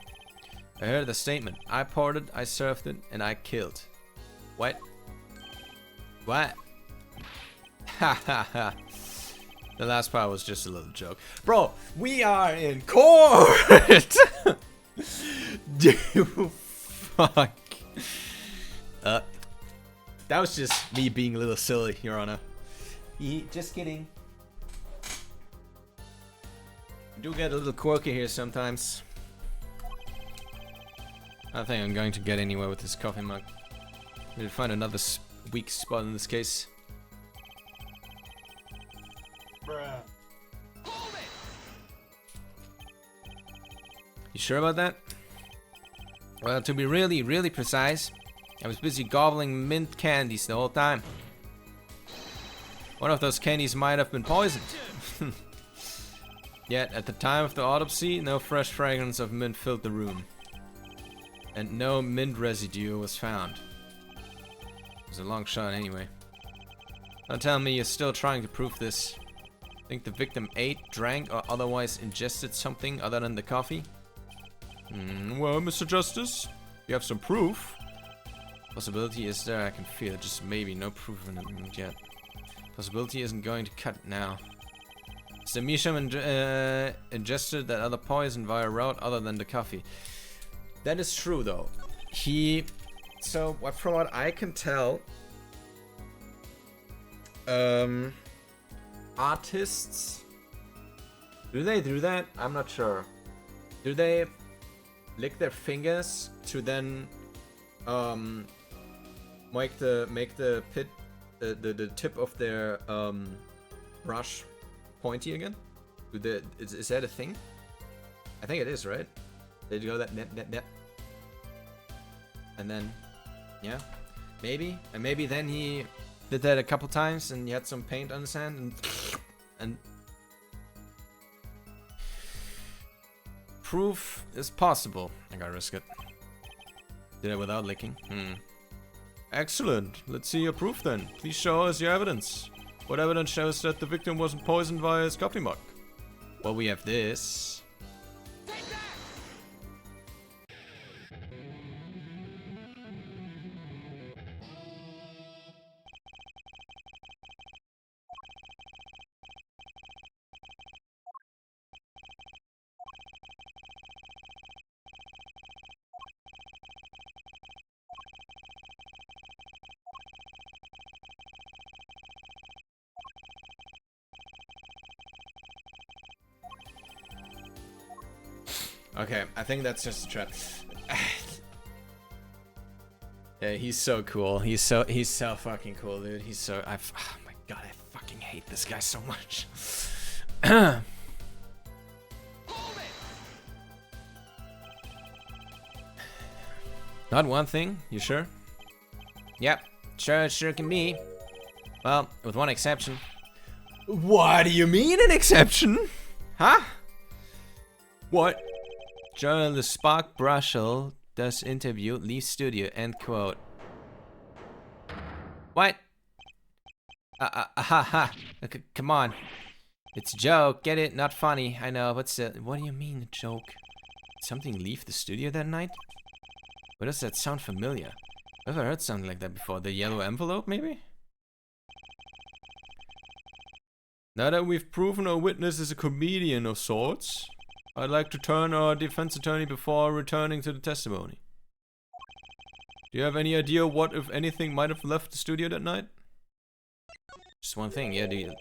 I heard the statement. I poured it, I served it, and I killed. What? What? Ha ha ha. The last part was just a little joke. Bro, we are in court! Dude, fuck. That was just me being a little silly, Your Honor. Just kidding. I do get a little quirky here sometimes. I don't think I'm going to get anywhere with this coffee mug. Need to find another weak spot in this case. Bruh. Hold it! You sure about that? Well, to be really precise, I was busy gobbling mint candies the whole time. One of those candies might have been poisoned. Yet, at the time of the autopsy, no fresh fragrance of mint filled the room. And no mint residue was found. It was a long shot anyway. Don't tell me you're still trying to prove this. Think the victim ate, drank, or otherwise ingested something other than the coffee? Well, Mr. Justice, you have some proof. Possibility is there, I can feel it, just maybe, no proof in it yet. Possibility isn't going to cut now. Mr. Misham ingested that other poison via a route other than the coffee. That is true, though. So, from what I can tell, artists, do they do that? I'm not sure. Do they lick their fingers to then make the tip of their brush pointy again? Is that a thing? I think it is, right? They go that net, and then, yeah, maybe, and maybe then he did that a couple times and he had some paint on his hand and Proof is possible. I gotta risk it. Did it without licking? Excellent. Let's see your proof then. Please show us your evidence. What evidence shows that the victim wasn't poisoned via his coffee mug? well, we have this. Okay, I think that's just a trap. Yeah, he's so cool. He's so fucking cool, dude. He's so oh my god, I fucking hate this guy so much. Not one thing, you sure? Yep, sure can be. Well, with one exception. What do you mean an exception? Huh? What? Journalist Spark Brushel does interview, leaves studio, end quote. What? Okay, come on. It's a joke, get it? Not funny, I know, but what do you mean a joke? Did something leave the studio that night? Why does that sound familiar? I've never heard something like that before. The yellow envelope, maybe? Now that we've proven our witness is a comedian of sorts, I'd like to turn our defense attorney before returning to the testimony. Do you have any idea what, if anything, might have left the studio that night? Just one thing, yeah, do you?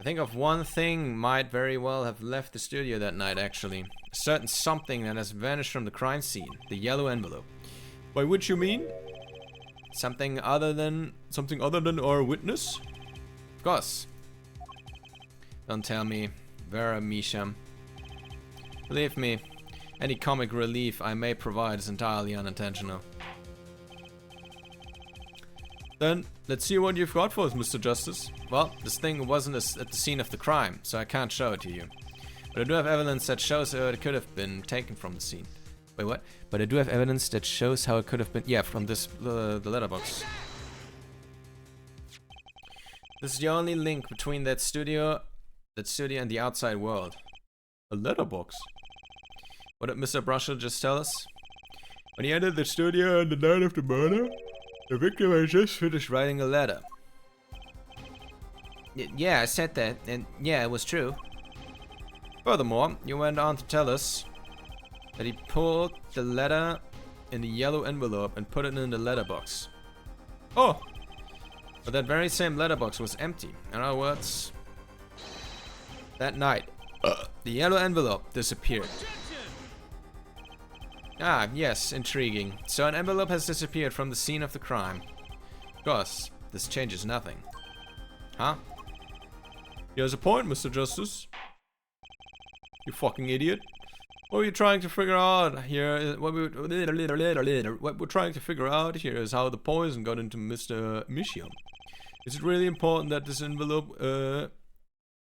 I think of one thing might very well have left the studio that night, actually. A certain something that has vanished from the crime scene. The yellow envelope. By which you mean? Something other than our witness? Of course. Don't tell me. Vera Misham. Believe me, any comic relief I may provide is entirely unintentional. Then, let's see what you've got for us, Mr. Justice. Well, this thing wasn't at the scene of the crime, so I can't show it to you. But I do have evidence that shows how it could have been taken from the scene. Wait, what? But I do have evidence that shows how it could have been... Yeah, from this, the letterbox. This is the only link between that studio and the outside world. A letterbox? What did Mr. Brushel just tell us? When he entered the studio on the night of the murder, the victim had just finished writing a letter. Yeah, I said that, and yeah, it was true. Furthermore, you went on to tell us that he pulled the letter in the yellow envelope and put it in the letterbox. Oh! But that very same letterbox was empty. In other words, that night, the yellow envelope disappeared. Ah, yes, intriguing. So an envelope has disappeared from the scene of the crime. Of course, this changes nothing. Huh? He has a point, Mr. Justice. You fucking idiot. What we're trying to figure out here is what we're trying to figure out here is how the poison got into Mr. Misham. Is it really important that this envelope the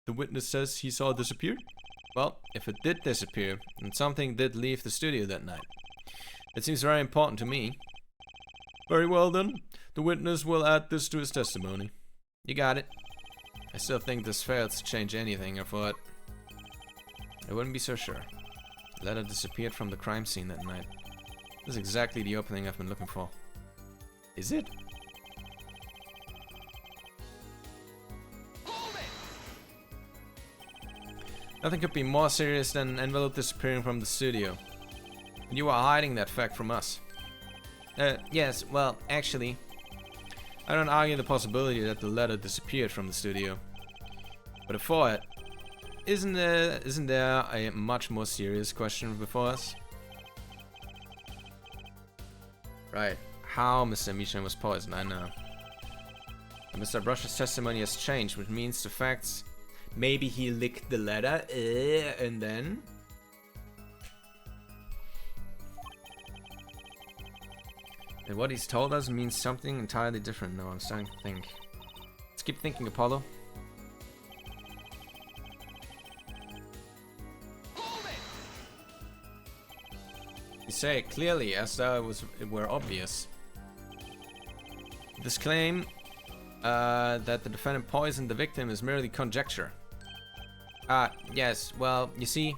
witness says he saw disappear? Well, if it did disappear, and something did leave the studio that night, it seems very important to me. Very well then, the witness will add this to his testimony. You got it. I still think this fails to change anything, I thought. I wouldn't be so sure. The letter disappeared from the crime scene that night. This is exactly the opening I've been looking for. Is it? Hold it! Nothing could be more serious than an envelope disappearing from the studio. And you are hiding that fact from us. Yes, well, actually, I don't argue the possibility that the letter disappeared from the studio. But before it, isn't there a much more serious question before us? Right. How Mr. Michelin was poisoned, I know. And Mr. Brush's testimony has changed, which means the facts... Maybe he licked the letter, and then... And what he's told us means something entirely different. No, I'm starting to think. Let's keep thinking, Apollo. Hold it! You say it clearly, as though it were obvious. This claim that the defendant poisoned the victim is merely conjecture. Yes, well, you see,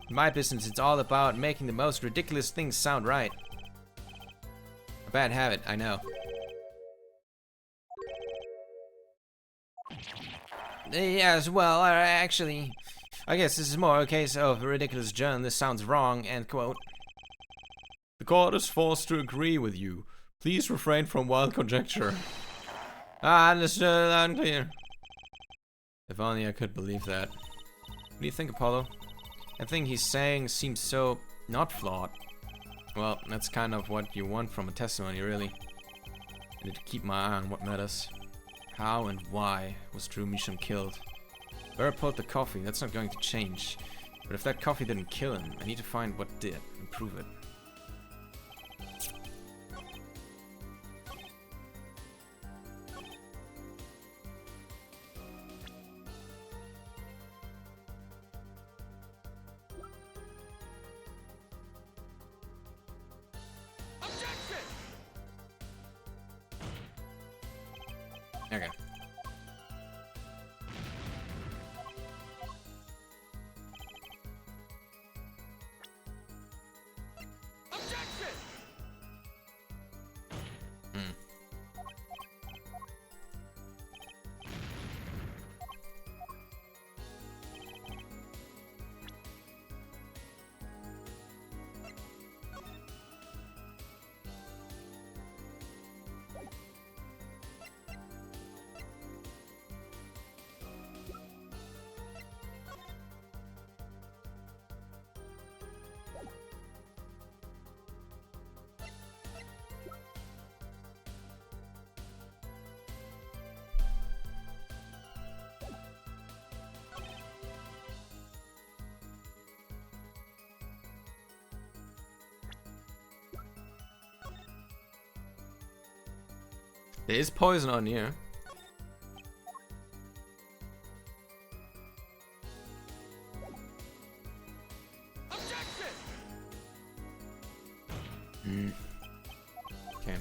in my business it's all about making the most ridiculous things sound right. A bad habit, I know. Yes, well, actually, I guess this is more a case of a ridiculous journalist sounds wrong, end quote. The court is forced to agree with you. Please refrain from wild conjecture. Understood, loud and clear. If only I could believe that. What do you think, Apollo? Everything he's saying seems so not flawed. Well, that's kind of what you want from a testimony, really. I need to keep my eye on what matters. How and why was Drew Measham killed? Where poured the coffee? That's not going to change. But if that coffee didn't kill him, I need to find what did and prove it. Objection! Okay. Objection! There is poison on here. Objection! Okay.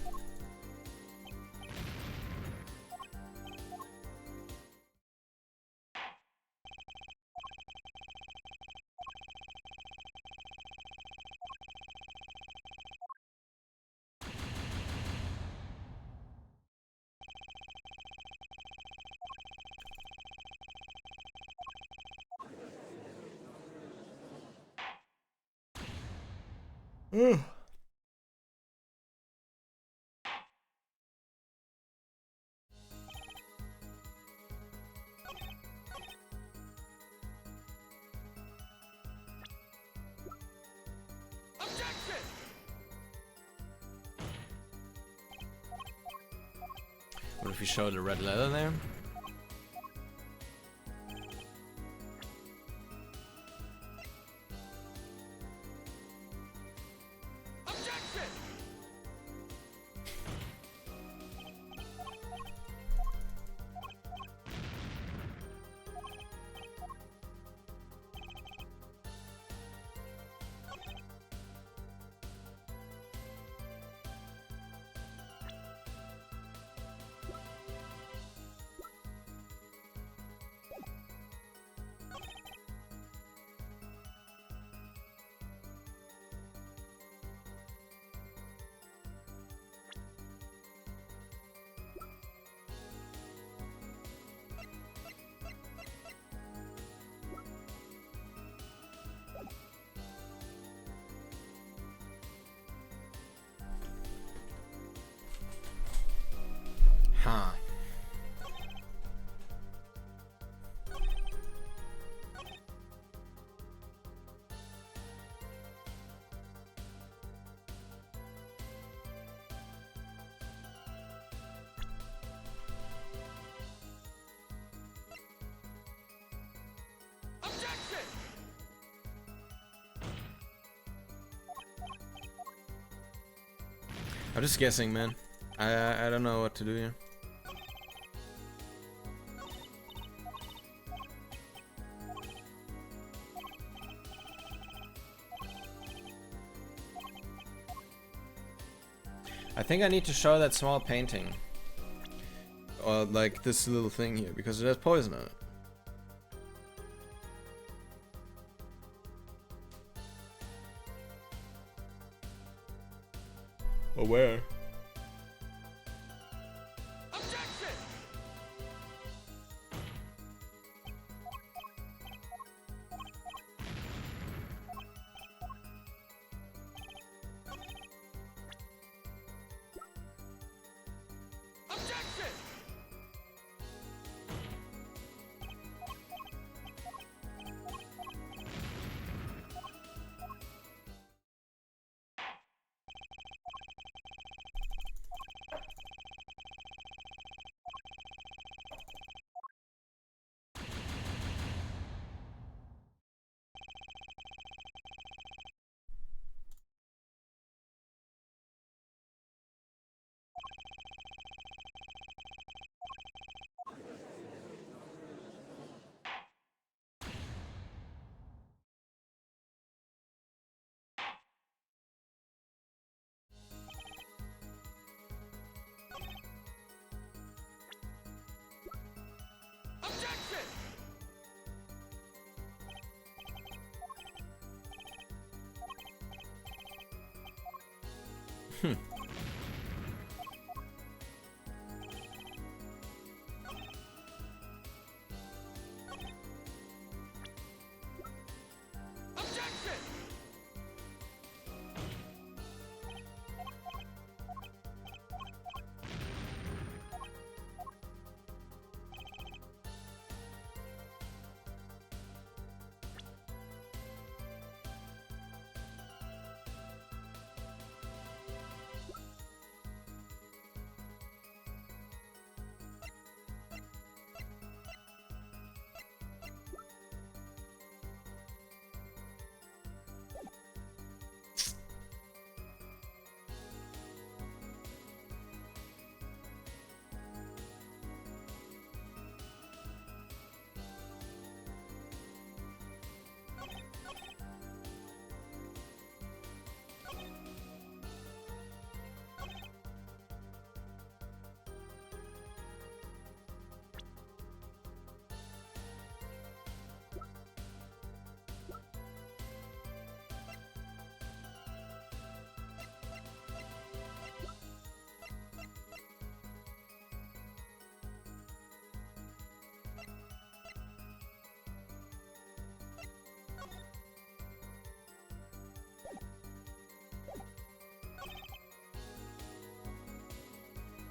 Objection! What if we show the red letter there? Objection! Huh. Objection! I'm just guessing, man. I don't know what to do here. I think I need to show that small painting. Or like this little thing here, because it has poison on it. Or where? Objection! Objection! Objection! Objection!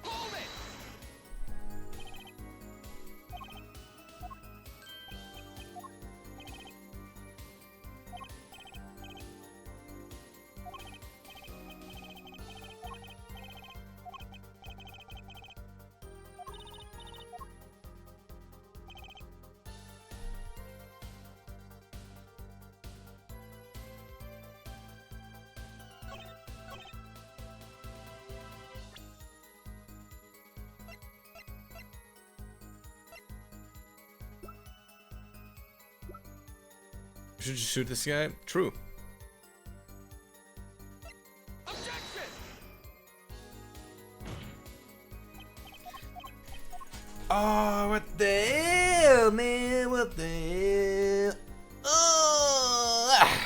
Hold it! Should you shoot this guy? True. Objection! Oh, what the hell, man? What the hell? Oh!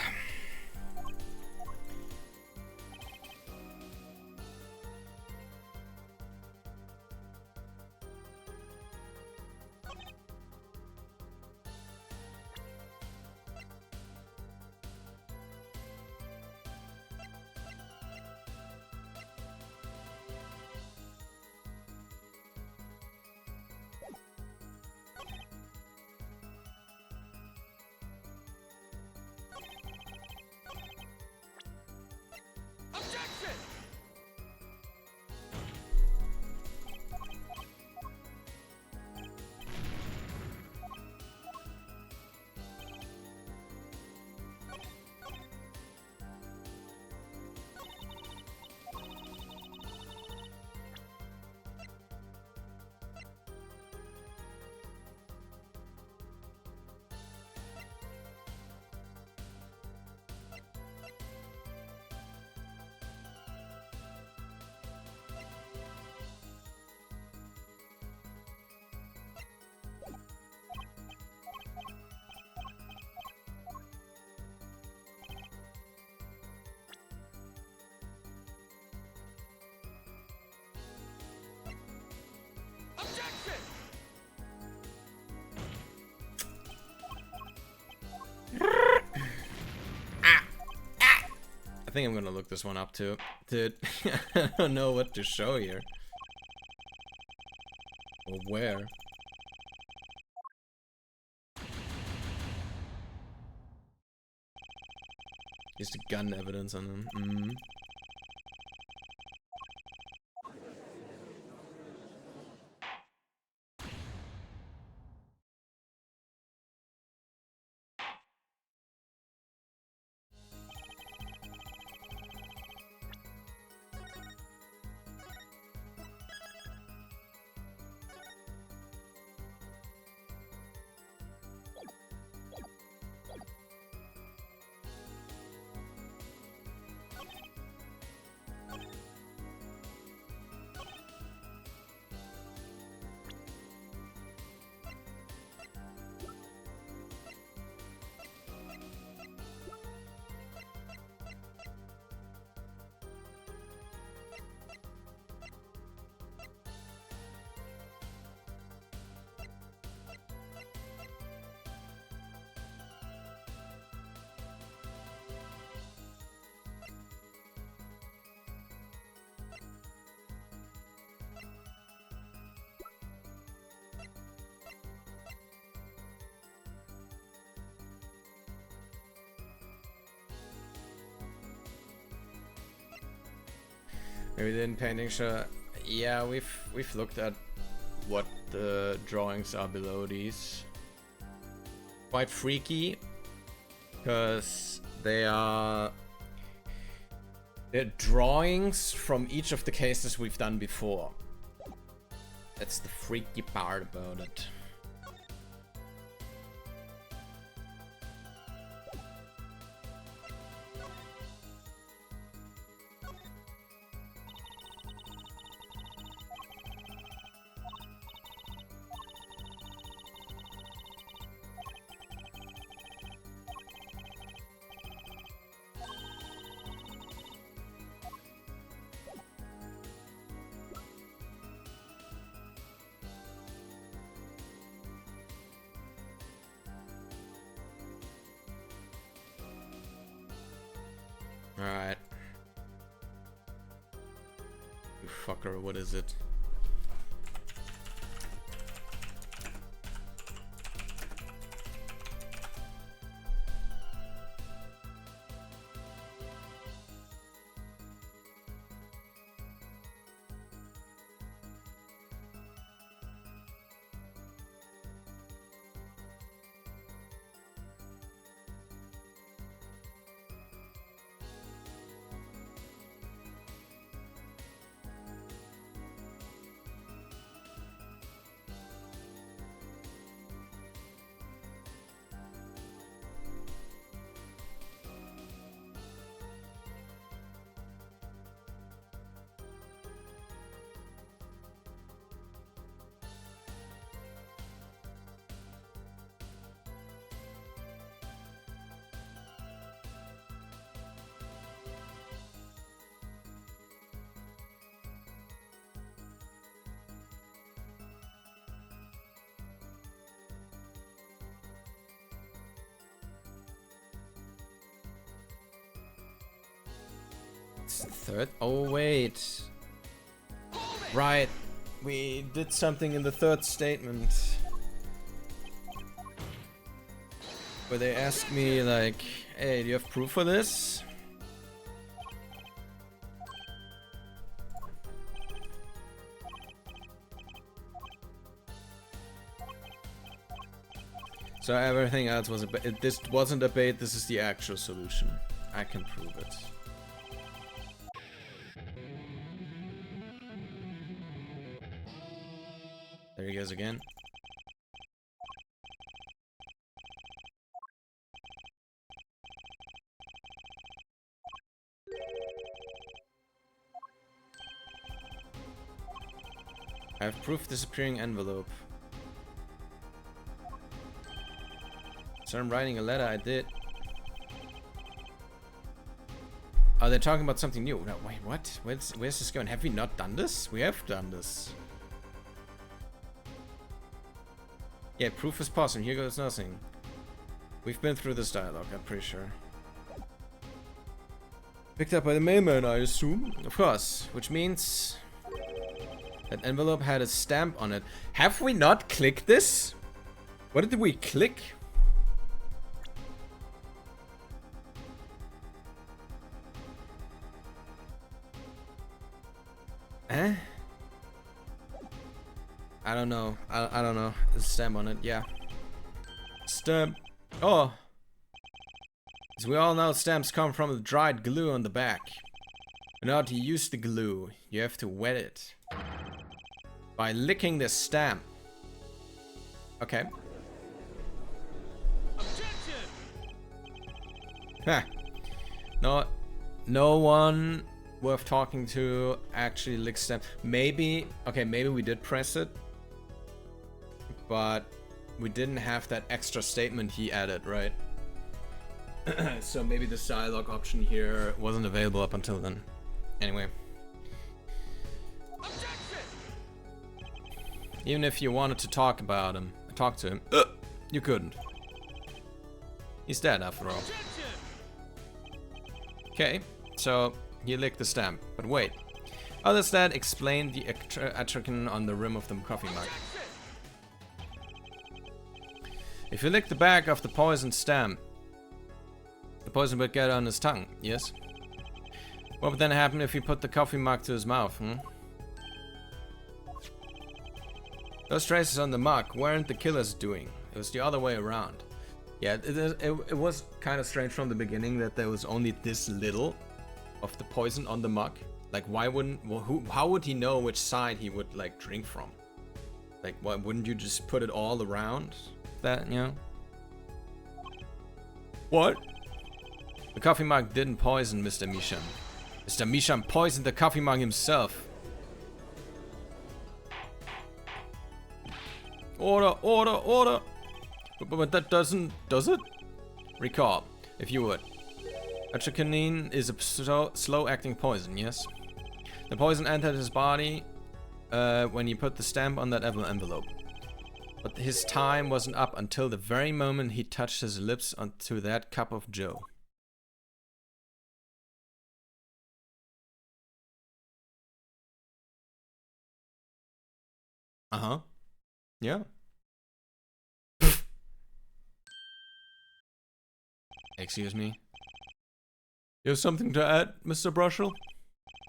I think I'm gonna look this one up too. Dude, I don't know what to show here. Or where. Just the gun evidence on him. Maybe the painting show. Yeah, we've looked at what the drawings are below these. Quite freaky, because they're drawings from each of the cases we've done before. That's the freaky part about it. Alright. You fucker, what is it? It's the third. Oh wait. Right. We did something in the third statement where they asked me like, "Hey, do you have proof for this?" So everything else was a bait. This wasn't a bait. This is the actual solution. I can prove it. There he goes again. I have proof disappearing envelope. So I'm writing a letter, I did. Oh, they're talking about something new. No, wait, what? Where's this going? Have we not done this? We have done this. Yeah, proof is possible. Here goes nothing. We've been through this dialogue, I'm pretty sure. Picked up by the mailman, I assume. Of course, which means that envelope had a stamp on it. Have we not clicked this? What did we click? Eh? I don't know. I don't know. There's a stamp on it, yeah. Stamp. Oh. As we all know, stamps come from the dried glue on the back. In order to use the glue, you have to wet it. By licking the stamp. Okay. Objection! Huh. No one worth talking to actually licks stamp. Maybe, okay, maybe we did press it. But we didn't have that extra statement he added, right? So maybe the dialogue option here wasn't available up until then. Anyway. Objection! Even if you wanted to talk to him, you couldn't. He's dead after all. Objection! Okay, so he licked the stamp. But wait. How does that explain the atropine on the rim of the coffee mug? If you lick the back of the poisoned stamp, the poison would get on his tongue, yes? What would then happen if you put the coffee mug to his mouth, Those traces on the mug weren't the killer's doing. It was the other way around. Yeah, it was kind of strange from the beginning that there was only this little of the poison on the mug. Like, why wouldn't... Well, how would he know which side he would, like, drink from? Like, why wouldn't you just put it all around? That, you know? What? The coffee mug didn't poison Mr. Misham. Mr. Misham poisoned the coffee mug himself. Order, order, order! But that doesn't, does it? Recall, if you would. Atropine is a slow-acting poison, yes? The poison entered his body when he put the stamp on that envelope. But his time wasn't up until the very moment he touched his lips onto that cup of joe. Uh-huh. Yeah. Excuse me. You have something to add, Mr. Brushel?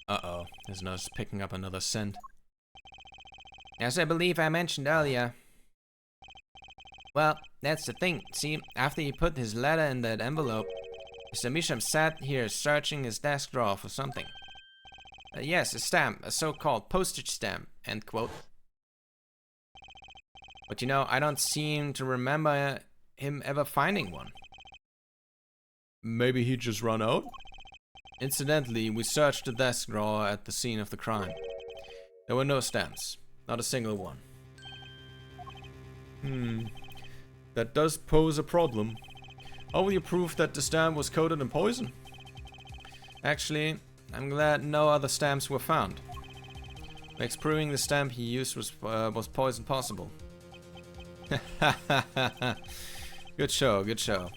Uh-oh. His nose is picking up another scent. As I believe I mentioned earlier. Well, that's the thing. See, after he put his letter in that envelope, Mr. Misham sat here searching his desk drawer for something. Yes, a stamp, a so-called postage stamp, end quote. But you know, I don't seem to remember him ever finding one. Maybe he just ran out? Incidentally, we searched the desk drawer at the scene of the crime. There were no stamps, not a single one. That does pose a problem. How will you prove that the stamp was coated in poison? Actually, I'm glad no other stamps were found. Makes proving the stamp he used was poison possible. Good show, good show.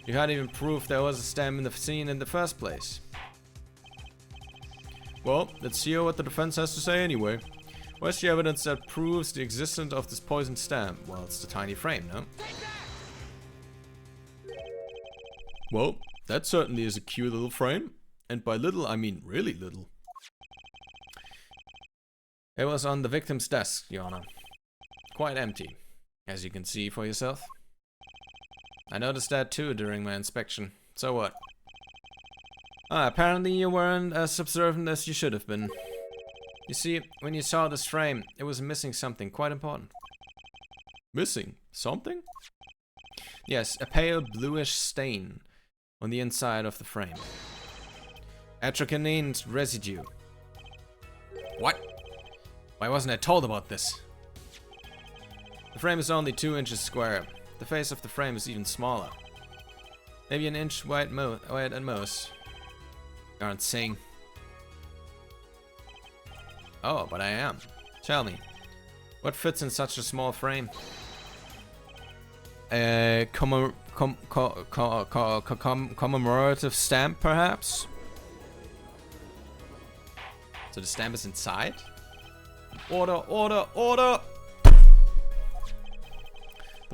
You can't even prove there was a stamp in the scene in the first place. Well, let's hear what the defense has to say anyway. Where's the evidence that proves the existence of this poisoned stamp? Well, it's the tiny frame, no? Well, that certainly is a cute little frame. And by little, I mean really little. It was on the victim's desk, Your Honor. Quite empty, as you can see for yourself. I noticed that too during my inspection. So what? Apparently you weren't as observant as you should have been. You see, when you saw this frame, it was missing something quite important. Missing something? Yes, a pale bluish stain on the inside of the frame. Atropine residue. What? Why wasn't I told about this? The frame is only 2 inches square. The face of the frame is even smaller. Maybe an inch wide at most. You aren't saying. Oh, but I am. Tell me, what fits in such a small frame? A commemorative stamp, perhaps? So the stamp is inside? Order, order, order! The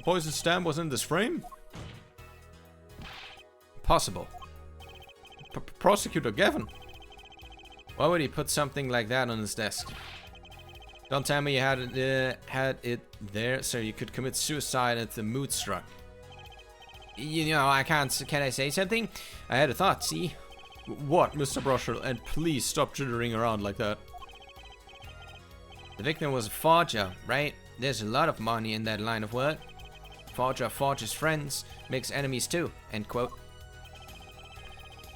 poison stamp was in this frame? Possible. Prosecutor Gavin? Why would he put something like that on his desk? Don't tell me you had it there so you could commit suicide if the mood struck. You know, I can't. Can I say something? I had a thought, see? What, Mr. Brusher? And please stop jittering around like that. The victim was a forger, right? There's a lot of money in that line of work. Forger forges friends, makes enemies too. End quote.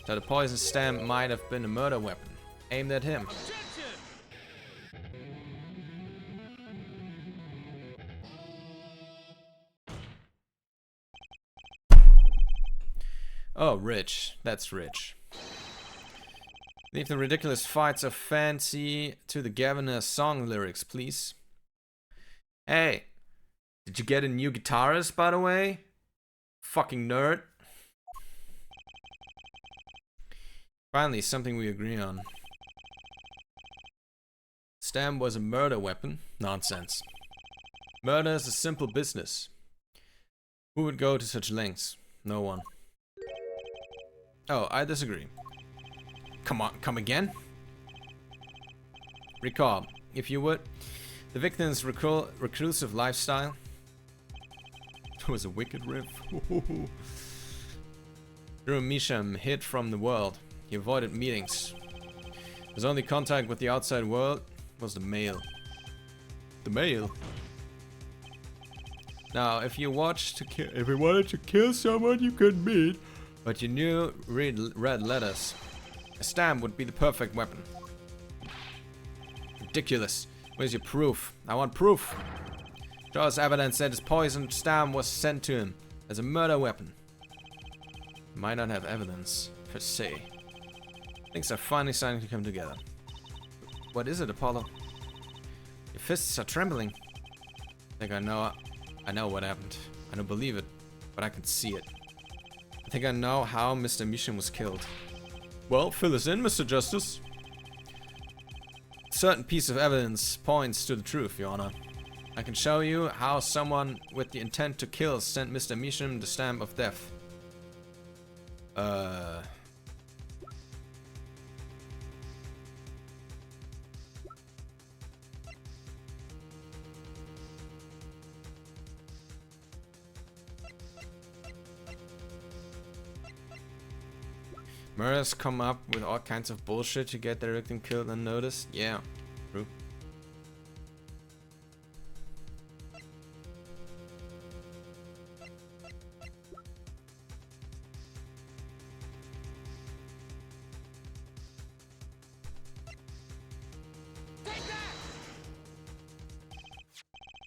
So the poison stamp might have been a murder weapon, aimed at him. Objection! Oh, rich. That's rich. Leave the ridiculous fights of fancy to the Governor's song lyrics, please. Hey, did you get a new guitarist, by the way? Fucking nerd. Finally, something we agree on. Stamp was a murder weapon? Nonsense. Murder is a simple business. Who would go to such lengths? No one. Oh, I disagree. Come on, come again? Recall, if you would, the victim's reclusive lifestyle. It was a wicked riff. Drew Misham hid from the world. He avoided meetings. His only contact with the outside world was the mail. The mail? Now, if you wanted to kill someone you couldn't meet, but you knew read red letters, a stamp would be the perfect weapon. Ridiculous. Where's your proof? I want proof. Show us evidence that his poisoned stamp was sent to him as a murder weapon. Might not have evidence, per se. Things are finally starting to come together. What is it, Apollo? Your fists are trembling. I think I know what happened. I don't believe it, but I can see it. I think I know how Mr. Misham was killed. Well, fill us in, Mr. Justice. A certain piece of evidence points to the truth, Your Honor. I can show you how someone with the intent to kill sent Mr. Misham the stamp of death. Murders come up with all kinds of bullshit to get their victim killed unnoticed. Yeah, true.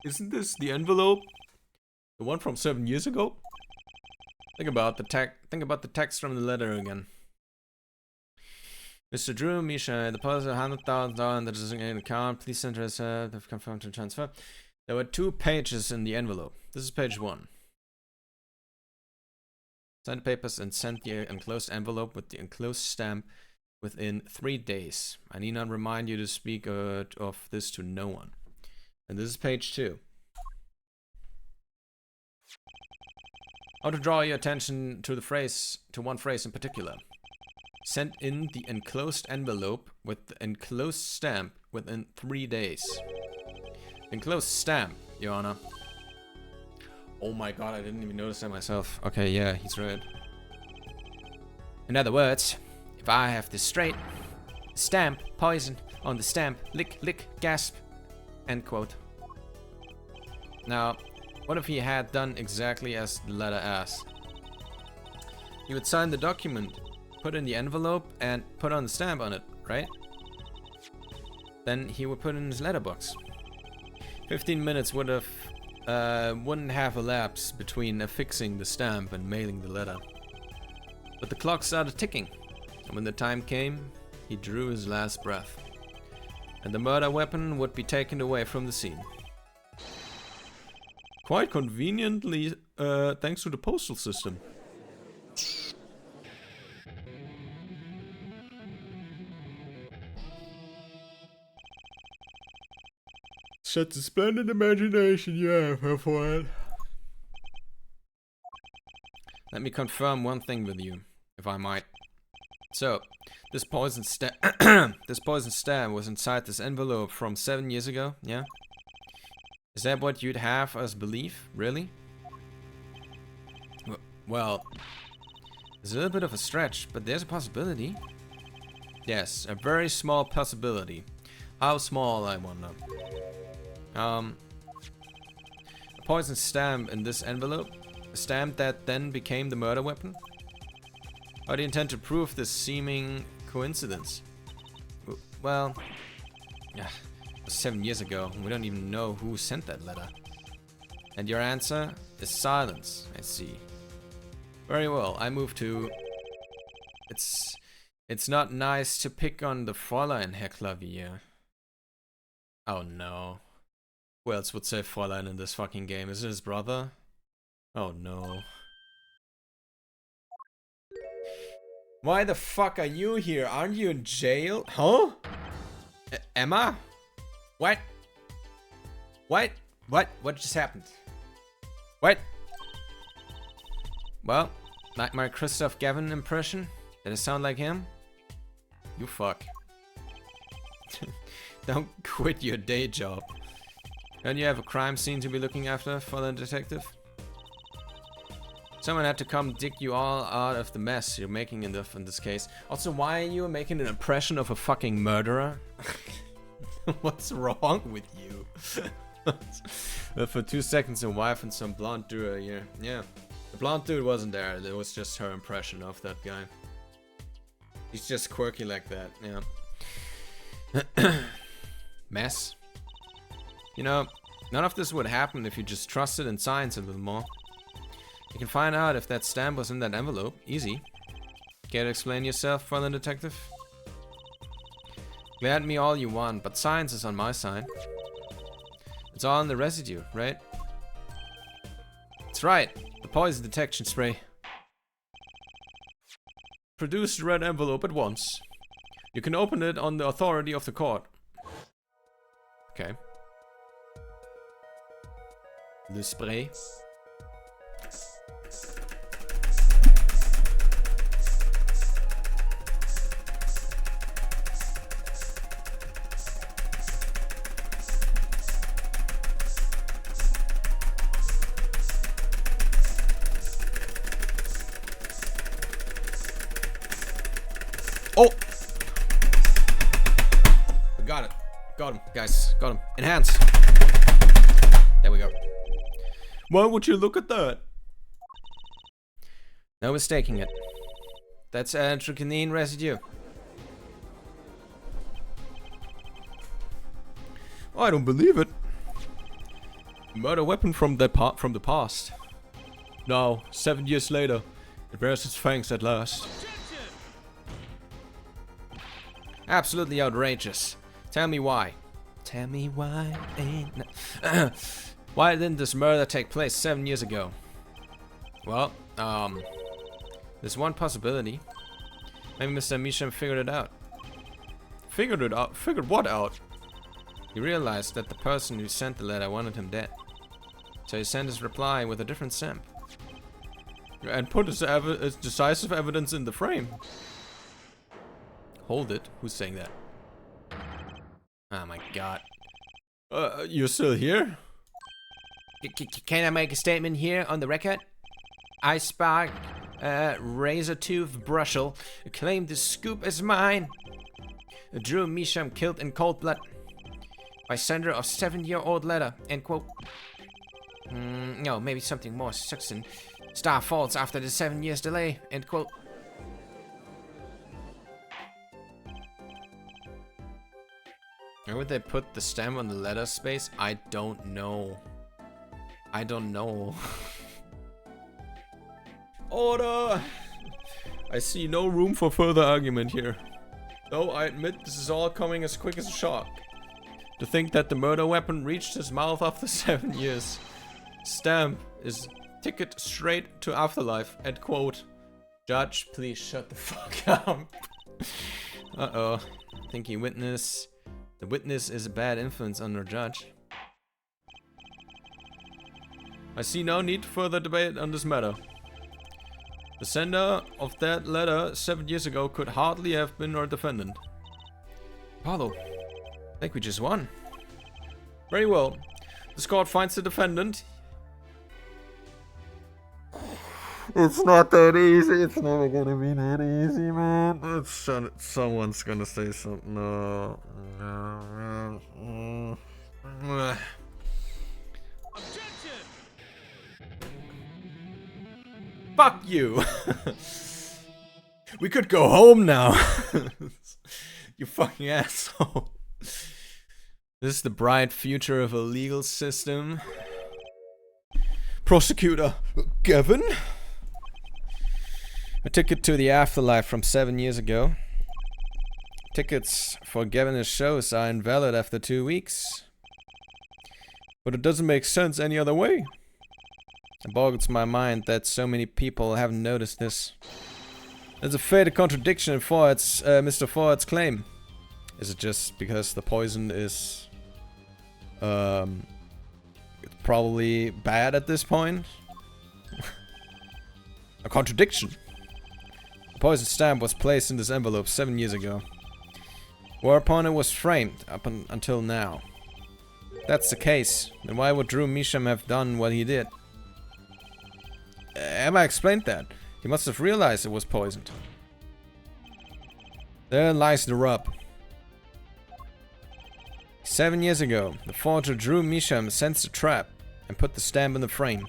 Isn't this the envelope? The one from 7 years ago? Think about the text from the letter again. Mr. Drew, Misha, deposit $100,000 in the designated account. Please send us have confirmed to transfer. There were 2 pages in the envelope. This is page 1. Sign the papers and send the enclosed envelope with the enclosed stamp within 3 days. I need not remind you to speak of this to no one. And this is page 2. How to draw your attention to one phrase in particular. Send in the enclosed envelope with the enclosed stamp within 3 days. Enclosed stamp, Your Honor. Oh my god, I didn't even notice that myself. Okay, yeah, he's right. In other words, if I have this straight, stamp, poison, on the stamp, lick, lick, gasp, end quote. Now, what if he had done exactly as the letter asks? He would sign the document, put in the envelope, and put on the stamp on it, right? Then he would put in his letterbox. 15 minutes wouldn't have elapsed between affixing the stamp and mailing the letter. But the clock started ticking, and when the time came, he drew his last breath. And the murder weapon would be taken away from the scene. Quite conveniently, thanks to the postal system. Such a splendid imagination you have, F1. Let me confirm one thing with you, if I might. So, this poison stab this poison stab was inside this envelope from 7 years ago, yeah? Is that what you'd have us believe? Really? Well, it's a little bit of a stretch, but there's a possibility. Yes, a very small possibility. How small, I wonder. A poison stamp in this envelope? A stamp that then became the murder weapon? How do you intend to prove this seeming coincidence? Well, yeah, it was 7 years ago. We don't even know who sent that letter. And your answer is silence, I see. Very well, I move to... It's not nice to pick on the Fräulein, Herr Klavier. Oh no. Who else would say Fräulein in this fucking game? Is it his brother? Oh no. Why the fuck are you here? Aren't you in jail? Huh? Emma? What? What? What just happened? What? Well, like my Christoph Gavin impression? Did it sound like him? You fuck. Don't quit your day job. Don't you have a crime scene to be looking after, fellow detective? Someone had to come dig you all out of the mess you're making in this case. Also, why are you making an impression of a fucking murderer? What's wrong with you? For 2 seconds, a wife and some blonde dude here. Yeah, the blonde dude wasn't there. It was just her impression of that guy. He's just quirky like that. Yeah. Mess. You know, none of this would happen if you just trusted in science a little more. You can find out if that stamp was in that envelope. Easy. Care to explain yourself, fellow detective? Glare at me all you want, but science is on my side. It's all in the residue, right? That's right. The poison detection spray. Produce the red envelope at once. You can open it on the authority of the court. Okay. Le spray. Oh! We got it. Got him, guys. Got him. Enhance. There we go. Why would you look at that? No mistaking it. That's anthraquinine residue. I don't believe it. Murder weapon from the past. Now, 7 years later, it bears its fangs at last. Absolutely outrageous. Tell me why. Tell me why ain't no Why didn't this murder take place 7 years ago? Well, there's one possibility. Maybe Mr. Misham figured it out. Figured it out? Figured what out? He realized that the person who sent the letter wanted him dead. So he sent his reply with a different stamp. And put his decisive evidence in the frame. Hold it. Who's saying that? Oh my god. You're still here? Can I make a statement here on the record? I Spark, Razor Tooth Brushel, claim the scoop is mine. Drew Misham killed in cold blood by sender of 7-year-old letter. End quote. No, maybe something more succinct. Star falls after the 7 years delay. End quote. Where would they put the stamp on the letter space? I don't know. I don't know. Order! I see no room for further argument here. Though I admit this is all coming as quick as a shock. To think that the murder weapon reached his mouth after 7 years. Stamp is ticket straight to afterlife. End quote. Judge, please shut the fuck up. Uh-oh. Thinking witness. The witness is a bad influence on our judge. I see no need for further debate on this matter. The sender of that letter 7 years ago could hardly have been our defendant. Apollo, I think we just won. Very well. This court finds the defendant. It's not that easy. It's never gonna be that easy, man. Someone's gonna say something. No. Objection! Fuck you. We could go home now. You fucking asshole. This is the bright future of a legal system. Prosecutor Gavin. A ticket to the afterlife from 7 years ago. Tickets for Gavin's shows are invalid after 2 weeks. But it doesn't make sense any other way. It boggles my mind that so many people haven't noticed this. There's a fatal contradiction in Mr. Ford's claim. Is it just because the poison is probably bad at this point? A contradiction. The poison stamp was placed in this envelope 7 years ago, whereupon it was framed up until now. If that's the case, then why would Drew Measham have done what he did? Have I explained that? He must have realized it was poisoned. There lies the rub. 7 years ago, the forger Drew Measham sensed a trap and put the stamp in the frame.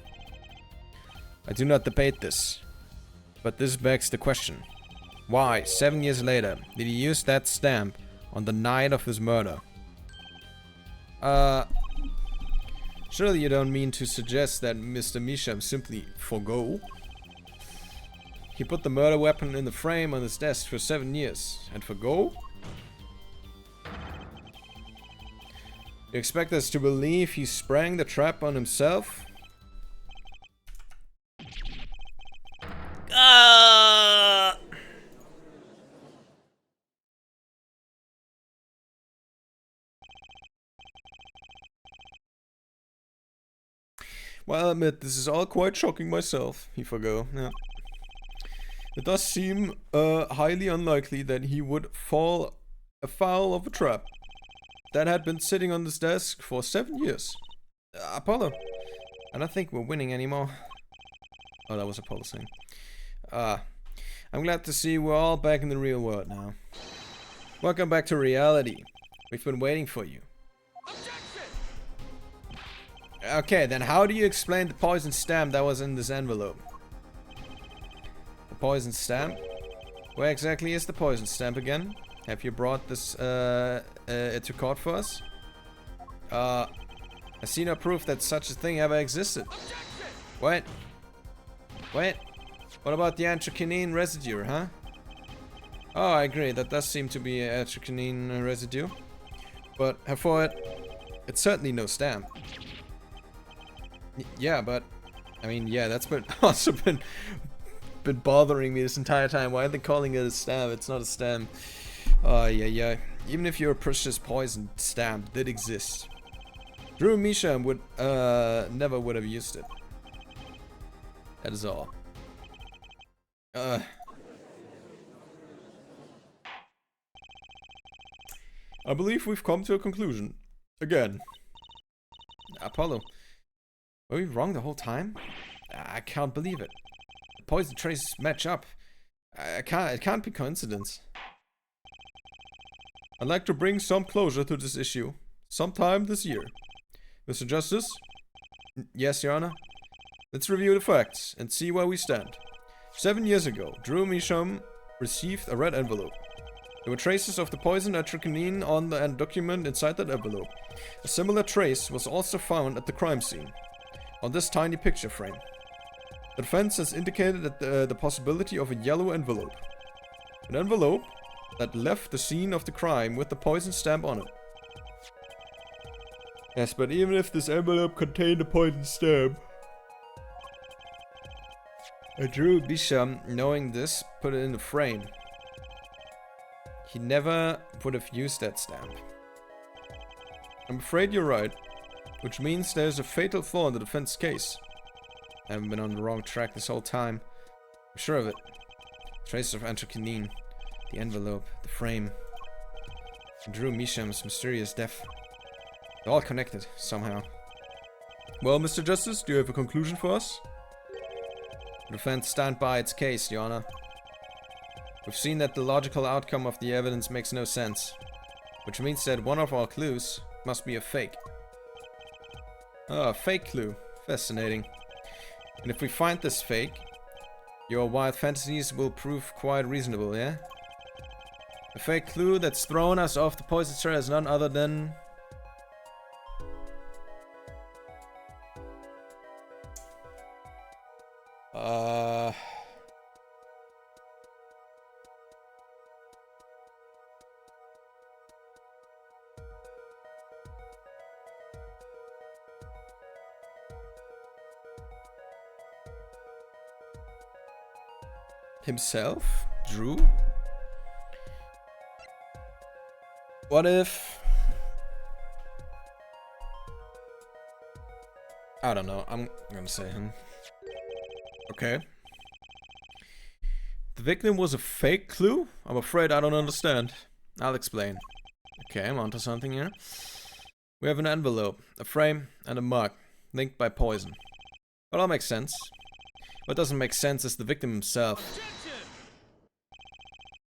I do not debate this, but this begs the question. Why, 7 years later, did he use that stamp on the night of his murder? Surely you don't mean to suggest that Mr. Measham simply forgo? He put the murder weapon in the frame on his desk for 7 years, and forgo? You expect us to believe he sprang the trap on himself? Well, I admit, this is all quite shocking myself, he forgo. Yeah. It does seem highly unlikely that he would fall afoul of a trap that had been sitting on his desk for 7 years. Apollo, I don't think we're winning anymore. Oh, that was Apollo saying. I'm glad to see we're all back in the real world now. Welcome back to reality. We've been waiting for you. Okay, then how do you explain the poison stamp that was in this envelope? The poison stamp? Where exactly is the poison stamp again? Have you brought this to court for us? I see no proof that such a thing ever existed. Wait. Wait. What about the anthraquinine residue, huh? Oh, I agree. That does seem to be anthraquinine residue. But for it, it's certainly no stamp. Yeah, but I mean, yeah, that's been also been bothering me this entire time. Why are they calling it a stamp? It's not a stamp. Yeah. Even if your precious poison stamp did exist, Drew Measham would never would have used it. That is all. I believe we've come to a conclusion. Again. Apollo. Were we wrong the whole time? I can't believe it. The poison traces match up. It can't be coincidence. I'd like to bring some closure to this issue. Sometime this year. Mr. Justice? Yes, Your Honor? Let's review the facts and see where we stand. 7 years ago, Drew Measham received a red envelope. There were traces of the poison atropine on the document inside that envelope. A similar trace was also found at the crime scene, on this tiny picture frame. The defense has indicated that the possibility of a yellow envelope. An envelope that left the scene of the crime with the poison stamp on it. Yes, but even if this envelope contained a poison stamp, Drew Measham, knowing this, put it in the frame. He never would have used that stamp. I'm afraid you're right, which means there's a fatal flaw in the defense case. I haven't been on the wrong track this whole time. I'm sure of it. Traces of anthraquinine, the envelope, the frame, Drew Misham's mysterious death. They're all connected, somehow. Well, Mr. Justice, do you have a conclusion for us? The defense stand by its case, Your Honor. We've seen that the logical outcome of the evidence makes no sense, which means that one of our clues must be a fake. Ah, a fake clue. Fascinating. And if we find this fake, your wild fantasies will prove quite reasonable, yeah? The fake clue that's thrown us off the poison trail is none other than... himself? Drew? What if... I don't know, I'm gonna say him. Okay. The victim was a fake clue? I'm afraid I don't understand. I'll explain. Okay, I'm onto something here. We have an envelope, a frame, and a mug, linked by poison. Well, all makes sense. What doesn't make sense is the victim himself. Objection!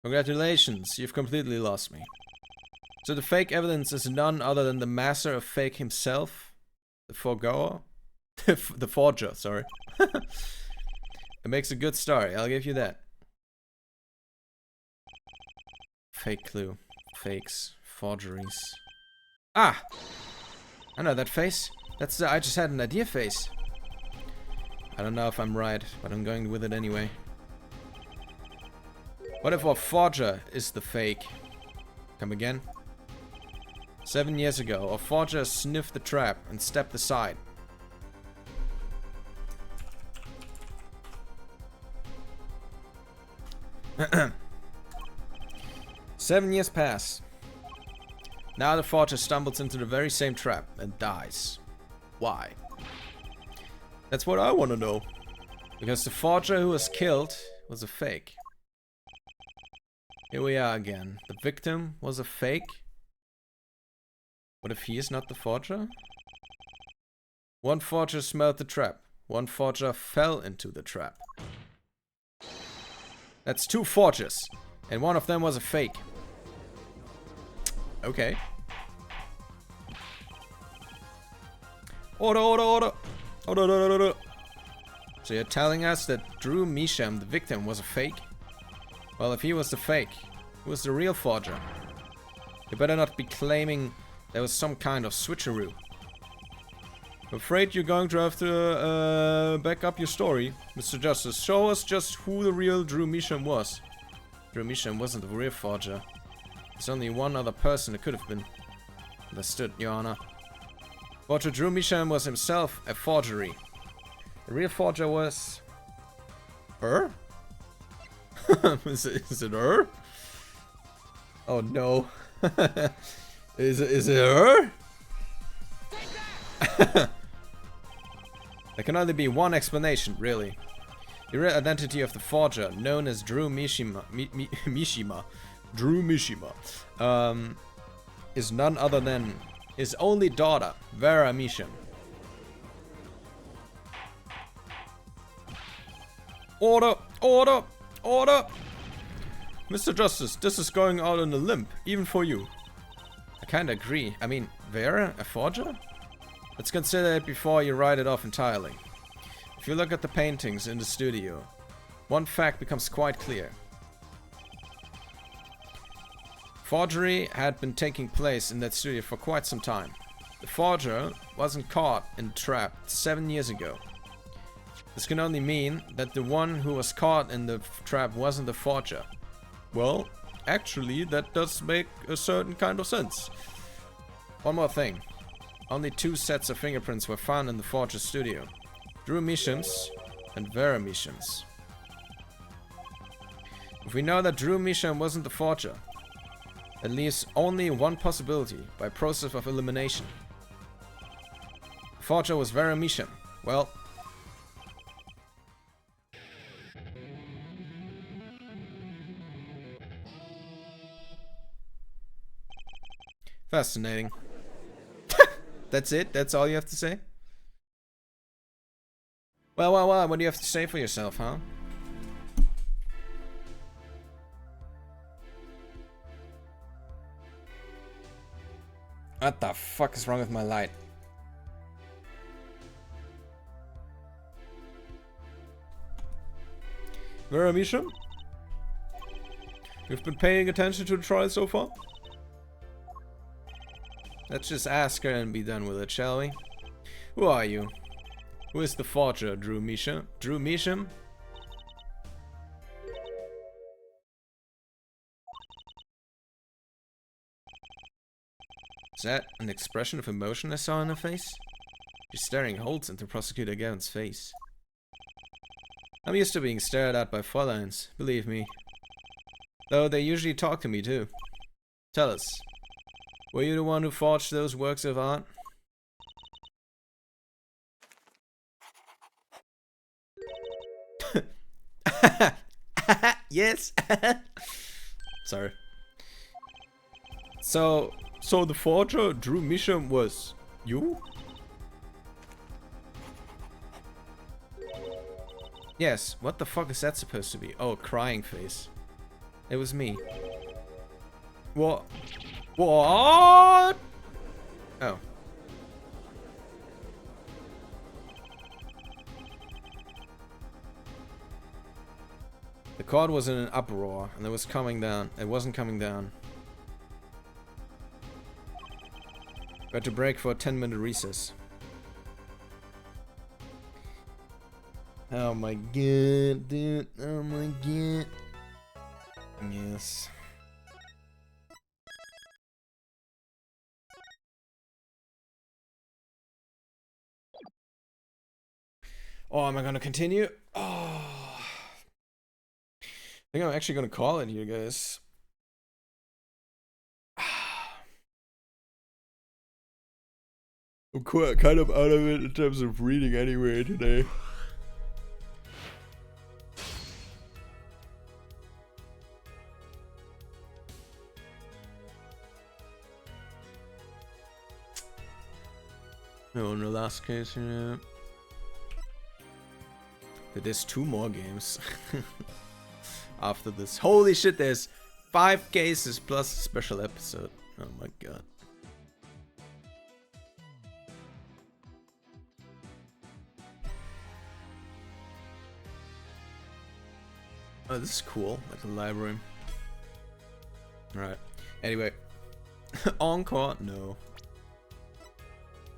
Congratulations, you've completely lost me. So the fake evidence is none other than the master of fake himself? The foregoer? The forger, sorry. It makes a good story, I'll give you that. Fake clue. Fakes. Forgeries. Ah! I know that face. That's the I just had an idea face. I don't know if I'm right, but I'm going with it anyway. What if our forger is the fake? Come again? 7 years ago, our forger sniffed the trap and stepped aside. Seven years pass. Now the forger stumbles into the very same trap and dies. Why? That's what I want to know. Because the forger who was killed was a fake. Here we are again. The victim was a fake? What if he is not the forger? One forger smelled the trap. One forger fell into the trap. That's two forgers. And one of them was a fake. Okay. Order, order, order. Order, order, order. So you're telling us that Drew Misham, the victim, was a fake? Well, if he was the fake, who was the real forger? You better not be claiming there was some kind of switcheroo. I'm afraid you're going to have to back up your story, Mr. Justice. Show us just who the real Drew Misham was. Drew Misham wasn't the real forger. There's only one other person it could have been. Understood, Your Honor. Forger Drew Misham was himself a forgery. The real forger was... her? is it her? Oh no. Is it her? There can only be one explanation, really. The real identity of the forger, known as Drew Mishima, Drew Mishima, is none other than his only daughter, Vera Misham. Order! Order! Order! Mr. Justice, this is going out on a limb, even for you. I kinda agree. I mean, Vera, a forger? Let's consider it before you write it off entirely. If you look at the paintings in the studio, one fact becomes quite clear. Forgery had been taking place in that studio for quite some time. The forger wasn't caught in the trap 7 years ago. This can only mean that the one who was caught in the trap wasn't the forger. Well, actually, that does make a certain kind of sense. One more thing. Only 2 sets of fingerprints were found in the forger's studio. Drew Misham's and Vera Misham's. If we know that Drew Misham wasn't the forger, that leaves only one possibility by process of elimination. The forger was Vera Misham. Well, Fascinating. That's it? That's all you have to say? Well, what do you have to say for yourself, huh? What the fuck is wrong with my light? Vera Misha? You've been paying attention to the trial so far? Let's just ask her and be done with it, shall we? Who are you? Who is the forger, Drew Misha? Drew Misham? Is that an expression of emotion I saw on her face? She's staring holes into Prosecutor Gavin's face. I'm used to being stared at by Fräuleins, believe me. Though they usually talk to me too. Tell us, were you the one who forged those works of art? Yes. Sorry. So the forger, Drew Misham, was you? Yes. What the fuck is that supposed to be? Oh, crying face. It was me. What? What? Oh. The cord was in an uproar, and it was coming down. It wasn't coming down. We had to break for a 10-minute recess. Oh my god, dude. Oh my god. Yes. Oh, am I gonna continue? Oh. I think I'm actually gonna call it here, guys. I'm kind of out of it in terms of reading anyway today. Oh, in the last case, yeah. There's 2 more games after this. Holy shit, there's 5 cases plus a special episode. Oh my god. Oh, this is cool, like a library. Alright. Anyway. Encore? No.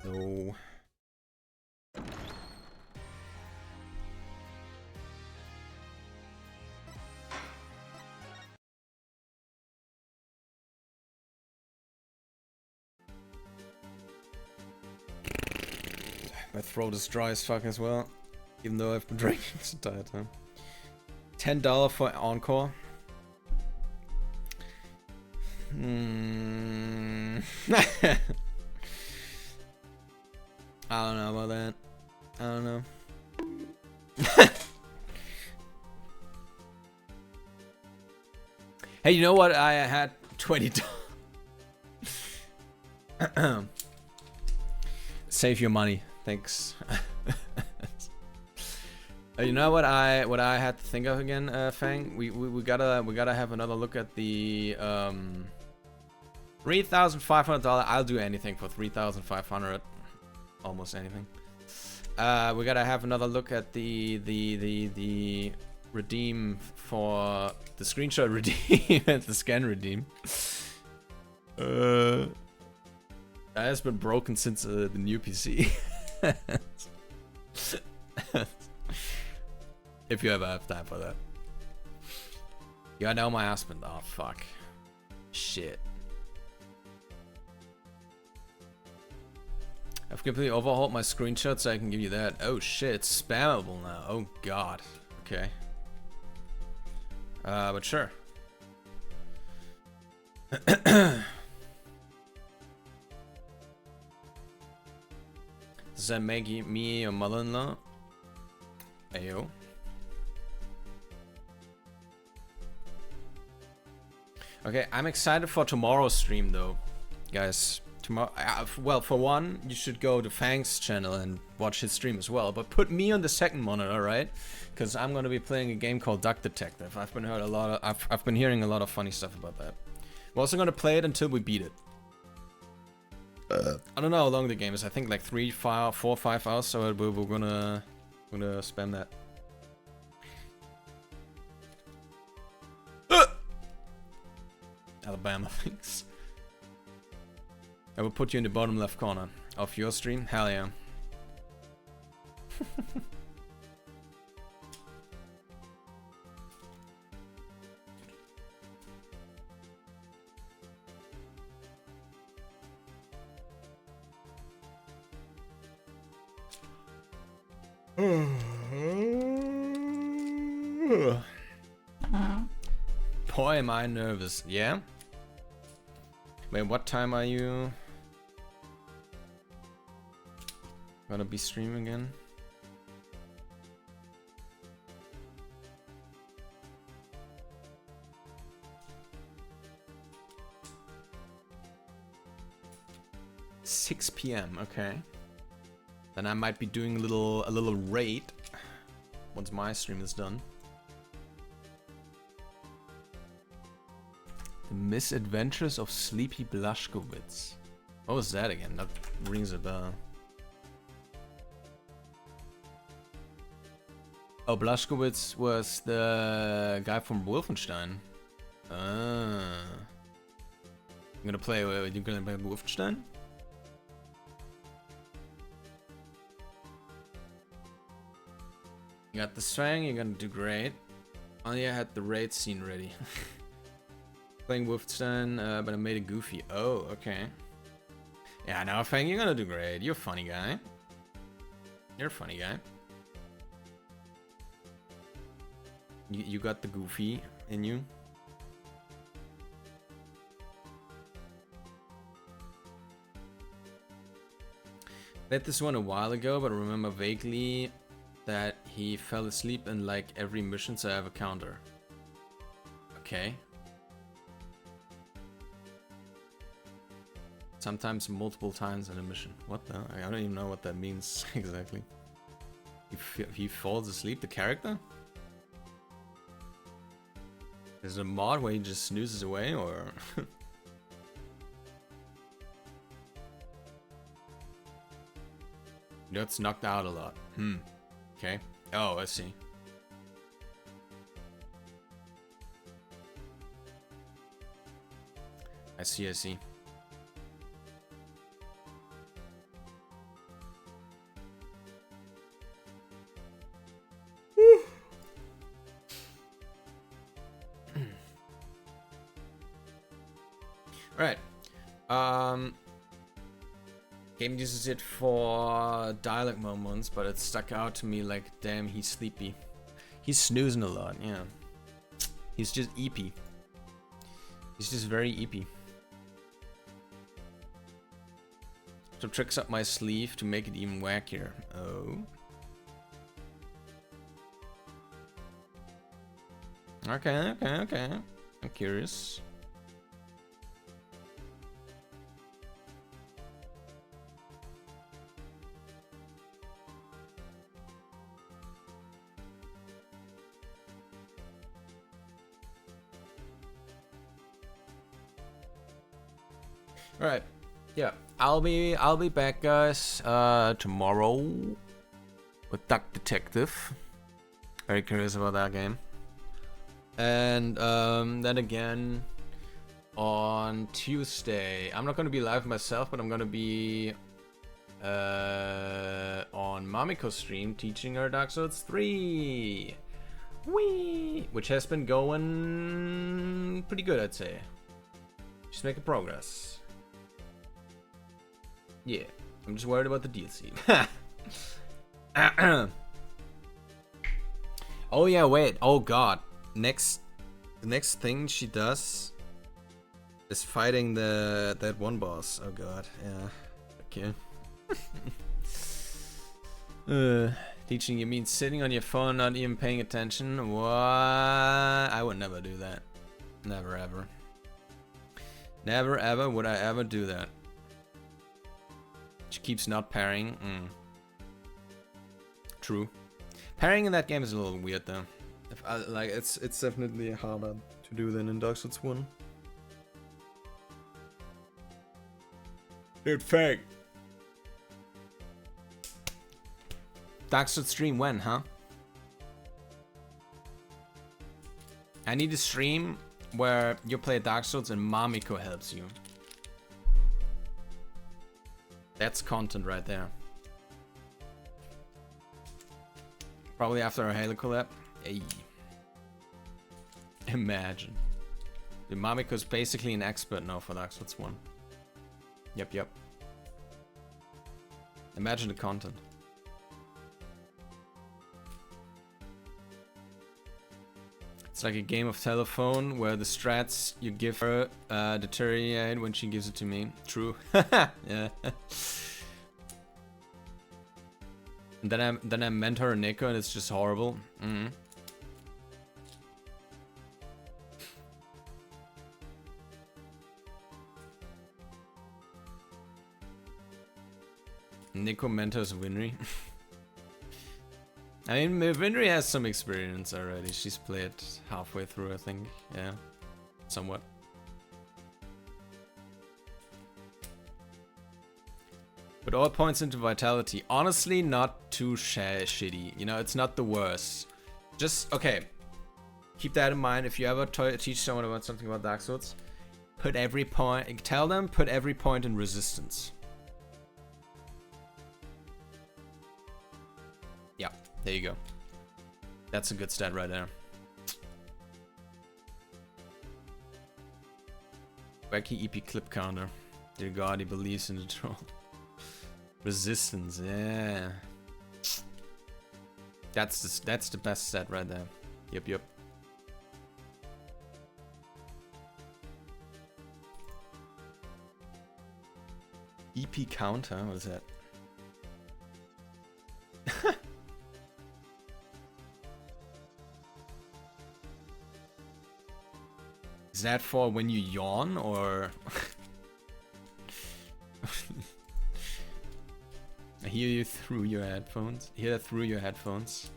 No. My throat is dry as fuck as well, even though I've been drinking this entire time. $10 for Encore. I don't know about that. I don't know. Hey, you know what? I had $20. Save your money. Thanks. You know what I had to think of again, Fang? We gotta have another look at the $3,500. I'll do anything for $3,500. Almost anything. We gotta have another look at the redeem for the screenshot redeem and the scan redeem. That has been broken since the new PC. If you ever have time for that. Yeah, I know my husband. Oh fuck. Shit. I've completely overhauled my screenshot so I can give you that. Oh shit, it's spammable now. Oh god. Okay. But sure. Does that make me your mother-in-law? Ayo. Okay, I'm excited for tomorrow's stream though. guys. Tomorrow, well, for one, you should go to Fang's channel and watch his stream as well. But put me on the second monitor, right? Because I'm gonna be playing a game called Duck Detective. I've been hearing a lot of funny stuff about that. We're also gonna play it until we beat it. I don't know how long the game is. I think like 3, 4, 5 hours. So we're gonna spam that. Alabama thinks. I will put you in the bottom left corner of your stream. Hell yeah. Boy, am I nervous. Yeah? Wait, what time are you gonna be streaming again? $6 p.m. Okay. Then I might be doing a little raid once my stream is done. The Misadventures of Sleepy Blashkowitz. What was that again? That rings a bell. Oh, Blashkowitz was the guy from Wolfenstein. Ah. You gonna play Wolfenstein? You got the swang, you're gonna do great. Only I had the raid scene ready. Playing Wolfenstein, but I made it goofy. Oh, okay. Yeah, no, Fang, you're gonna do great. You're a funny guy. You're a funny guy. You got the goofy in you. Played this one a while ago, but remember vaguely that he fell asleep in like every mission, so I have a counter. Okay. Sometimes multiple times in a mission. What the? I don't even know what that means exactly. He falls asleep, the character? Is it a mod where he just snoozes away, or? Gets knocked out a lot. Okay. Oh, I see. I see. Right. Game uses it for dialogue moments, but it stuck out to me like, damn, he's sleepy. He's snoozing a lot, yeah. He's just eepy. He's just very eepy. Some tricks up my sleeve to make it even wackier. Oh. Okay. I'm curious. All right, yeah, I'll be back, guys, tomorrow with Duck Detective. Very curious about that game. And then again on Tuesday, I'm not gonna be live myself, but I'm gonna be on Mamiko's stream teaching her Dark Souls 3. Whee! Which has been going pretty good, I'd say. She's making progress. Yeah, I'm just worried about the DLC. Oh yeah, wait. Oh god. The next thing she does is fighting that one boss. Oh god. Yeah. Okay. Teaching you mean sitting on your phone, not even paying attention? What? I would never do that. Never ever. Never ever would I ever do that. She keeps not parrying. True. Parrying in that game is a little weird though. Like it's definitely harder to do than in Dark Souls 1. Dude, fake. Dark Souls stream when, huh? I need a stream where you play Dark Souls and Mamiko helps you. That's content right there. Probably after a Halo collab. Hey. Imagine. The Mamiko's basically an expert now for Dark Souls 1. Yep. Imagine the content. It's like a game of telephone where the strats you give her deteriorate when she gives it to me. True. Yeah. And then I mentor Nico and it's just horrible. Nico mentors Winry. I mean, Winry has some experience already. She's played halfway through, I think. Yeah, somewhat. But all points into vitality. Honestly, not too shitty. You know, it's not the worst. Just, okay. Keep that in mind. If you ever teach someone about something about Dark Souls, put every point, tell them, put every point in resistance. Yeah, there you go. That's a good stat right there. Wacky EP clip counter. Dear God, he believes in the troll. Resistance, yeah. That's the best stat right there. Yep. EP counter, what is that? Is that for when you yawn or? I hear you through your headphones. Hear that through your headphones.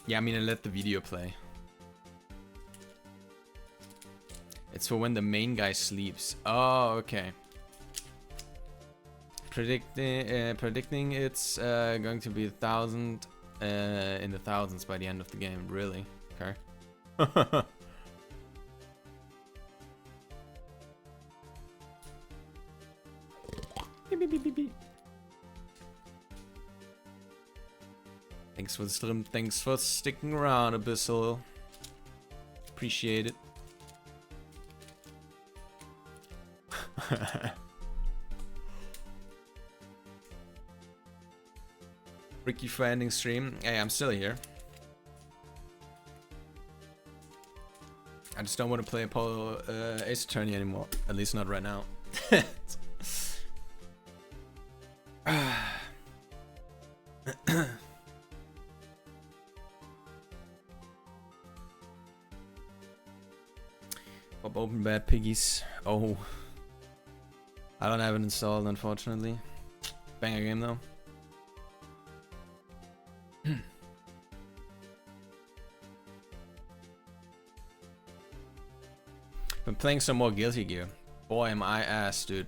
Yeah, I mean, I let the video play. It's for when the main guy sleeps. Oh, okay. Predicting it's going to be 1,000 in the thousands by the end of the game. Really? Okay. Beep. Thanks for the stream. Thanks for sticking around, Abyssal. Appreciate it. Ricky for ending stream. Hey, I'm still here. I just don't want to play Apollo Ace Attorney anymore. At least not right now. Pop open bad piggies. Oh. I don't have it installed, unfortunately. Banger game though. Been playing some more Guilty Gear. Boy, am I ass, dude.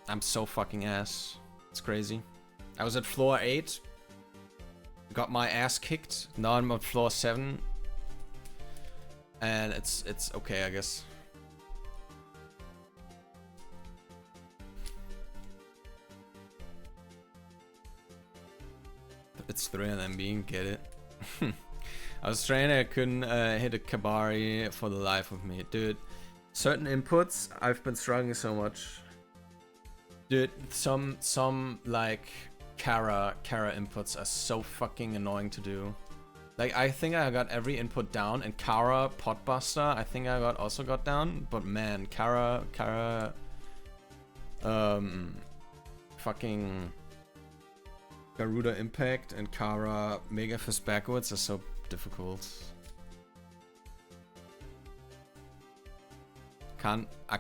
I'm so fucking ass. It's crazy. I was at floor 8. Got my ass kicked. Now I'm on floor 7. And it's okay, I guess. It's 3 of them being, get it? I was trying, I couldn't hit a Kabari for the life of me. Dude, certain inputs, I've been struggling so much. Dude, some like Kara inputs are so fucking annoying to do. Like, I think I got every input down, and Kara Potbuster, I think I also got down. But man, Kara, fucking Garuda Impact and Kara Mega Fist backwards are so difficult.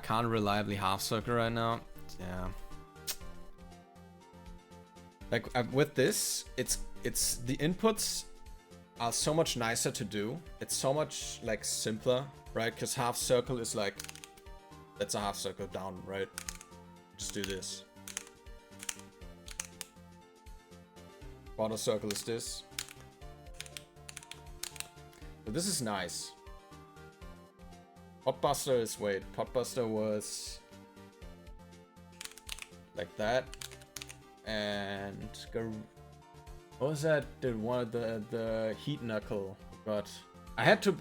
can't reliably half circle right now. Yeah. Like with this, it's the inputs are so much nicer to do. It's so much like simpler, right? Because half circle is like, that's a half circle down, right? Just do this. Quarter circle is this. But this is nice. Potbuster is, wait, Potbuster was like that. And go, what was that? The one, the heat knuckle. But I had to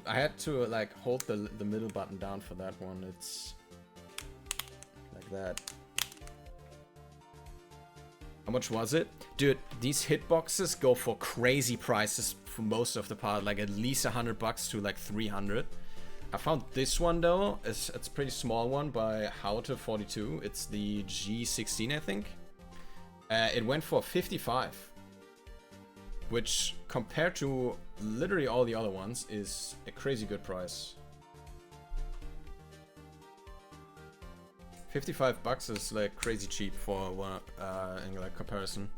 like hold the middle button down for that one. It's like that. How much was it? Dude, these hitboxes go for crazy prices for most of the part, like at least $100 to like 300. I found this one though, it's a pretty small one by How-To-42. It's the G16, I think. It went for 55, which compared to literally all the other ones is a crazy good price. $55 is like crazy cheap for one in like comparison.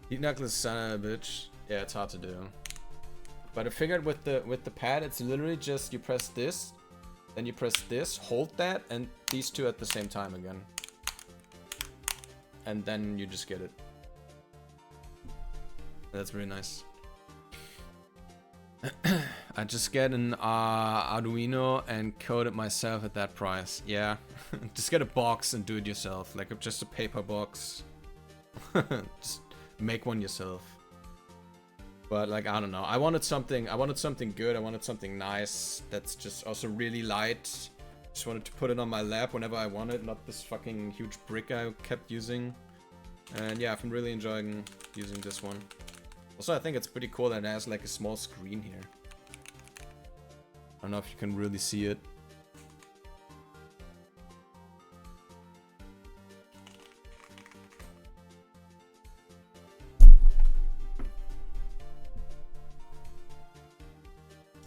Heat knuckle is son of a bitch. Yeah, it's hard to do. But I figured with the pad, it's literally just you press this, then you press this, hold that, and these two at the same time again. And then you just get it. That's really nice. I just get an Arduino and code it myself at that price. Yeah, just get a box and do it yourself, like just a paper box. Just make one yourself. But like, I don't know. I wanted something good. I wanted something nice that's just also really light. Just wanted to put it on my lap whenever I wanted, not this fucking huge brick I kept using. And yeah, I've been really enjoying using this one. Also, I think it's pretty cool that it has like a small screen here. I don't know if you can really see it.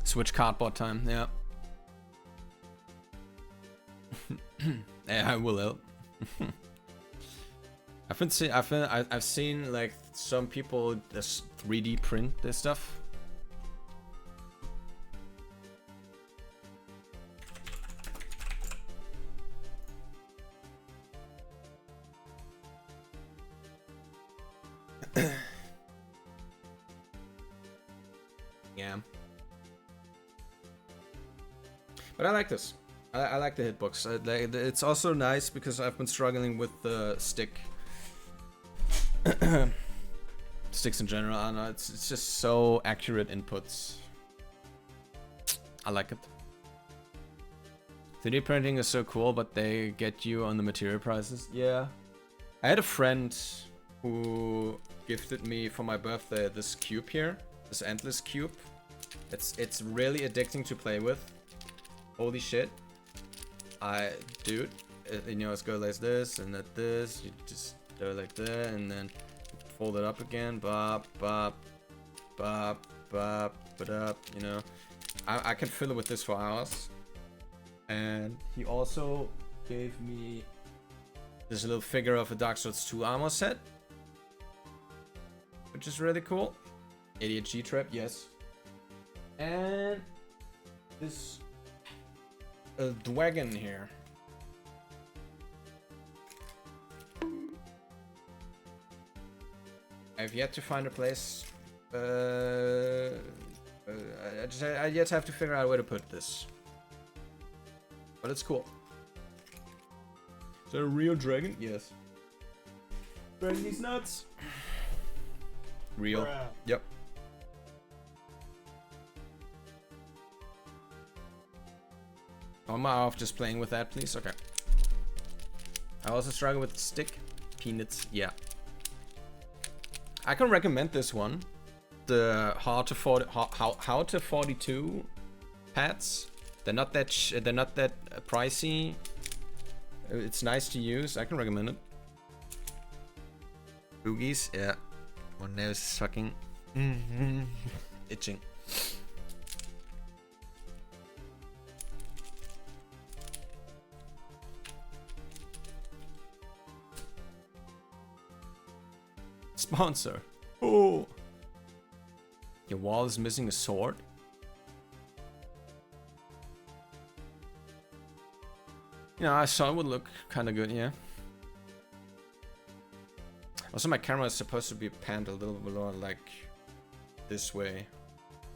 Switch cardboard time, yeah. Yeah, I will help. I've seen like some people just 3D print this stuff. Yeah. But I like this. I like the hitbox. It's also nice because I've been struggling with the stick. Sticks in general. I don't know. It's just so accurate inputs. I like it. 3D printing is so cool, but they get you on the material prices. Yeah. I had a friend who gifted me for my birthday this cube here. This endless cube. It's really addicting to play with. Holy shit. Dude, you know, it's go like this and at this. You just do it like that and then fold it up again. Bop, bop, bop, bop, but up, you know. I can fill it with this for hours. And he also gave me this little figure of a Dark Souls 2 armor set, which is really cool. Idiot G-Trap, yes. And this dragon here. I've yet to find a place. I yet have to figure out where to put this. But it's cool. Is that a real dragon? Yes. Dragon these nuts. Real. Bruh. Yep. Am I off just playing with that, please? Okay. I also struggle with the stick. Peanuts, yeah. I can recommend this one. The How-To-42 pads. They're not that pricey. It's nice to use. I can recommend it. Boogies, yeah. My nose is fucking itching. Sponsor. Oh. Your wall is missing a sword. You know, I saw it would look kind of good, yeah. Also, my camera is supposed to be panned a little bit more like this way,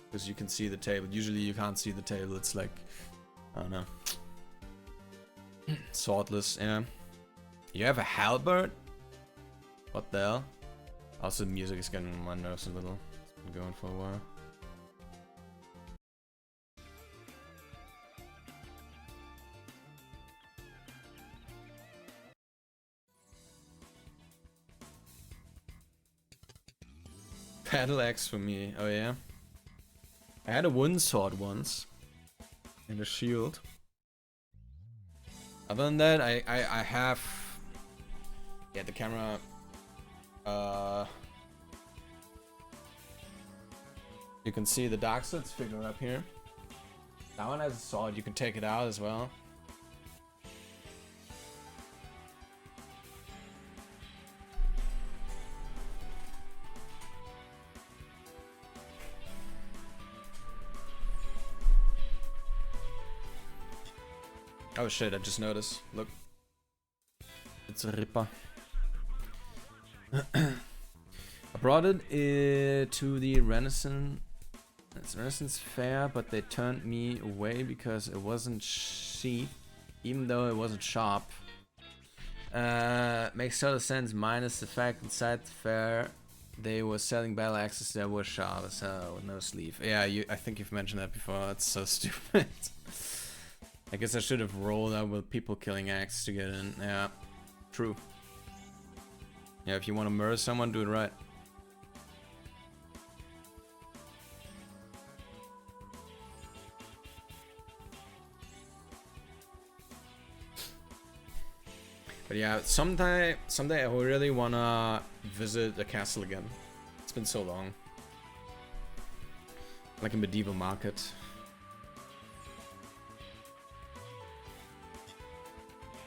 because you can see the table. Usually you can't see the table. It's like, I don't know, swordless. Yeah. You have a halberd? What the hell? Also, the music is getting on my nerves a little. It's been going for a while. Battle axe for me. Oh yeah. I had a wooden sword once. And a shield. Other than that, I have... Yeah, the camera... You can see the Darkseid's figure up here. That one has a sword, you can take it out as well. Oh shit, I just noticed. Look. It's a Ripper. I brought it to the Renaissance fair, but they turned me away because it wasn't cheap, even though it wasn't sharp. Makes total sense, minus the fact inside the fair they were selling battle axes that were sharp as hell with no sleeve. Yeah, I think you've mentioned that before. It's so stupid. I guess I should have rolled out with people killing axe to get in. Yeah, true. Yeah, if you want to murder someone, do it right. But yeah, someday I really wanna visit the castle again. It's been so long. Like a medieval market.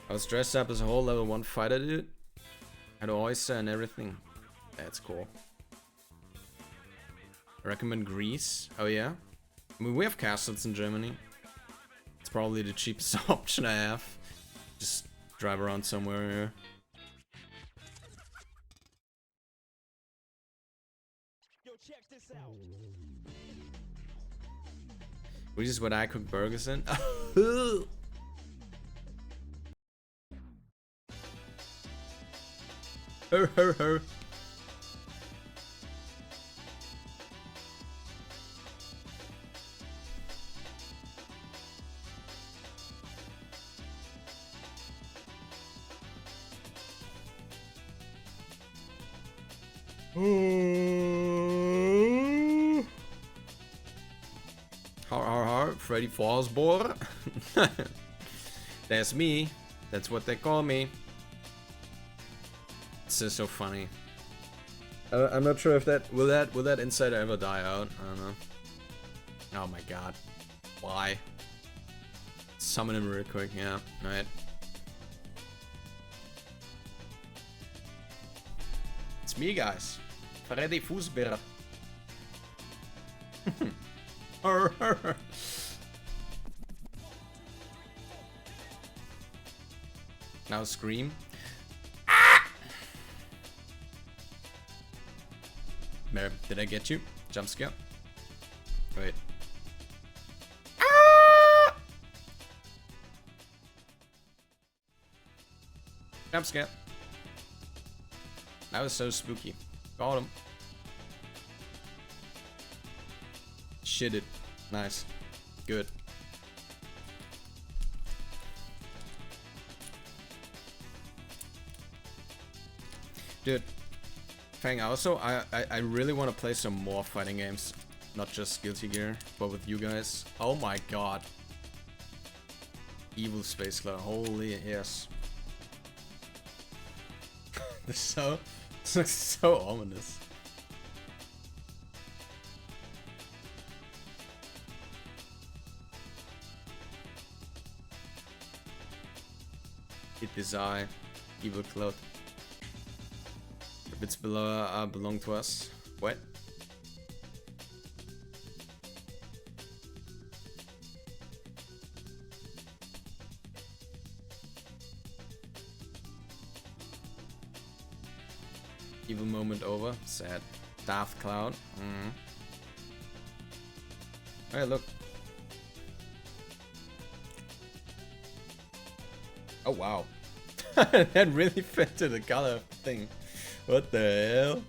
I was dressed up as a whole level 1 fighter dude. Had an oyster and everything. That's cool. I recommend Greece. Oh yeah? I mean, we have castles in Germany. It's probably the cheapest option I have. Just drive around somewhere here. Yo, check this out. Which is what I cook burgers in. Her. Har, Freddy Fazbear. That's me. That's what they call me. It's just so funny. I'm not sure if that will that insider ever die out. I don't know. Oh my god. Why? Summon him real quick. Yeah. Right. It's me, guys. Freddy Fazbear. Now scream. There, did I get you? Jump scare. Wait. Jump scare. That was so spooky. Got him. Shit it. Nice. Good. Dude. Fang, also, I really want to play some more fighting games. Not just Guilty Gear, but with you guys. Oh my god. Evil Space Claw. Holy yes. This looks so ominous. Hit this eye. Evil Cloud. Bits below belong to us. What? Evil moment over. Sad. Daft Cloud. Hey, look. Oh, wow. That really fit to the color thing. What the hell?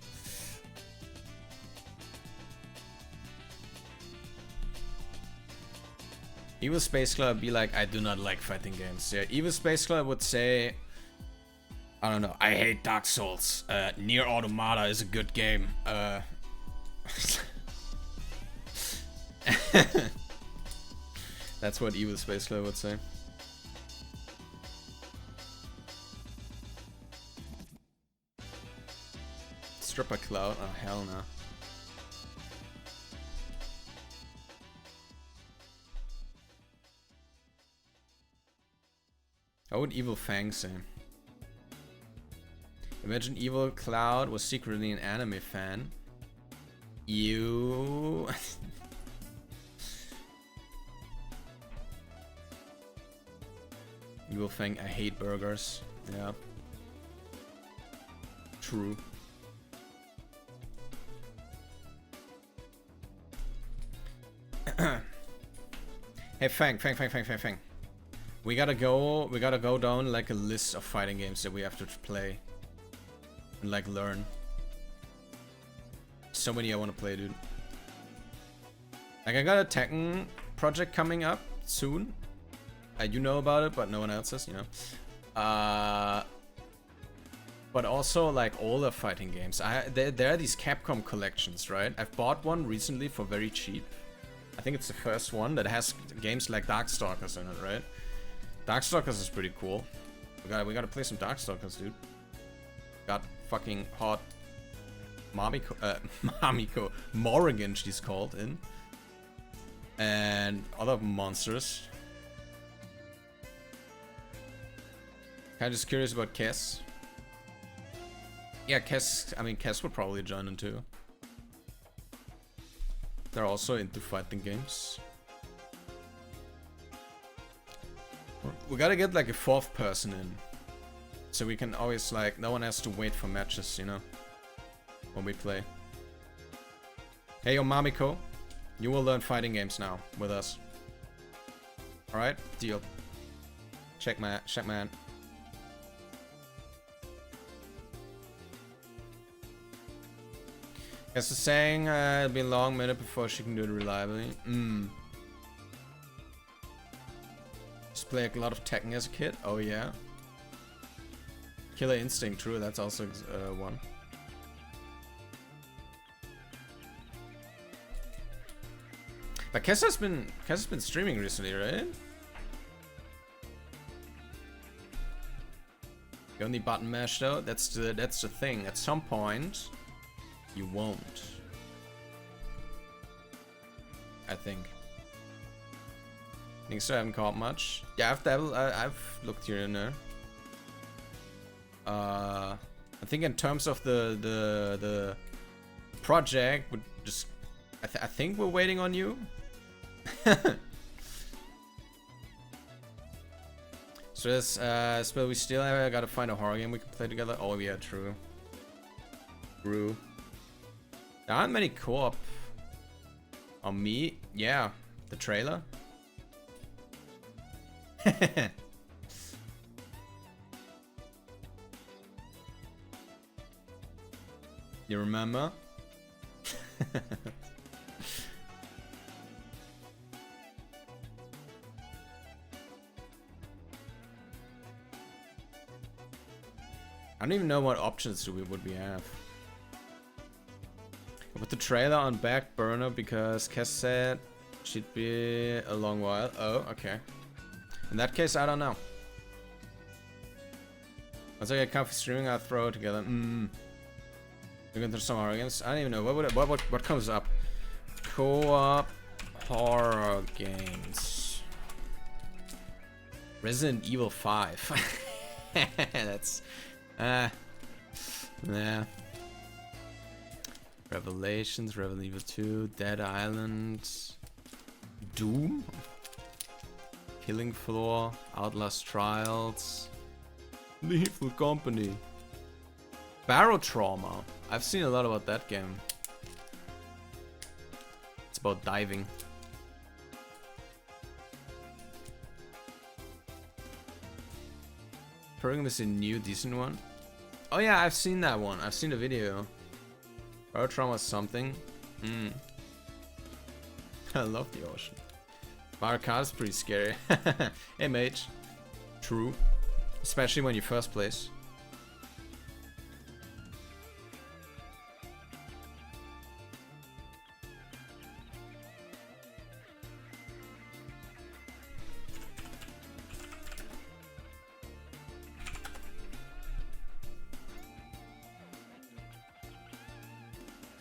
Evil Space Club be like, I do not like fighting games. Yeah, Evil Space Club would say, I don't know, I hate Dark Souls. Nier Automata is a good game. That's what Evil Space Club would say. Stripper Cloud? Oh, hell no. What would Evil Fang say? Imagine Evil Cloud was secretly an anime fan. You. Evil Fang, I hate burgers. Yeah. True. Hey Fang. We gotta go down like a list of fighting games that we have to play and like learn. So many I want to play, dude. Like I got a Tekken project coming up soon. You know about it, but no one else does, you know. But also like older fighting games. There are these Capcom collections, right? I've bought one recently for very cheap. I think it's the first one that has games like Darkstalkers in it, right? Darkstalkers is pretty cool. We gotta play some Darkstalkers, dude. Got fucking hot Mamiko Morrigan, she's called in. And other monsters. Kinda just curious about Kess. Yeah, Kess would probably join in too. They're also into fighting games. We gotta get like a fourth person in. So we can always like, no one has to wait for matches, you know? When we play. Hey, yo, Mamiko. You will learn fighting games now with us. Alright? Deal. Check man. As the saying, it'll be a long minute before she can do it reliably. Just play a lot of Tekken as a kid. Oh yeah. Killer Instinct, true. That's also one. But Kess has been streaming recently, right? You only button mash though. That's the thing. At some point. You won't. I think. So I haven't caught much. Yeah, I've looked here and there. I think in terms of the project, would just I think we're waiting on you. So this but we still gotta find a horror game we can play together. Oh yeah, true. There aren't many co-op on me. Yeah, the trailer. You remember? I don't even know what options would we have. With the trailer on back burner because Kess said she'd be a long while. Oh, okay. In that case, I don't know. Once I get comfy streaming, I'll throw it together. We're going through some horror games. I don't even know what comes up. Co-op horror games. Resident Evil 5. That's yeah. Revelations, Revel Evil 2, Dead Island, Doom, Killing Floor, Outlast Trials, Lethal Company, Barrow Trauma. I've seen a lot about that game. It's about diving. Program is a new decent one. Oh yeah, I've seen that one. I've seen the video. Barrow Trauma is something. I love the ocean. Mario Kart is pretty scary. Hey mate. True. Especially when you first place.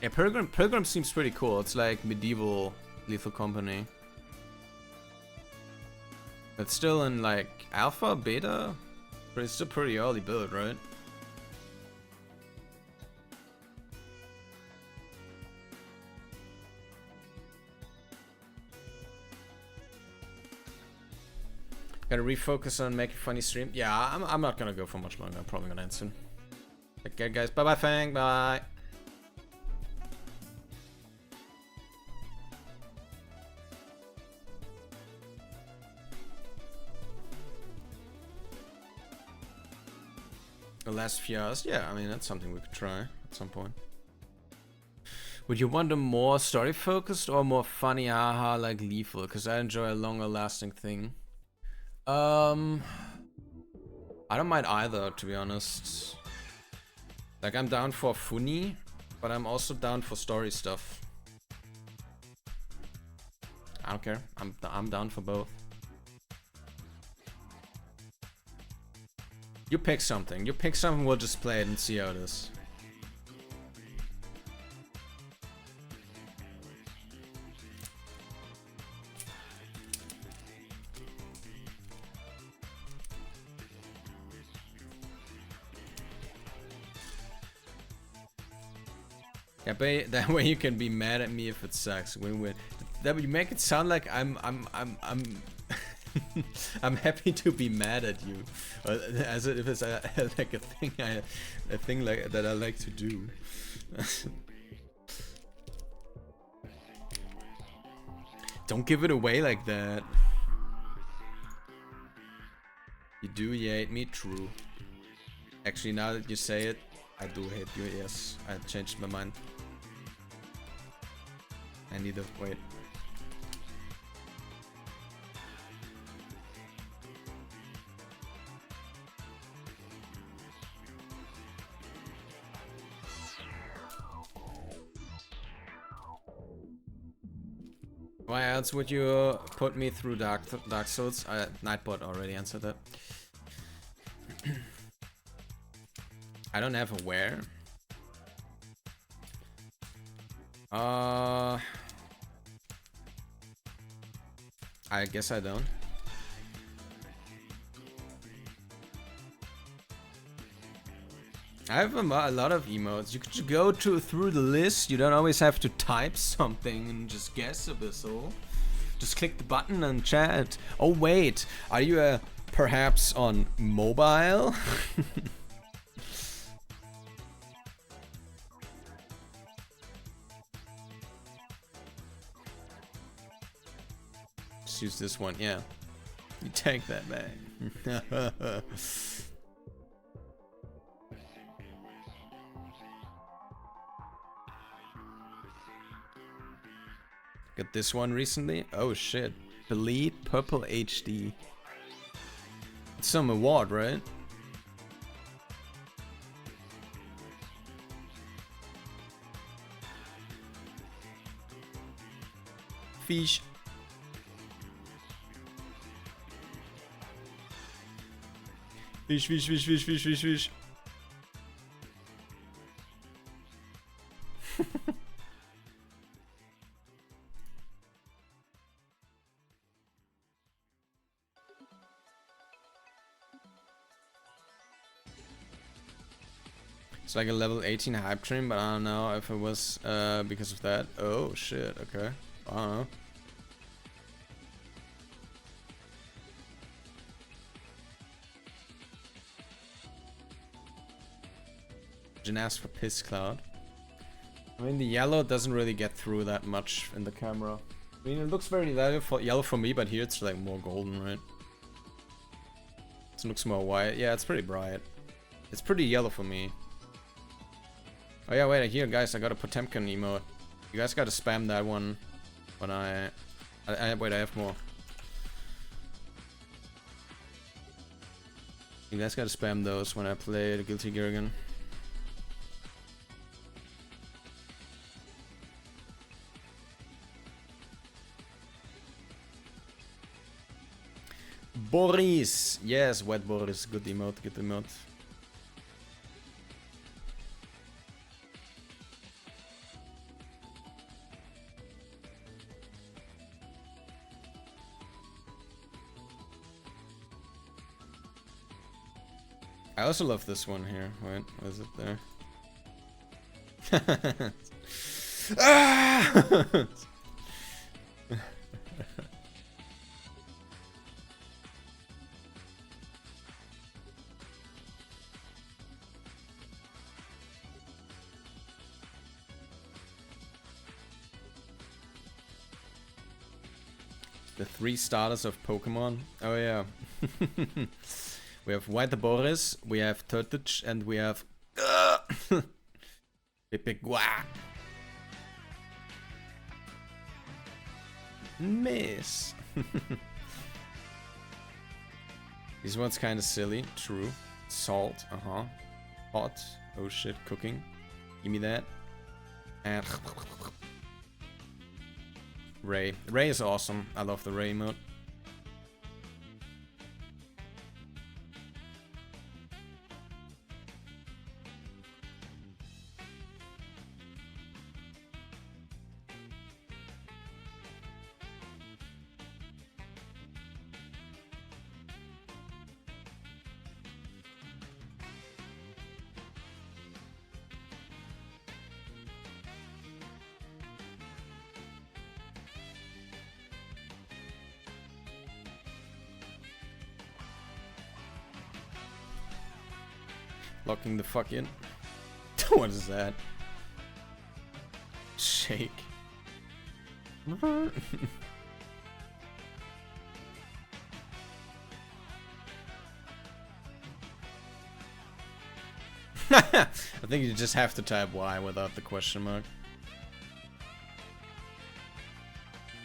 Yeah, Pilgrim seems pretty cool. It's like medieval Lethal Company. It's still in like alpha, beta, but it's still pretty early build, right? Gotta refocus on making funny stream. Yeah, I'm not gonna go for much longer. I'm probably gonna end soon. Okay, guys. Bye bye, Fang. Bye. The last few hours? Yeah, I mean, that's something we could try at some point. Would you want a more story focused or more funny haha like Lethal? Because I enjoy a longer lasting thing. I don't mind either, to be honest. Like, I'm down for funny, but I'm also down for story stuff. I don't care. I'm down for both. You pick something. You pick something, we'll just play it and see how it is. Yeah, but that way you can be mad at me if it sucks. Win-win. That you make it sound like I'm I'm happy to be mad at you, as if it's like a thing like that I like to do. Don't give it away like that. You do, you hate me, true. Actually, now that you say it, I do hate you. Yes, I changed my mind. I need to wait. Why else would you put me through Dark Souls? Nightbot already answered that. I don't have a where. I guess I don't. I have a lot of emotes. You could go through the list. You don't always have to type something and just guess a whistle. Just click the button and chat. Oh wait, are you perhaps on mobile? Just use this one, yeah. You take that back. Got this one recently. Oh shit. Bleed Purple HD. It's some award, right? Fish. Fish, fish, fish, fish, fish, fish, fish. It's like a level 18 hype train, but I don't know if it was because of that. Oh shit, okay. I don't know. Didn't ask for Piss Cloud. I mean, the yellow doesn't really get through that much in the camera. I mean, it looks very yellow for me, but here it's like more golden, right? This looks more white. Yeah, it's pretty bright. It's pretty yellow for me. Oh yeah, wait, here, guys, I got a Potemkin emote. You guys gotta spam that one when wait, I have more. You guys gotta spam those when I play the Guilty Gear again. Boris! Yes, Wet Boris. Good emote, good emote. I also love this one here. Wait, was it there? Ah! The 3 starters of Pokemon. Oh yeah. We have White Boris, we have Turtich, and we have Pipigua. Miss. This one's kind of silly. True. Salt. Hot. Oh shit. Cooking. Give me that. And Ray. Ray is awesome. I love the Ray emote. Locking the fuck in. What is that? Shake. I think you just have to type Y without the question mark.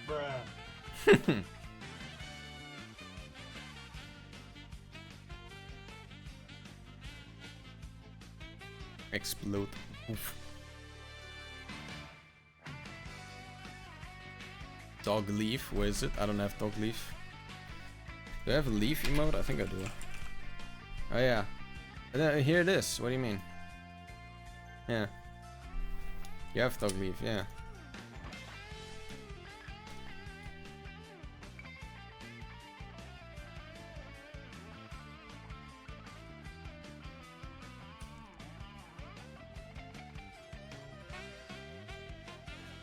Bruh. Explode. Oof. Dog leaf, where is it? I don't have dog leaf. Do I have a leaf emote? I think I do. Oh yeah. Here it is. What do you mean? Yeah. You have dog leaf, yeah.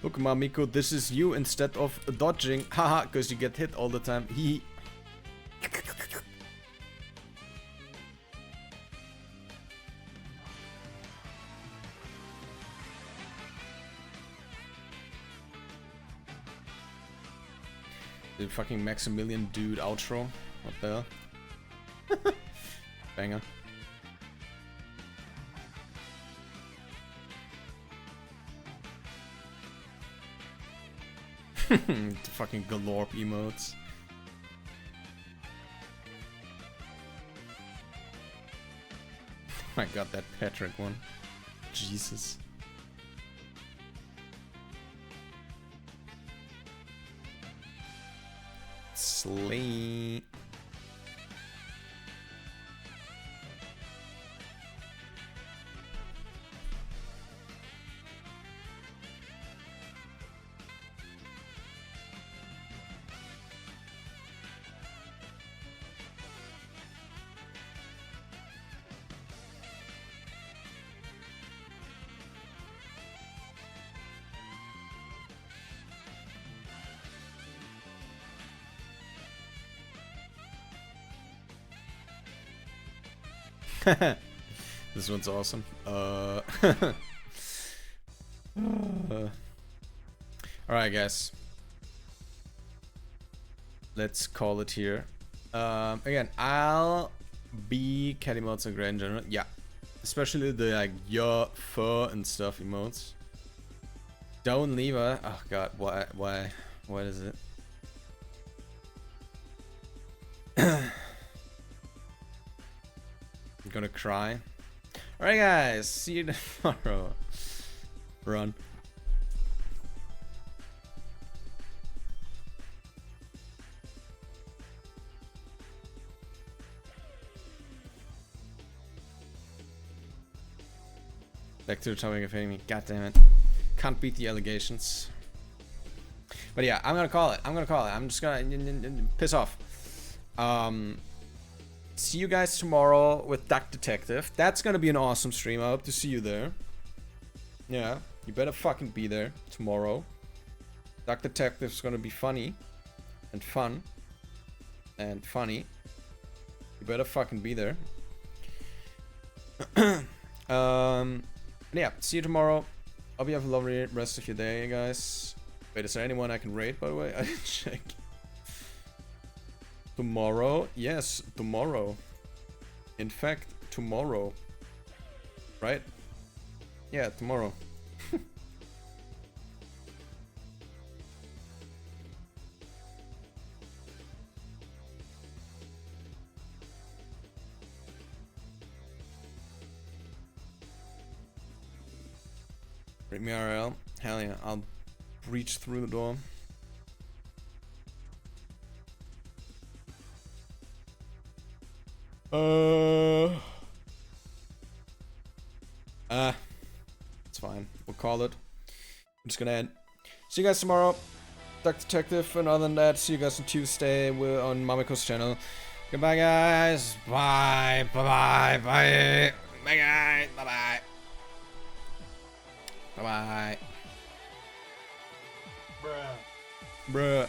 Look, Mamiko, this is you instead of dodging. Haha, because you get hit all the time. Hee. The fucking Maximilian dude outro. What the hell? Banger. The fucking galore emotes. I got that Patrick one. Jesus. Slay. This one's awesome. Alright, guys. Let's call it here. Again, I'll be cat emotes and in general. Yeah. Especially the like your fur and stuff emotes. Don't leave her. Oh god, why? What is it? I'm gonna cry. Alright guys, see you tomorrow. Run. Back to the topic of hating me. God damn it. Can't beat the allegations. But yeah, I'm gonna call it. I'm just gonna piss off. See you guys tomorrow with Duck Detective. That's gonna be an awesome stream. I hope to see you there. Yeah, you better fucking be there tomorrow. Duck Detective's gonna be funny and fun and funny. You better fucking be there. Yeah, see you tomorrow. Hope you have a lovely rest of your day, guys. Wait, is there anyone I can raid, by the way? I didn't check. Tomorrow? Yes, tomorrow. In fact, tomorrow. Right? Yeah, tomorrow. Bring me RL. Hell yeah, I'll breach through the door. It's fine. We'll call it. I'm just gonna end. See you guys tomorrow. Duck Detective, and other than that, see you guys on Tuesday. We're on Mamiko's channel. Goodbye, guys. Bye. Bye. Bye. Bye. Bye, guys. Bye. Bye. Bye. Bye. Bruh. Bruh.